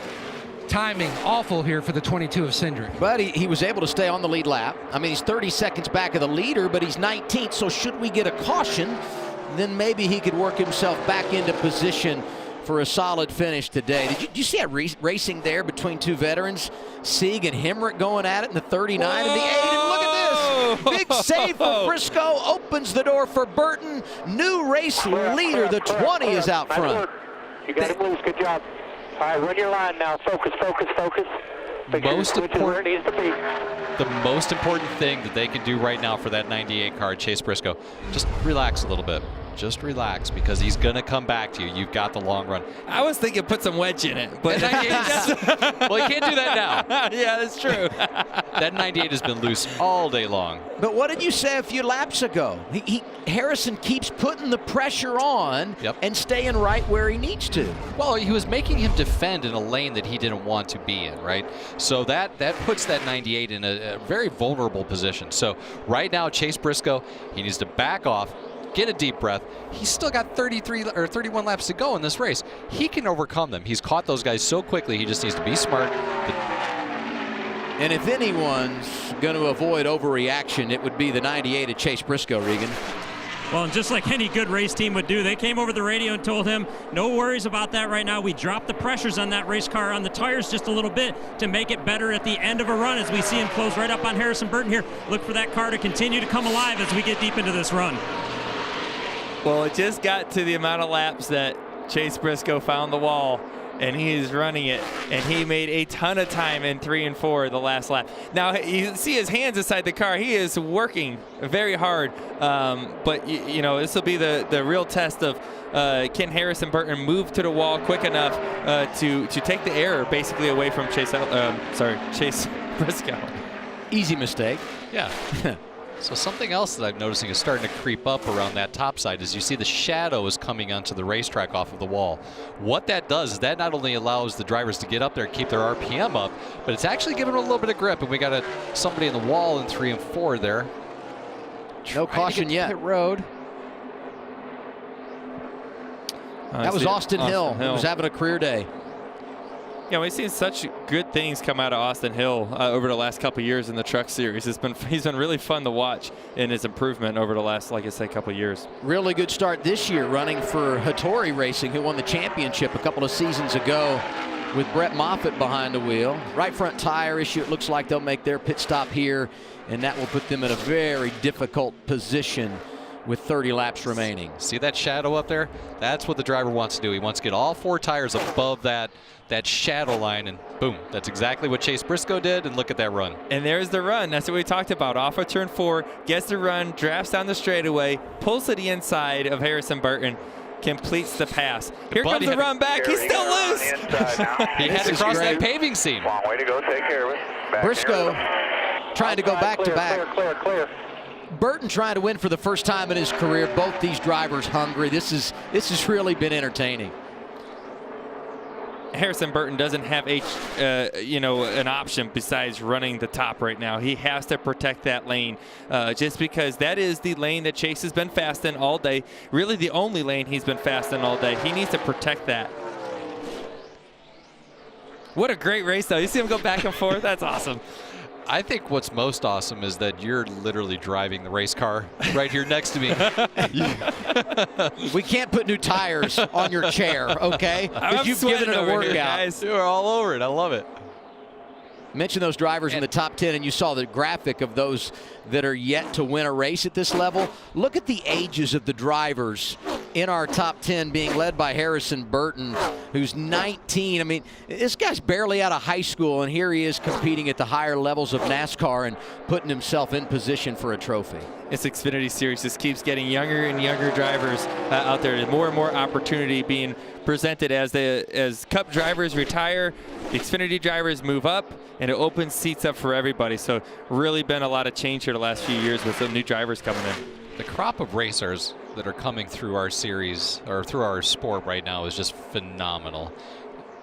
timing awful here for the 22 of Cindric. But he was able to stay on the lead lap. I mean, he's 30 seconds back of the leader, but he's 19th. So should we get a caution, then maybe he could work himself back into position for a solid finish today. Did you see that racing there between 2 veterans? Sieg and Hemrick going at it in the 39 and the 8. And look at this. Big save for Briscoe. Opens the door for Burton. New race leader. The 20 is out front. You got to move. Good job. All right, run your line now. Focus, focus, focus. The most important thing that they can do right now for that 98 car, Chase Briscoe, just relax a little bit. Just relax because he's going to come back to you. You've got the long run. I was thinking put some wedge in it, but well, you can't do that now. Yeah, that's true. That 98 has been loose all day long. But what did you say a few laps ago? Harrison keeps putting the pressure on and staying right where he needs to. Well, he was making him defend in a lane that he didn't want to be in, right? So that puts that 98 in a very vulnerable position. So right now, Chase Briscoe, he needs to back off, get a deep breath. He's still got 33 or 31 laps to go in this race. He can overcome them. He's caught those guys so quickly. He just needs to be smart. And if anyone's going to avoid overreaction, it would be the 98 at Chase Briscoe, Regan. Well, and just like any good race team would do, they came over the radio and told him, no worries about that right now. We dropped the pressures on that race car on the tires just a little bit to make it better at the end of a run as we see him close right up on Harrison Burton here. Look for that car to continue to come alive as we get deep into this run. Well, it just got to the amount of laps that Chase Briscoe found the wall, and he is running it, and he made a ton of time in 3 and 4 the last lap. Now, you see his hands inside the car. He is working very hard, but, you know, this will be the real test of can Harrison Burton move to the wall quick enough to take the air basically away from Chase Briscoe. Easy mistake. Yeah. So something else that I'm noticing is starting to creep up around that top side is you see the shadow is coming onto the racetrack off of the wall. What that does is that not only allows the drivers to get up there and keep their RPM up, but it's actually giving them a little bit of grip. And we got somebody in the wall in 3 and 4 there. No caution yet. Pit road. That was Austin Hill. He was having a career day. Yeah, we've seen such good things come out of Austin Hill over the last couple of years in the Truck Series. He's been really fun to watch in his improvement over the last, like I said, couple of years. Really good start this year running for Hattori Racing, who won the championship a couple of seasons ago with Brett Moffitt behind the wheel. Right front tire issue. It looks like they'll make their pit stop here, and that will put them in a very difficult position with 30 laps remaining. See that shadow up there? That's what the driver wants to do. He wants to get all 4 tires above that shadow line, and boom, that's exactly what Chase Briscoe did, and look at that run. And there's the run. That's what we talked about. Off of turn 4, gets the run, drafts down the straightaway, pulls to the inside of Harrison Burton, completes the pass. Here comes the run back. He's still loose. He had to cross that paving seam. Long way to go. Take care of it. Briscoe trying to go back to back. Clear. Burton trying to win for the first time in his career. Both these drivers hungry. This has really been entertaining. Harrison Burton doesn't have an option besides running the top right now. He has to protect that lane just because that is the lane that Chase has been fast in all day. Really the only lane he's been fast in all day. He needs to protect that. What a great race, though. You see him go back and forth? That's awesome. I think what's most awesome is that you're literally driving the race car right here next to me. We can't put new tires on your chair, okay? Because you've given it a workout. Guys. You're all over it. I love it. Mention those drivers in the top 10, and you saw the graphic of those that are yet to win a race at this level. Look at the ages of the drivers in our top 10 being led by Harrison Burton, who's 19. I mean, this guy's barely out of high school, and here he is competing at the higher levels of NASCAR and putting himself in position for a trophy. This Xfinity Series just keeps getting younger and younger drivers out there. There's more and more opportunity being presented as Cup drivers retire, the Xfinity drivers move up, and it opens seats up for everybody. So really been a lot of change here the last few years with some new drivers coming in. The crop of racers that are coming through our series or through our sport right now is just phenomenal.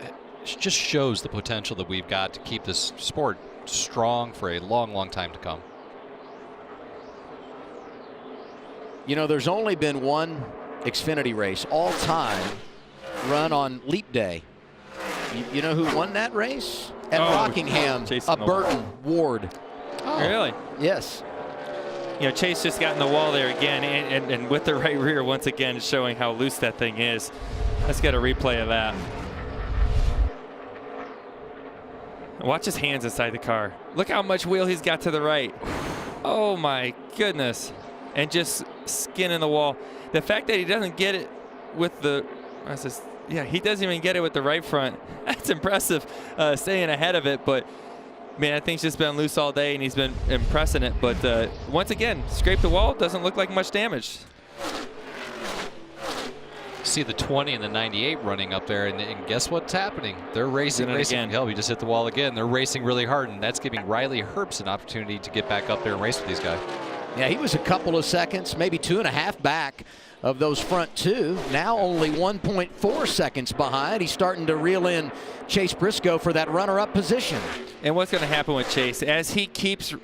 It just shows the potential that we've got to keep this sport strong for a long, long time to come. You know, there's only been one Xfinity race all time run on Leap Day. You know who won that race? At Rockingham, a Burton Ward. Oh. Really? Yes. You know, Chase just got in the wall there again, and with the right rear once again showing how loose that thing is. Let's get a replay of that. Watch his hands inside the car. Look how much wheel he's got to the right. Oh my goodness. And just skinning the wall. The fact that he doesn't get it with the, he doesn't even get it with the right front. That's impressive, staying ahead of it. But man, I think he's just been loose all day, and he's been impressing it. But once again, scrape the wall. Doesn't look like much damage. See the 20 and the 98 running up there, and guess what's happening? They're racing again. Hell, we just hit the wall again. They're racing really hard, and that's giving Riley Herbst an opportunity to get back up there and race with these guys. Yeah, he was a couple of seconds, maybe 2.5 back of those front two. Now only 1.4 seconds behind. He's starting to reel in Chase Briscoe for that runner-up position. And what's going to happen with Chase, as he keeps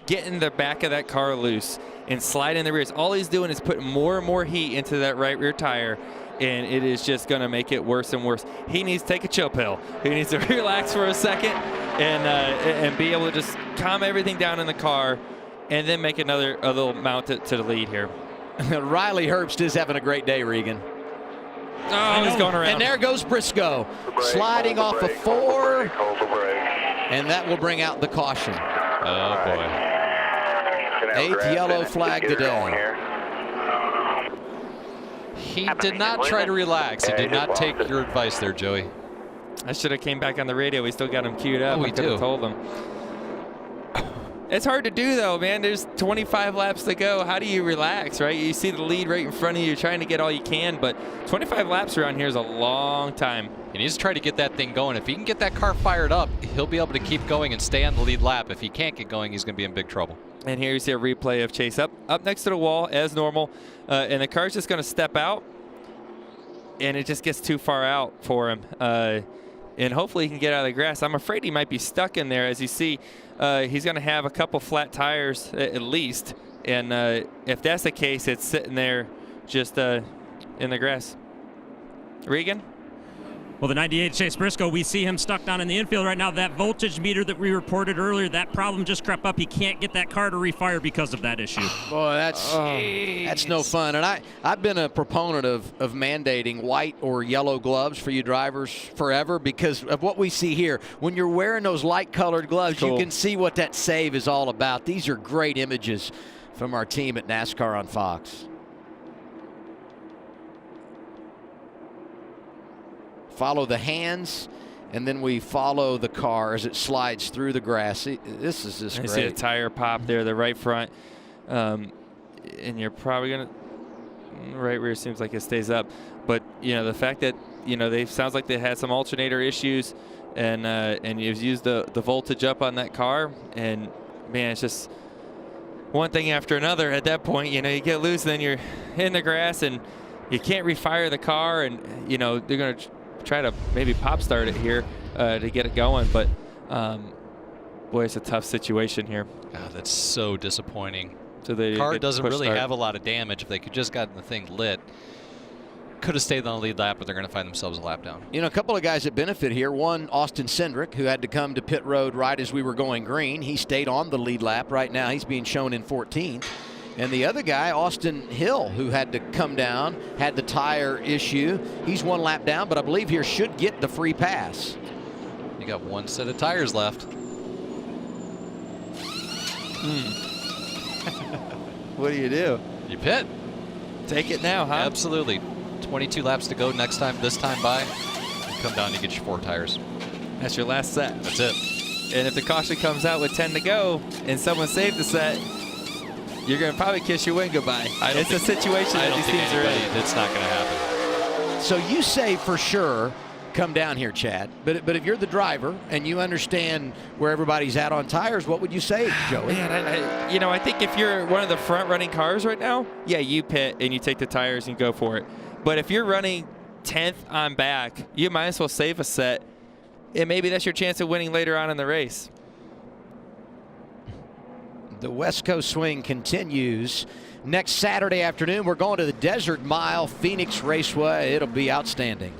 getting the back of that car loose and sliding the rears, all he's doing is putting more and more heat into that right rear tire, and it is just going to make it worse and worse. He needs to take a chill pill. He needs to relax for a second and be able to just calm everything down in the car, and then make a little mount to the lead here. Riley Herbst is having a great day, Regan. Oh, he's going around. And there goes Briscoe, sliding off of 4, and that will bring out the caution. Oh, boy. 8th yellow flag today. He did not try to relax. He did not take your advice there, Joey. I should have came back on the radio. We still got him queued up. Oh, we could have told him. It's hard to do, though, man. There's 25 laps to go. How do you relax, right? You see the lead right in front of you. You're trying to get all you can, but 25 laps around here is a long time. He needs to try to get that thing going. If he can get that car fired up, he'll be able to keep going and stay on the lead lap. If he can't get going, he's going to be in big trouble. And here you see a replay of Chase up next to the wall as normal. And the car's just going to step out. And it just gets too far out for him. And hopefully he can get out of the grass. I'm afraid he might be stuck in there. As you see, he's going to have a couple flat tires at least. And if that's the case, it's sitting there just in the grass. Regan? Well, the 98 Chase Briscoe, we see him stuck down in the infield right now. That voltage meter that we reported earlier, that problem just crept up. He can't get that car to refire because of that issue. Boy, that's no fun. And I've been a proponent of mandating white or yellow gloves for you drivers forever because of what we see here. When you're wearing those light-colored gloves, you can see what that save is all about. These are great images from our team at NASCAR on Fox. Follow the hands, and then we follow the car as it slides through the grass. This is just great. You see a tire pop there, the right front, and you're probably going to right rear seems like it stays up. But, you know, the fact that, you know, they sounds like they had some alternator issues, and you've used the voltage up on that car, and, man, it's just one thing after another at that point. You know, you get loose, and then you're in the grass, and you can't refire the car, and, you know, they're going to try to maybe pop start it here to get it going, but boy, it's a tough situation here. God, that's so disappointing. So the car doesn't really have a lot of damage. If they could just gotten the thing lit, could have stayed on the lead lap, but they're going to find themselves a lap down. You know, a couple of guys that benefit here. One, Austin Cindric, who had to come to pit road right as we were going green. He stayed on the lead lap. Right now, he's being shown in 14th. And the other guy, Austin Hill, who had to come down, had the tire issue. He's one lap down, but I believe here should get the free pass. You got one set of tires left. What do? You pit. Take it now, huh? Absolutely. 22 laps to go this time by. You come down, you get your 4 tires. That's your last set. That's it. And if the caution comes out with 10 to go and someone saved the set, you're going to probably kiss your win goodbye. It's a situation that these teams are in. It's not going to happen. So you say for sure come down here, Chad. But if you're the driver and you understand where everybody's at on tires, what would you say, Joey? Man, you know, I think if you're one of the front-running cars right now, yeah, you pit and you take the tires and go for it. But if you're running 10th on back, you might as well save a set, and maybe that's your chance of winning later on in the race. The West Coast swing continues. Next Saturday afternoon, we're going to the Desert Mile, Phoenix Raceway. It'll be outstanding.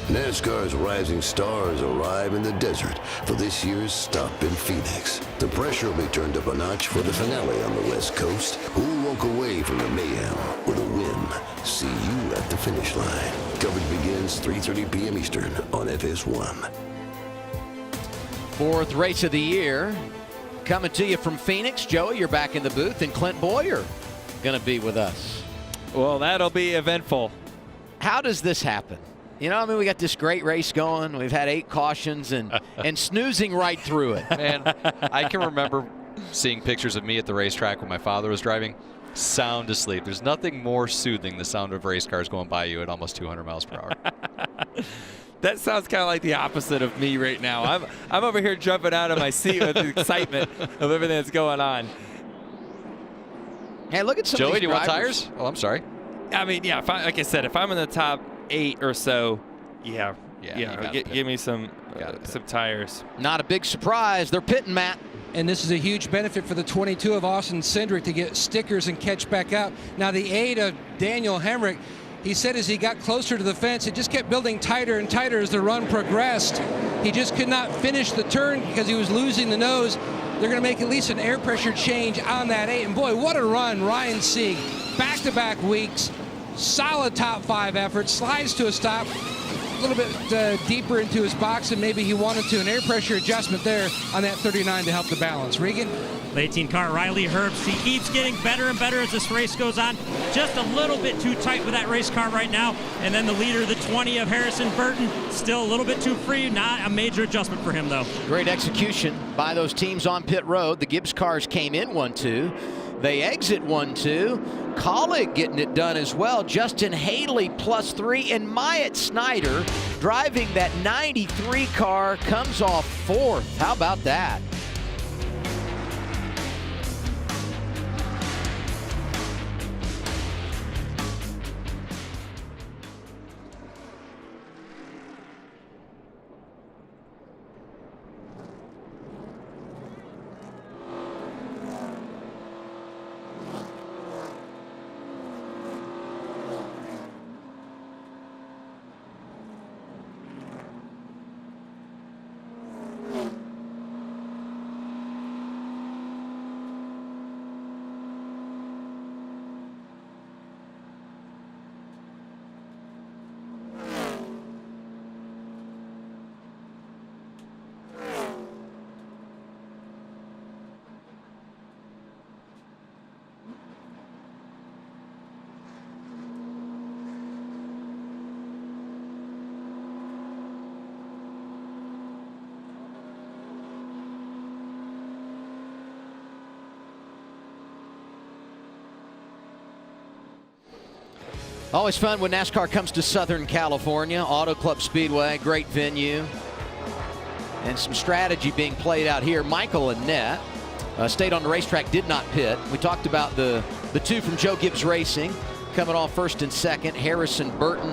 NASCAR's rising stars arrive in the desert for this year's stop in Phoenix. The pressure will be turned up a notch for the finale on the West Coast. Who will walk away from the mayhem with a win? See you at the finish line. Coverage begins 3:30 p.m. Eastern on FS1. 4th race of the year. Coming to you from Phoenix. Joey, you're back in the booth, and Clint Boyer going to be with us. Well, that'll be eventful. How does this happen? You know, I mean, we got this great race going. We've had 8 cautions and snoozing right through it. Man, I can remember seeing pictures of me at the racetrack when my father was driving, sound asleep. There's nothing more soothing the sound of race cars going by you at almost 200 miles per hour. That sounds kind of like the opposite of me right now. I'm over here jumping out of my seat with the excitement of everything that's going on. Hey, look at some Joey, of these do you want drivers. tires? Oh, I'm sorry. I mean, yeah, like I said, if I'm in the top 8 or so, yeah, give me some tires. Not a big surprise. They're pitting, Matt. And this is a huge benefit for the 22 of Austin Cindric to get stickers and catch back out. Now the 8 of Daniel Hemrick, he said as he got closer to the fence, it just kept building tighter and tighter as the run progressed. He just could not finish the turn because he was losing the nose. They're going to make at least an air pressure change on that 8. And boy, what a run. Ryan Sieg, back-to-back weeks, solid top 5 effort, slides to a stop, a little bit deeper into his box, and maybe he wanted to. An air pressure adjustment there on that 39 to help the balance. Regan? The 18 car, Riley Herbst, he keeps getting better and better as this race goes on. Just a little bit too tight with that race car right now. And then the leader, the 20 of Harrison Burton, still a little bit too free. Not a major adjustment for him, though. Great execution by those teams on pit road. The Gibbs cars came in 1-2. They exit 1-2. Colleague getting it done as well. Justin Haley +3, and Myatt Snyder driving that 93 car comes off 4th. How about that? Always fun when NASCAR comes to Southern California. Auto Club Speedway, great venue. And some strategy being played out here. Michael Annett stayed on the racetrack, did not pit. We talked about the two from Joe Gibbs Racing coming off first and second, Harrison Burton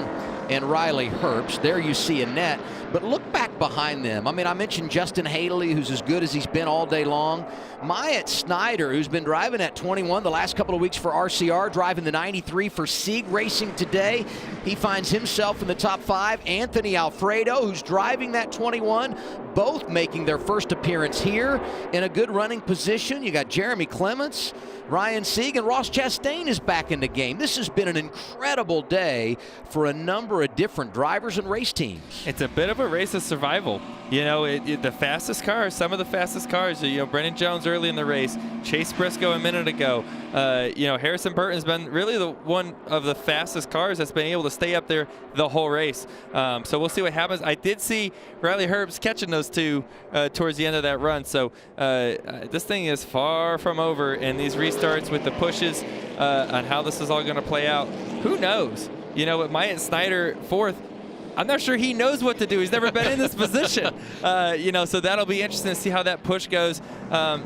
and Riley Herbst. There you see Annett. But look back behind them. I mean, I mentioned Justin Haley, who's as good as he's been all day long. Myatt Snyder, who's been driving at 21 the last couple of weeks for RCR, driving the 93 for Sieg Racing today. He finds himself in the top 5. Anthony Alfredo, who's driving that 21, both making their first appearance here in a good running position. You got Jeremy Clements, Ryan Sieg, and Ross Chastain is back in the game. This has been an incredible day for a number of different drivers and race teams. It's a bit of a race of survival. You know, the fastest cars, some of the fastest cars, you know, Brendan Jones early in the race, Chase Briscoe a minute ago. You know, Harrison Burton's been really the one of the fastest cars that's been able to stay up there the whole race. So we'll see what happens. I did see Riley Herbst catching those two towards the end of that run. So this thing is far from over, and these restarts with the pushes on how this is all going to play out, who knows? You know, with Myatt Snyder fourth, I'm not sure he knows what to do. He's never been in this position. You know, so that'll be interesting to see how that push goes.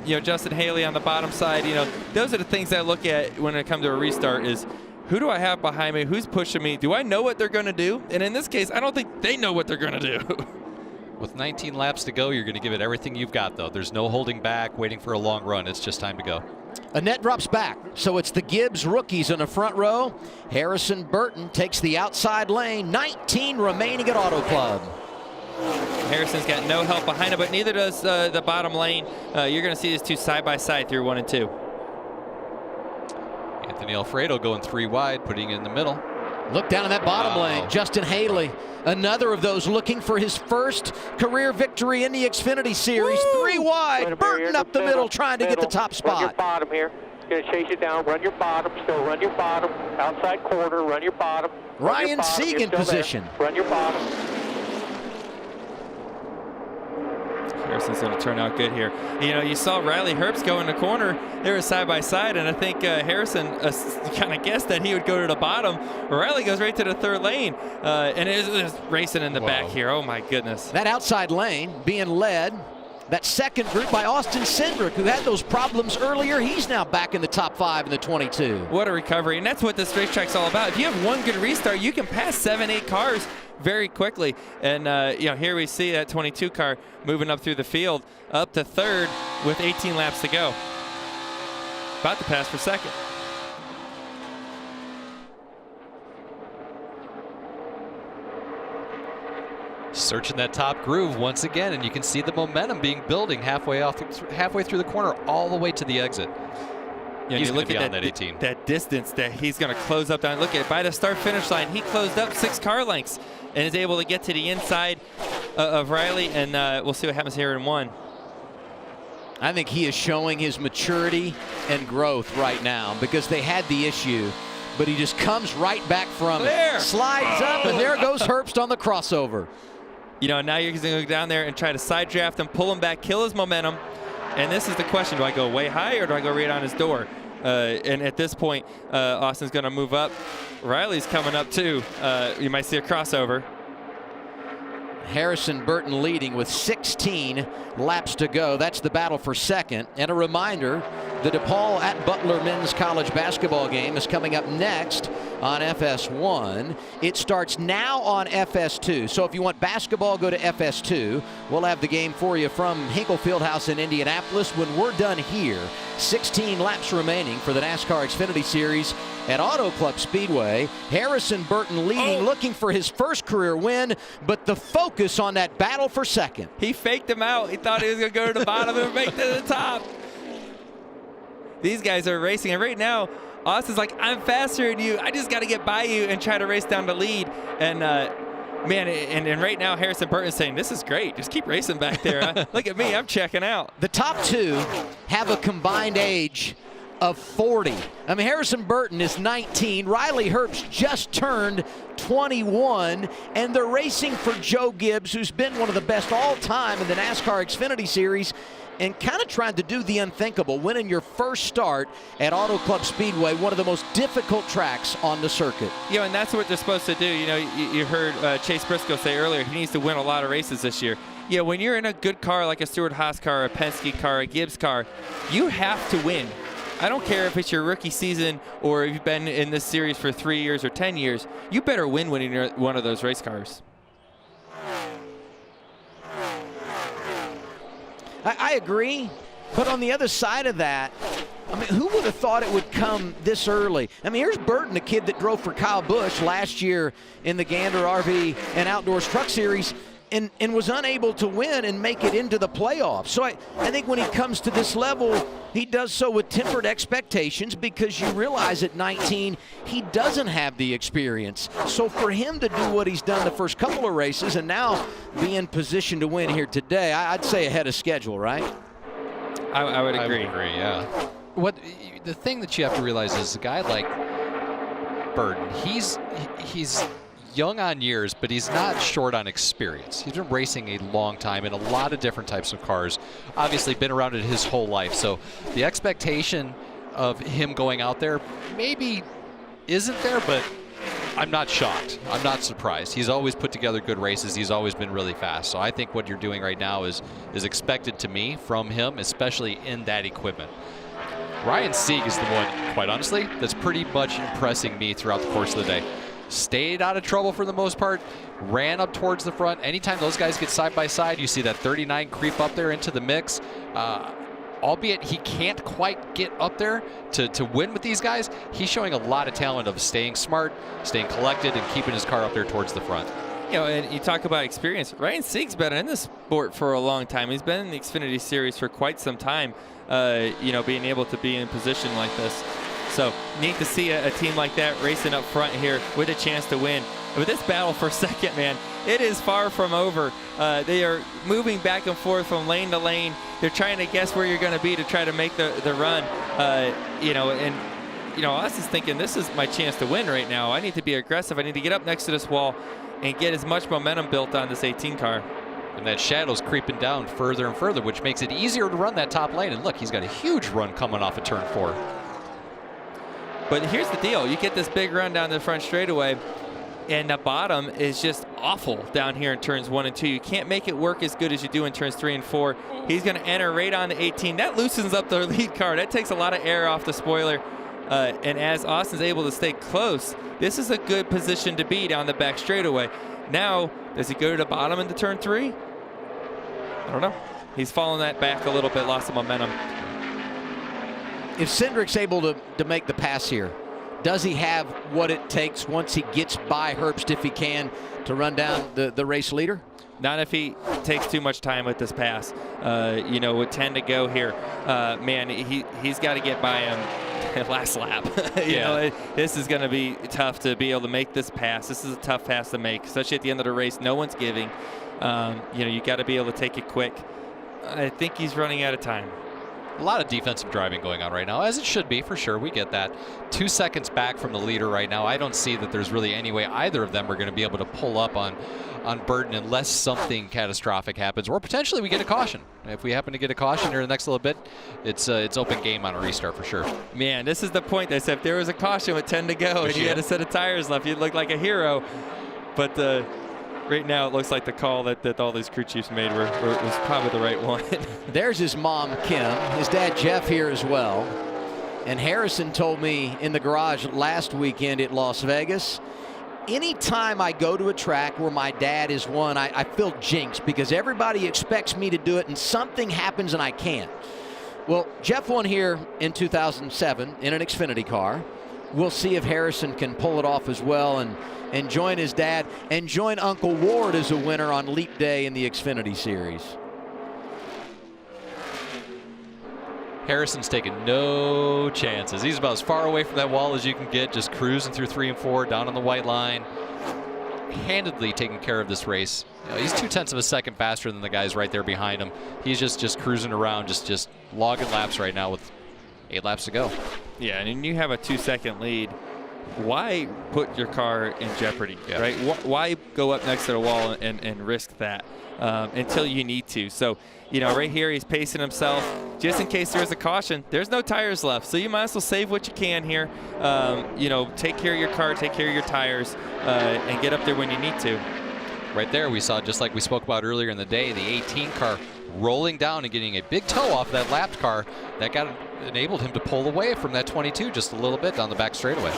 You know, Justin Haley on the bottom side, you know, those are the things I look at when it comes to a restart is, who do I have behind me? Who's pushing me? Do I know what they're going to do? And in this case, I don't think they know what they're going to do. With 19 laps to go, you're going to give it everything you've got, though. There's no holding back, waiting for a long run. It's just time to go. Annett drops back, so it's the Gibbs rookies in the front row. Harrison Burton takes the outside lane. 19 remaining at Auto Club. Harrison's got no help behind him, but neither does the bottom lane. You're going to see these two side by side through 1 and 2. Anthony Alfredo going 3 wide, putting it in the middle. Look down in that bottom lane. Justin Haley, another of those looking for his first career victory in the Xfinity Series. Woo! 3 wide. Burton up the middle, trying to get the top spot. Run your bottom here. Going to chase it down. Run your bottom. Still run your bottom. Outside quarter. Run your bottom. Ryan Sieg in position. Run your bottom. Harrison's going to turn out good here. You know, you saw Riley Herbst go in the corner. They were side by side, and I think Harrison kind of guessed that he would go to the bottom. Riley goes right to the third lane, and it is racing in the back here. Oh, my goodness. That outside lane being led, that second group by Austin Cindric, who had those problems earlier. He's now back in the top 5 in the 22. What a recovery, and that's what this racetrack's all about. If you have one good restart, you can pass 7-8 cars very quickly. And you know, here we see that 22 car moving up through the field up to third with 18 laps to go. About to pass for second. Searching that top groove once again, and you can see the momentum being building halfway through the corner all the way to the exit. Yeah, he's you look at that 18. That distance that he's going to close up down. Look at by the start-finish line, he closed up 6 car lengths and is able to get to the inside of Riley, and we'll see what happens here in 1. I think he is showing his maturity and growth right now, because they had the issue, but he just comes right back from it. Slides up, and there goes Herbst on the crossover. You know, now you're going to go down there and try to side draft him, pull him back, kill his momentum. And this is the question. Do I go way high or do I go right on his door? And at this point, Austin's going to move up. Riley's coming up too. You might see a crossover. Harrison Burton leading with 16 laps to go. That's the battle for second. And a reminder, the DePaul at Butler men's college basketball game is coming up next on FS1. It starts now on FS2. So if you want basketball, go to FS2. We'll have the game for you from Hinkle Fieldhouse in Indianapolis when we're done here. 16 laps remaining for the NASCAR Xfinity Series at Auto Club Speedway. Harrison Burton leading, looking for his first career win, but the focus on that battle for second. He faked him out. He thought he was going to go to the bottom and make to the top. These guys are racing, and right now, Austin's like, I'm faster than you. I just got to get by you and try to race down the lead. And man, and right now Harrison Burton's saying, this is great. Just keep racing back there. Look at me. I'm checking out. The top 2 have a combined age of 40. I mean, Harrison Burton is 19. Riley Herbst just turned 21, and they're racing for Joe Gibbs, who's been one of the best all time in the NASCAR Xfinity Series, and kind of trying to do the unthinkable, winning your first start at Auto Club Speedway, one of the most difficult tracks on the circuit. And that's what they're supposed to do. You heard Chase Briscoe say earlier, he needs to win a lot of races this year. When you're in a good car like a Stewart-Haas car, a Penske car, a Gibbs car, you have to win. I don't care if it's your rookie season or if you've been in this series for 3 years or 10 years. You better win when you're one of those race cars. I agree, but on the other side of that, I mean, who would have thought it would come this early? I mean, here's Burton, a kid that drove for Kyle Busch last year in the Gander RV and Outdoors Truck Series, and was unable to win and make it into the playoffs. So I think when he comes to this level, he does so with tempered expectations, because you realize at 19, he doesn't have the experience. So for him to do what he's done the first couple of races and now be in position to win here today, I'd say ahead of schedule, right? I would agree. Yeah. The thing that you have to realize is a guy like Burton, he's young on years, but he's not short on experience. He's been racing a long time in a lot of different types of cars. Obviously been around it his whole life. So the expectation of him going out there maybe isn't there, but I'm not shocked. I'm not surprised. He's always put together good races. He's always been really fast. So I think what you're doing right now is expected to me from him, especially in that equipment. Ryan Sieg is the one, quite honestly, that's pretty much impressing me throughout the course of the day. Stayed out of trouble for the most part, ran up towards the front. Anytime those guys get side by side, you see that 39 creep up there into the mix. Albeit he can't quite get up there to win with these guys, he's showing a lot of talent of staying smart, staying collected, and keeping his car up there towards the front. And you talk about experience. Ryan Sieg's been in this sport for a long time. He's been in the Xfinity Series for quite some time, being able to be in position like this. So neat to see a team like that racing up front here with a chance to win. But this battle for second, man, it is far from over. They are moving back and forth from lane to lane. They're trying to guess where you're going to be to try to make the run. Austin's thinking, this is my chance to win right now. I need to be aggressive. I need to get up next to this wall and get as much momentum built on this 18 car. And that shadow's creeping down further and further, which makes it easier to run that top lane. And look, he's got a huge run coming off of turn 4. But here's the deal. You get this big run down the front straightaway, and the bottom is just awful down here in turns 1 and 2. You can't make it work as good as you do in turns 3 and 4. He's going to enter right on the 18. That loosens up the lead car. That takes a lot of air off the spoiler. And as Austin's able to stay close, this is a good position to be down the back straightaway. Now, does he go to the bottom into turn 3? I don't know. He's fallen that back a little bit, lost some momentum. If Cindric's able to make the pass here, does he have what it takes once he gets by Herbst, if he can, to run down the race leader? Not if he takes too much time with this pass. With 10 to go here, he's got to get by him last lap. This is going to be tough to be able to make this pass. This is a tough pass to make, especially at the end of the race. No one's giving. You got to be able to take it quick. I think he's running out of time. A lot of defensive driving going on right now, as it should be, for sure. We get that. 2 seconds back from the leader right now. I don't see that there's really any way either of them are going to be able to pull up on Burton unless something catastrophic happens, or potentially we get a caution. If we happen to get a caution here in the next little bit, it's open game on a restart for sure. Man, this is the point. They said if there was a caution with 10 to go and you had a set of tires left, you'd look like a hero. But right now it looks like the call that all these crew chiefs made was probably the right one. There's his mom, Kim. His dad, Jeff, here as well. And Harrison told me in the garage last weekend at Las Vegas, anytime I go to a track where my dad is one, I feel jinxed because everybody expects me to do it and something happens and I can't. Well, Jeff won here in 2007 in an Xfinity car. We'll see if Harrison can pull it off as well and join his dad and join Uncle Ward as a winner on Leap Day in the Xfinity Series. Harrison's taking no chances. He's about as far away from that wall as you can get, just cruising through 3 and 4, down on the white line. Handedly taking care of this race. He's 0.2 of a second faster than the guys right there behind him. He's just cruising around, just logging laps right now with 8 laps to go. Yeah, and you have a 2-second lead. Why put your car in jeopardy, right? Why go up next to the wall and risk that until you need to? So, right here he's pacing himself just in case there is a caution. There's no tires left, so you might as well save what you can here. Take care of your car, take care of your tires, and get up there when you need to. Right there, we saw, just like we spoke about earlier in the day, the 18 car rolling down and getting a big toe off that lapped car. That enabled him to pull away from that 22 just a little bit down the back straightaway.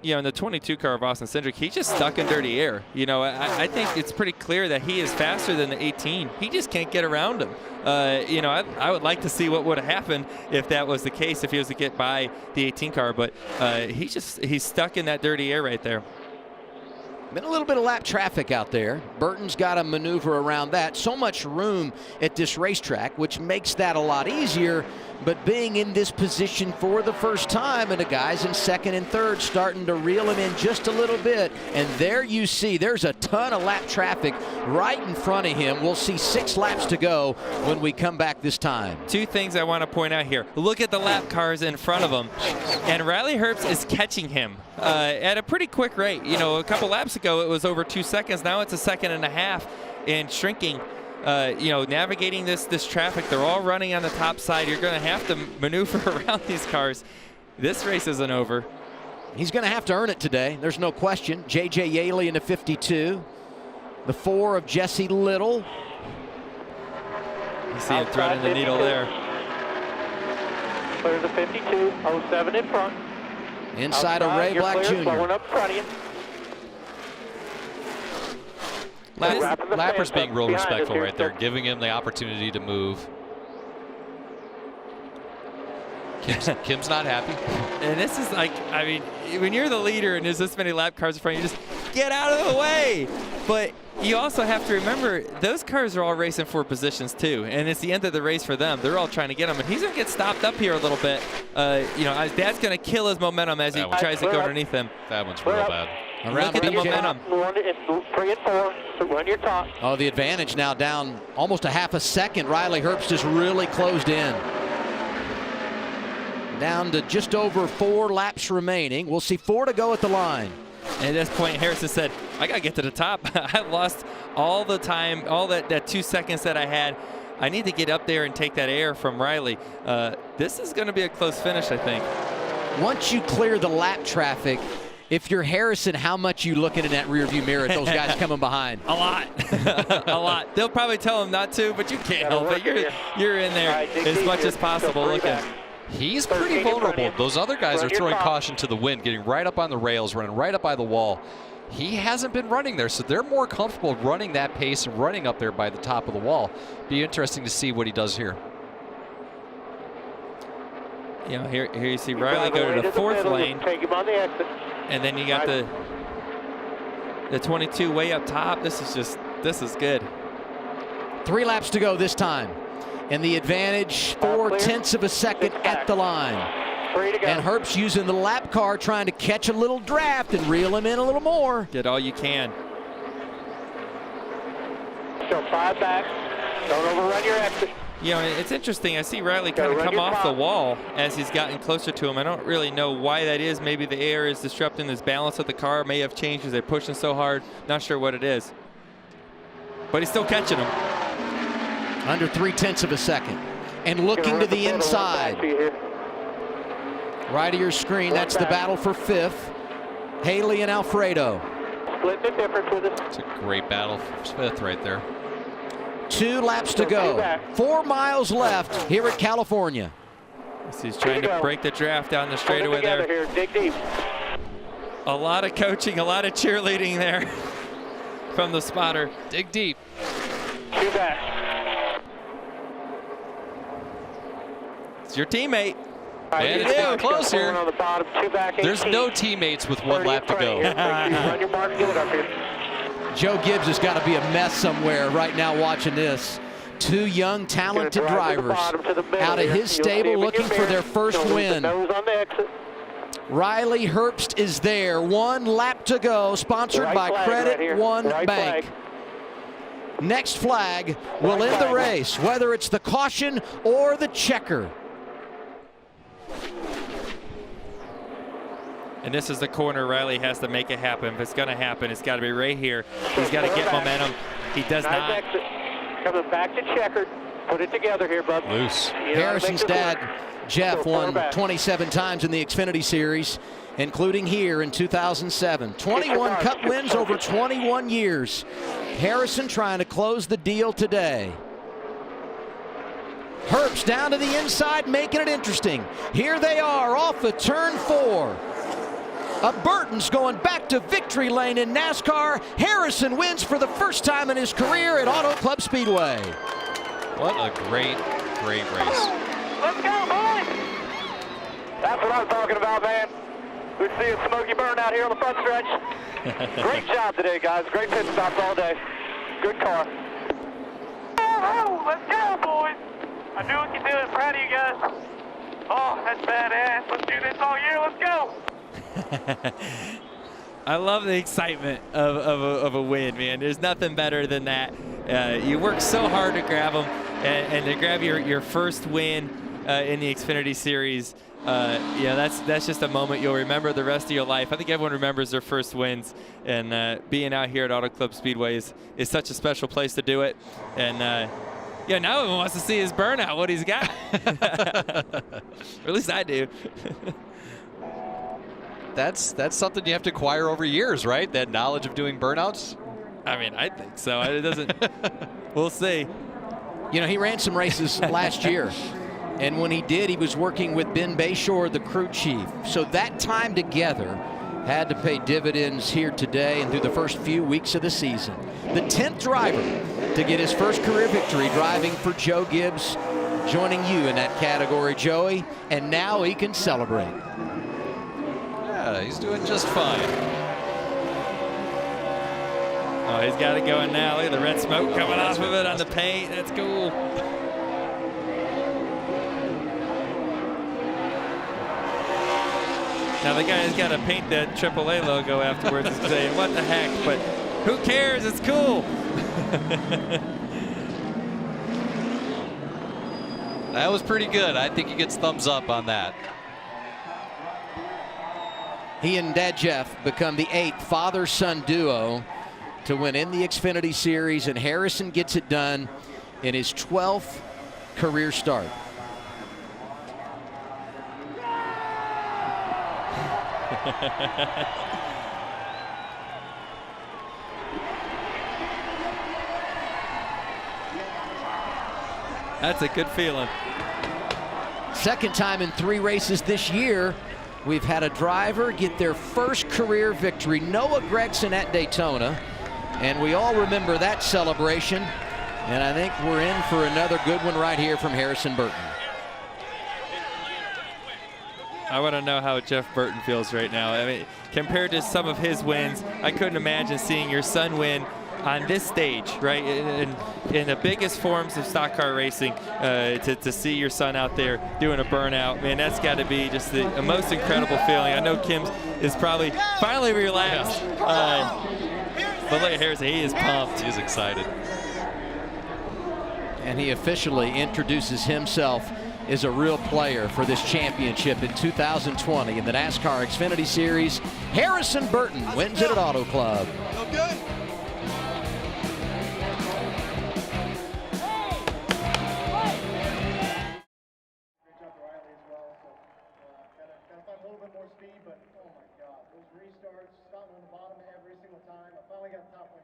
In the 22 car of Austin Cindric, he's just stuck in dirty air. I think it's pretty clear that he is faster than the 18. He just can't get around him. I would like to see what would have happened if that was the case, if he was to get by the 18 car, but he's stuck in that dirty air right there. Been a little bit of lap traffic out there. Burton's got to maneuver around that. So much room at this racetrack, which makes that a lot easier. But being in this position for the first time, and the guys in second and third starting to reel him in just a little bit. And there you see, there's a ton of lap traffic right in front of him. We'll see 6 laps to go when we come back this time. 2 things I want to point out here. Look at the lap cars in front of him. And Riley Herbst is catching him at a pretty quick rate. A couple laps ago it was over 2 seconds. Now it's 1.5 seconds and shrinking. Navigating this traffic. They're all running on the top side. You're going to have to maneuver around these cars. This race isn't over. He's going to have to earn it today. There's no question. J.J. Yaley in the 52. The 4 of Jesse Little. You see him threading the needle there. Clear the 52. 07 in front. Inside of Ray Black Jr. Slowing up front of you. Lapper's being real respectful right there, giving him the opportunity to move. Kim's not happy. And this is when you're the leader and there's this many lap cars in front of you, just get out of the way. But you also have to remember, those cars are all racing for positions too, and it's the end of the race for them. They're all trying to get them, and he's going to get stopped up here a little bit. That's going to kill his momentum as he tries to go underneath him. That one's real bad. Look at the momentum. 3 and 4, so run your top. Oh, the advantage now down almost 1/2 second. Riley Herbst is really closed in. Down to just over 4 laps remaining. We'll see 4 to go at the line. And at this point, Harrison said, I got to get to the top. I lost all the time, all that 2 seconds that I had. I need to get up there and take that air from Riley. This is going to be a close finish, I think. Once you clear the lap traffic, if you're Harrison, how much you looking in that rearview mirror at those guys coming behind? A lot. A lot. They'll probably tell him not to, but you can't help it. You're in there as much as possible looking. He's pretty vulnerable. Those other guys are throwing caution to the wind, getting right up on the rails, running right up by the wall. He hasn't been running there, so they're more comfortable running that pace and running up there by the top of the wall. Be interesting to see what he does here. Here you see Riley go to the 4th lane. Take him on the exit. And then you got the 22 way up top. This is good. 3 laps to go this time. And the advantage 0.4 seconds at the line. And Herbst using the lap car, trying to catch a little draft and reel him in a little more. Get all you can. So 5 back. Don't overrun your exit. It's interesting. I see Riley kind of come off the wall as he's gotten closer to him. I don't really know why that is. Maybe the air is disrupting his balance of the car. May have changed as they're pushing so hard. Not sure what it is. But he's still catching him. Under 0.3 seconds. And looking to the inside. Right of your screen, that's the battle for 5th. Haley and Alfredo. Split the difference with us. It's a great battle for 5th right there. 2 laps to go. 4 miles left here at California. He's trying to break the draft down the straightaway there. Here. Dig deep. A lot of coaching, a lot of cheerleading there from the spotter. Dig deep. 2 back. It's your teammate. And it's getting close here. On the bottom, 2 back, 18. There's no teammates with 1 lap to go. Run your mark, get it up here. Joe Gibbs has got to be a mess somewhere right now watching this. 2 young, talented drivers out of his stable looking for their first win. Riley Herbst is there. 1 lap to go, sponsored by Credit One Bank. Next flag will end the race, whether it's the caution or the checker. And this is the corner Riley has to make it happen. If it's going to happen, it's got to be right here. He's got to get momentum. He does not. Exit. Coming back to checkered. Put it together here, bud. Loose. Harrison's dad, Jeff, won 27 times in the Xfinity Series, including here in 2007. 21 Cup wins over 21 years. Harrison trying to close the deal today. Herbst down to the inside, making it interesting. Here they are off of turn 4. Burton's going back to victory lane in NASCAR. Harrison wins for the first time in his career at Auto Club Speedway. What a great, great race. Let's go, boys! That's what I'm talking about, man. We see a smoky burn out here on the front stretch. Great job today, guys. Great pit stops all day. Good car. Oh, let's go, boys! I knew we could do it. Proud of you guys. Oh, that's badass. Let's do this all year. Let's go. I love the excitement of a win, man. There's nothing better than that. You work so hard to grab them, and to grab your first win in the Xfinity Series. That's just a moment you'll remember the rest of your life. I think everyone remembers their first wins, and being out here at Auto Club Speedway is such a special place to do it. And now everyone wants to see his burnout, what he's got. Or at least I do. That's something you have to acquire over years, right? That knowledge of doing burnouts. I mean, I think so. It doesn't. We'll see. You know, he ran some races last year, and when he did, he was working with Ben Bayshore, the crew chief. So that time together had to pay dividends here today and through the first few weeks of the season. The 10th driver to get his first career victory driving for Joe Gibbs, joining you in that category, Joey, and now he can celebrate. Yeah, he's doing just fine. Oh, he's got it going now. Look at the red smoke coming off of it on the paint. That's cool. Now the guy's got to paint that AAA logo afterwards and say, what the heck? But who cares? It's cool. That was pretty good. I think he gets thumbs up on that. He and Dad Jeff become the 8th father-son duo to win in the Xfinity Series, and Harrison gets it done in his 12th career start. That's a good feeling. Second time in 3 races this year, we've had a driver get their first career victory. Noah Gragson at Daytona, and we all remember that celebration. And I think we're in for another good one right here from Harrison Burton. I want to know how Jeff Burton feels right now. I mean, compared to some of his wins, I couldn't imagine seeing your son win on this stage, right? In the biggest forms of stock car racing, to see your son out there doing a burnout, man, that's got to be just the most incredible feeling. I know Kim is probably finally relaxed, but look at Harrison, he is pumped. He's excited. And he officially introduces himself as a real player for this championship in 2020 in the NASCAR Xfinity Series. Harrison Burton wins it at Auto Club. Okay.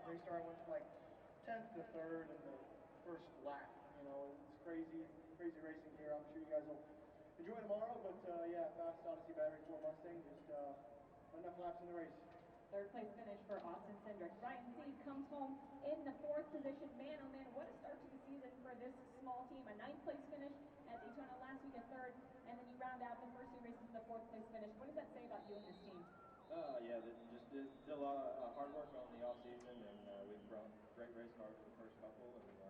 Restart went from like 10th to 3rd in the first lap. You know, it's crazy racing here. I'm sure you guys will enjoy tomorrow. But yeah, fast Odyssey battery 4 Mustang, just enough laps in the race. Third place finish for Austin Cindric. Ryan Seed comes home in the 4th position. Man, oh man, what a start to the season for this small team. A 9th place finish at Daytona last week, a 3rd, and then you round out the first 2 races with a 4th place finish. What does that say about you and this team? Yeah, just did a lot of hard work on the off season, and we've brought great race cars for the first couple, and just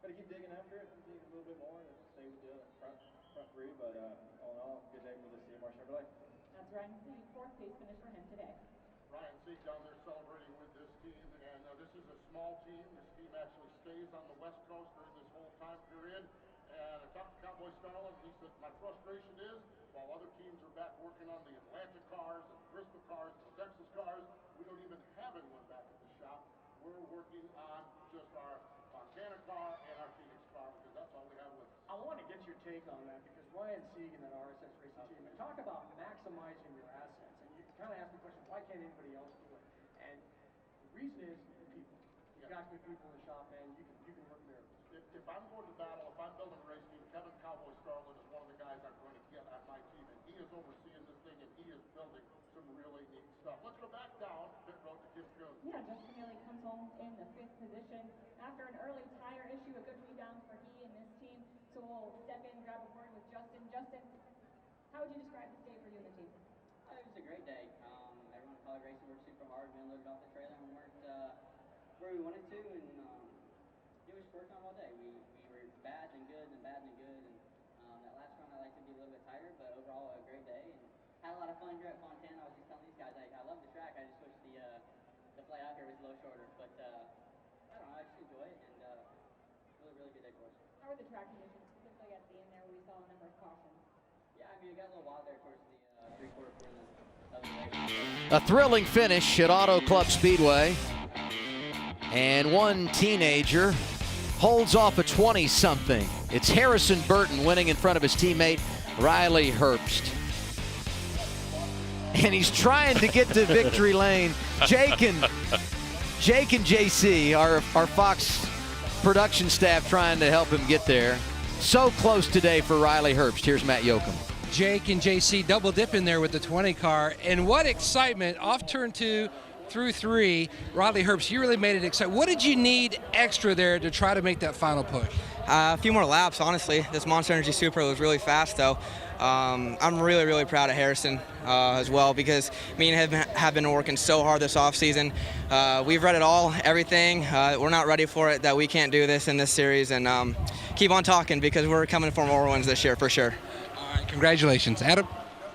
got to keep digging after it and dig a little bit more and stay with the front 3. But all in all, good day for the CMR Chevrolet. That's Ryan Seed, 4th place finish for him today. Ryan Seed down there celebrating with this team, and this is a small team. This team actually stays on the West Coast during this whole time period. And I talked to Cowboy Starlin, he said, my frustration is, while other teams are back working on the Atlanta cars and Bristol cars, Texas cars. We don't even have anyone back at the shop. We're working on just our Montana car and our Phoenix car because that's all we have with us. I want to get your take on that because Ryan Sieg and that RSX Racing team, and talk about maximizing your assets. And you kind of ask the question, why can't anybody else do it? And the reason is the people. You've got good people in the shop, man. You can work miracles. If I'm going to battle, if I'm building a race team, Kevin Cowboy Starlin is one of the guys I'm going to get on my team, and he is overseeing this thing, and he is building some really neat stuff. Let's go back down pit road to Kim Coon. Yeah, Justin Neely comes home in the 5th position after an early tire issue, a good rebound for he and this team. So we'll step in, grab a word with Justin. Justin, how would you describe this day for you and the team? It was a great day. Everyone at College Racing worked super hard. We unloaded off the trailer and worked where we wanted to, and it was working on all day. We were bad and good and bad and good, and that last run I like to be a little bit tighter, but overall a great day. And had a lot of fun here at Fontana. I was just telling these guys, I love the track. I just wish the flight out here was a little shorter, but I don't know, I just enjoy it, and really, really good day for us. How were the track conditions, specifically at the end there where we saw a number of cautions? Yeah, I mean, it got a little wild there towards the three-quarter point of the day. A thrilling finish at Auto Club Speedway. And one teenager holds off a 20-something. It's Harrison Burton winning in front of his teammate, Riley Herbst. And he's trying to get to victory lane. Jake and JC, our Fox production staff, trying to help him get there. So close today for Riley Herbst. Here's Matt Yoakum. Jake and JC double dipping there with the 20 car. And what excitement off turn 2 through 3. Riley Herbst, you really made it exciting. What did you need extra there to try to make that final push? A few more laps, honestly. This Monster Energy Supra was really fast, though. I'm really, really proud of Harrison as well because me and him have been working so hard this offseason. We've read it all, everything. We're not ready for it, that we can't do this in this series, and keep on talking because we're coming for more wins this year for sure. All right, congratulations. Adam?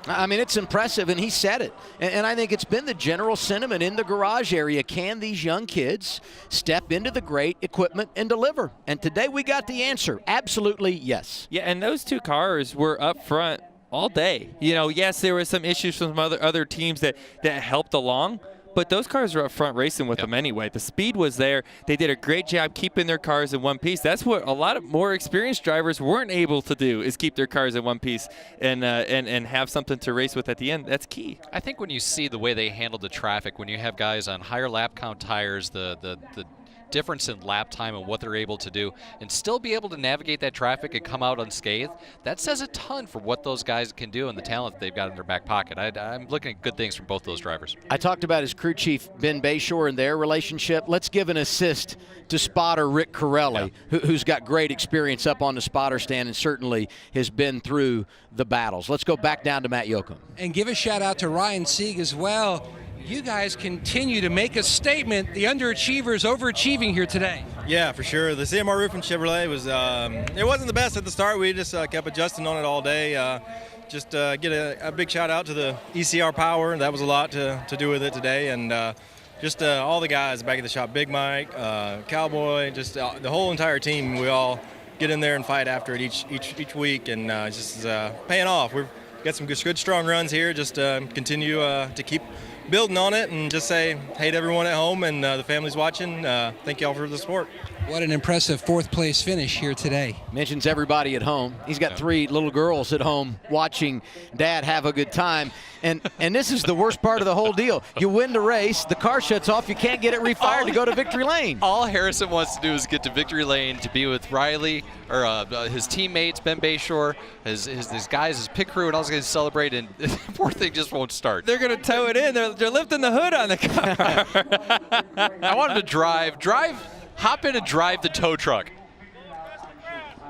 I mean, it's impressive, and he said it. And I think it's been the general sentiment in the garage area. Can these young kids step into the great equipment and deliver? And today we got the answer. Absolutely yes. Yeah, and those two cars were up front all day. You know, yes, there were some issues from other teams that helped along, but those cars were up front racing with them anyway. The speed was there. They did a great job keeping their cars in one piece. That's what a lot of more experienced drivers weren't able to do, is keep their cars in one piece and have something to race with at the end. That's key. I think when you see the way they handled the traffic, when you have guys on higher lap count tires, the difference in lap time and what they're able to do, and still be able to navigate that traffic and come out unscathed, that says a ton for what those guys can do and the talent that they've got in their back pocket. I'm looking at good things from both those drivers. I talked about his crew chief, Ben Bayshore, and their relationship. Let's give an assist to spotter Rick Corelli, who's got great experience up on the spotter stand and certainly has been through the battles. Let's go back down to Matt Yoakum. And give a shout out to Ryan Sieg as well. You guys continue to make a statement. The underachievers overachieving here today. Yeah, for sure. The CMR Roofing Chevrolet was, it wasn't the best at the start. We just kept adjusting on it all day. Get a big shout out to the ECR Power. That was a lot to do with it today. And all the guys back at the shop, Big Mike, Cowboy, the whole entire team. We all get in there and fight after it each week, and it's paying off. We've got some good strong runs here. Just continue to keep building on it and just say hey to everyone at home and the families watching. Thank you all for the support. What an impressive 4th place finish here today. Mentions everybody at home. He's got 3 little girls at home watching Dad have a good time. And this is the worst part of the whole deal. You win the race, the car shuts off, you can't get it refired to go to victory lane. All Harrison wants to do is get to victory lane to be with Riley, or his teammates, Ben Bayshore, his guys, his pit crew, and all those guys to celebrate, and the poor thing just won't start. They're going to tow it in. They're lifting the hood on the car. I want him to hop in and drive the tow truck.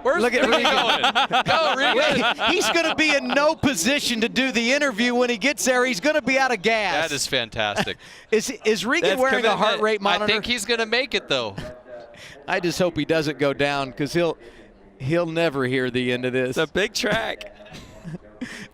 Look at Regan. Go, Regan. He's going to be in no position to do the interview when he gets there. He's going to be out of gas. That is fantastic. Is Regan wearing a heart rate monitor? I think he's going to make it, though. I just hope he doesn't go down because he'll never hear the end of this. It's a big track.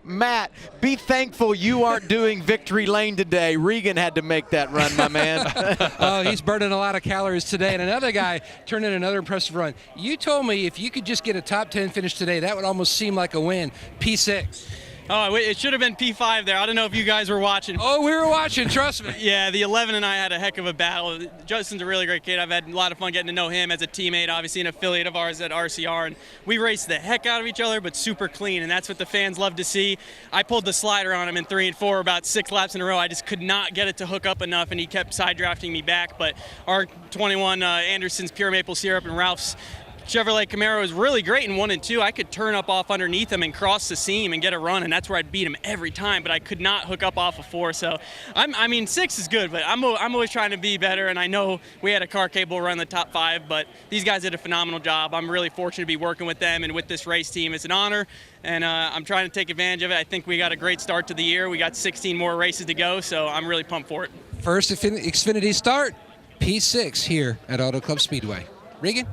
Matt, be thankful you aren't doing victory lane today. Regan had to make that run, my man. Oh, he's burning a lot of calories today. And another guy turned in another impressive run. You told me if you could just get a top 10 finish today, that would almost seem like a win. P6. Oh, it should have been P5 there. I don't know if you guys were watching. Oh, we were watching, trust me. Yeah, the 11 and I had a heck of a battle. Justin's a really great kid. I've had a lot of fun getting to know him as a teammate, obviously an affiliate of ours at RCR. And we raced the heck out of each other, but super clean, and that's what the fans love to see. I pulled the slider on him in 3 and 4 about 6 laps in a row. I just could not get it to hook up enough, and he kept side drafting me back. But our 21 Anderson's Pure Maple Syrup and Ralph's Chevrolet Camaro was really great in 1 and 2. I could turn up off underneath him and cross the seam and get a run, and that's where I'd beat him every time, but I could not hook up off of 4. So, I mean, 6 is good, but I'm always trying to be better, and I know we had a car capable run the top 5, but these guys did a phenomenal job. I'm really fortunate to be working with them and with this race team. It's an honor, and I'm trying to take advantage of it. I think we got a great start to the year. We got 16 more races to go, so I'm really pumped for it. First Xfinity start, P6 here at Auto Club Speedway. Regan?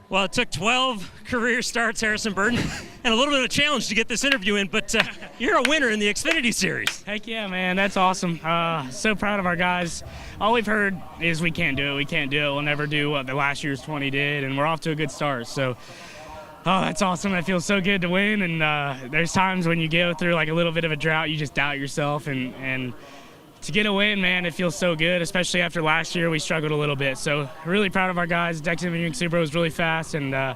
Well, it took 12 career starts, Harrison Burton, and a little bit of a challenge to get this interview in, but you're a winner in the Xfinity Series. Heck yeah, man. That's awesome. So proud of our guys. All we've heard is we can't do it. We can't do it. We'll never do what the last year's 20 did, and we're off to a good start. So, that's awesome. It feels so good to win, and there's times when you go through like a little bit of a drought, you just doubt yourself, and to get a win, man, it feels so good, especially after last year we struggled a little bit. So really proud of our guys. Dexter Supra was really fast, and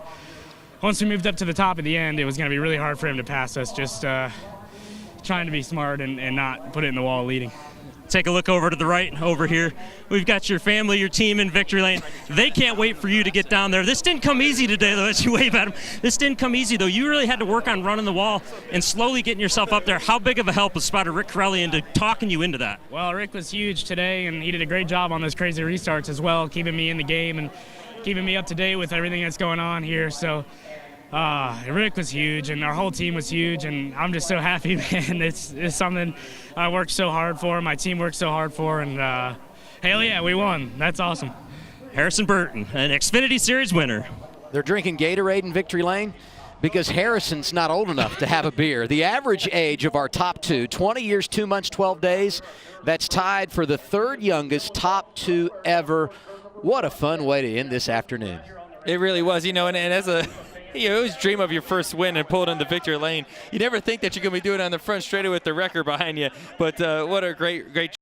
once we moved up to the top at the end, it was going to be really hard for him to pass us, just trying to be smart and not put it in the wall leading. Take a look over to the right over here. We've got your family, your team in victory lane. They can't wait for you to get down there. This didn't come easy today, though, as you wave at them. This didn't come easy, though. You really had to work on running the wall and slowly getting yourself up there. How big of a help was spotter Rick Corelli into talking you into that? Well, Rick was huge today, and he did a great job on those crazy restarts as well, keeping me in the game and keeping me up to date with everything that's going on here. So Rick was huge, and our whole team was huge, and I'm just so happy, man. It's something I worked so hard for, my team worked so hard for, and hell yeah, we won. That's awesome. Harrison Burton, an Xfinity Series winner. They're drinking Gatorade in victory lane because Harrison's not old enough to have a beer. The average age of our top 2, 20 years, 2 months, 12 days. That's tied for the 3rd youngest top 2 ever. What a fun way to end this afternoon. It really was, and as a you always dream of your first win and pull it in the victory lane. You never think that you're going to be doing it on the front straightaway with the record behind you. But what a great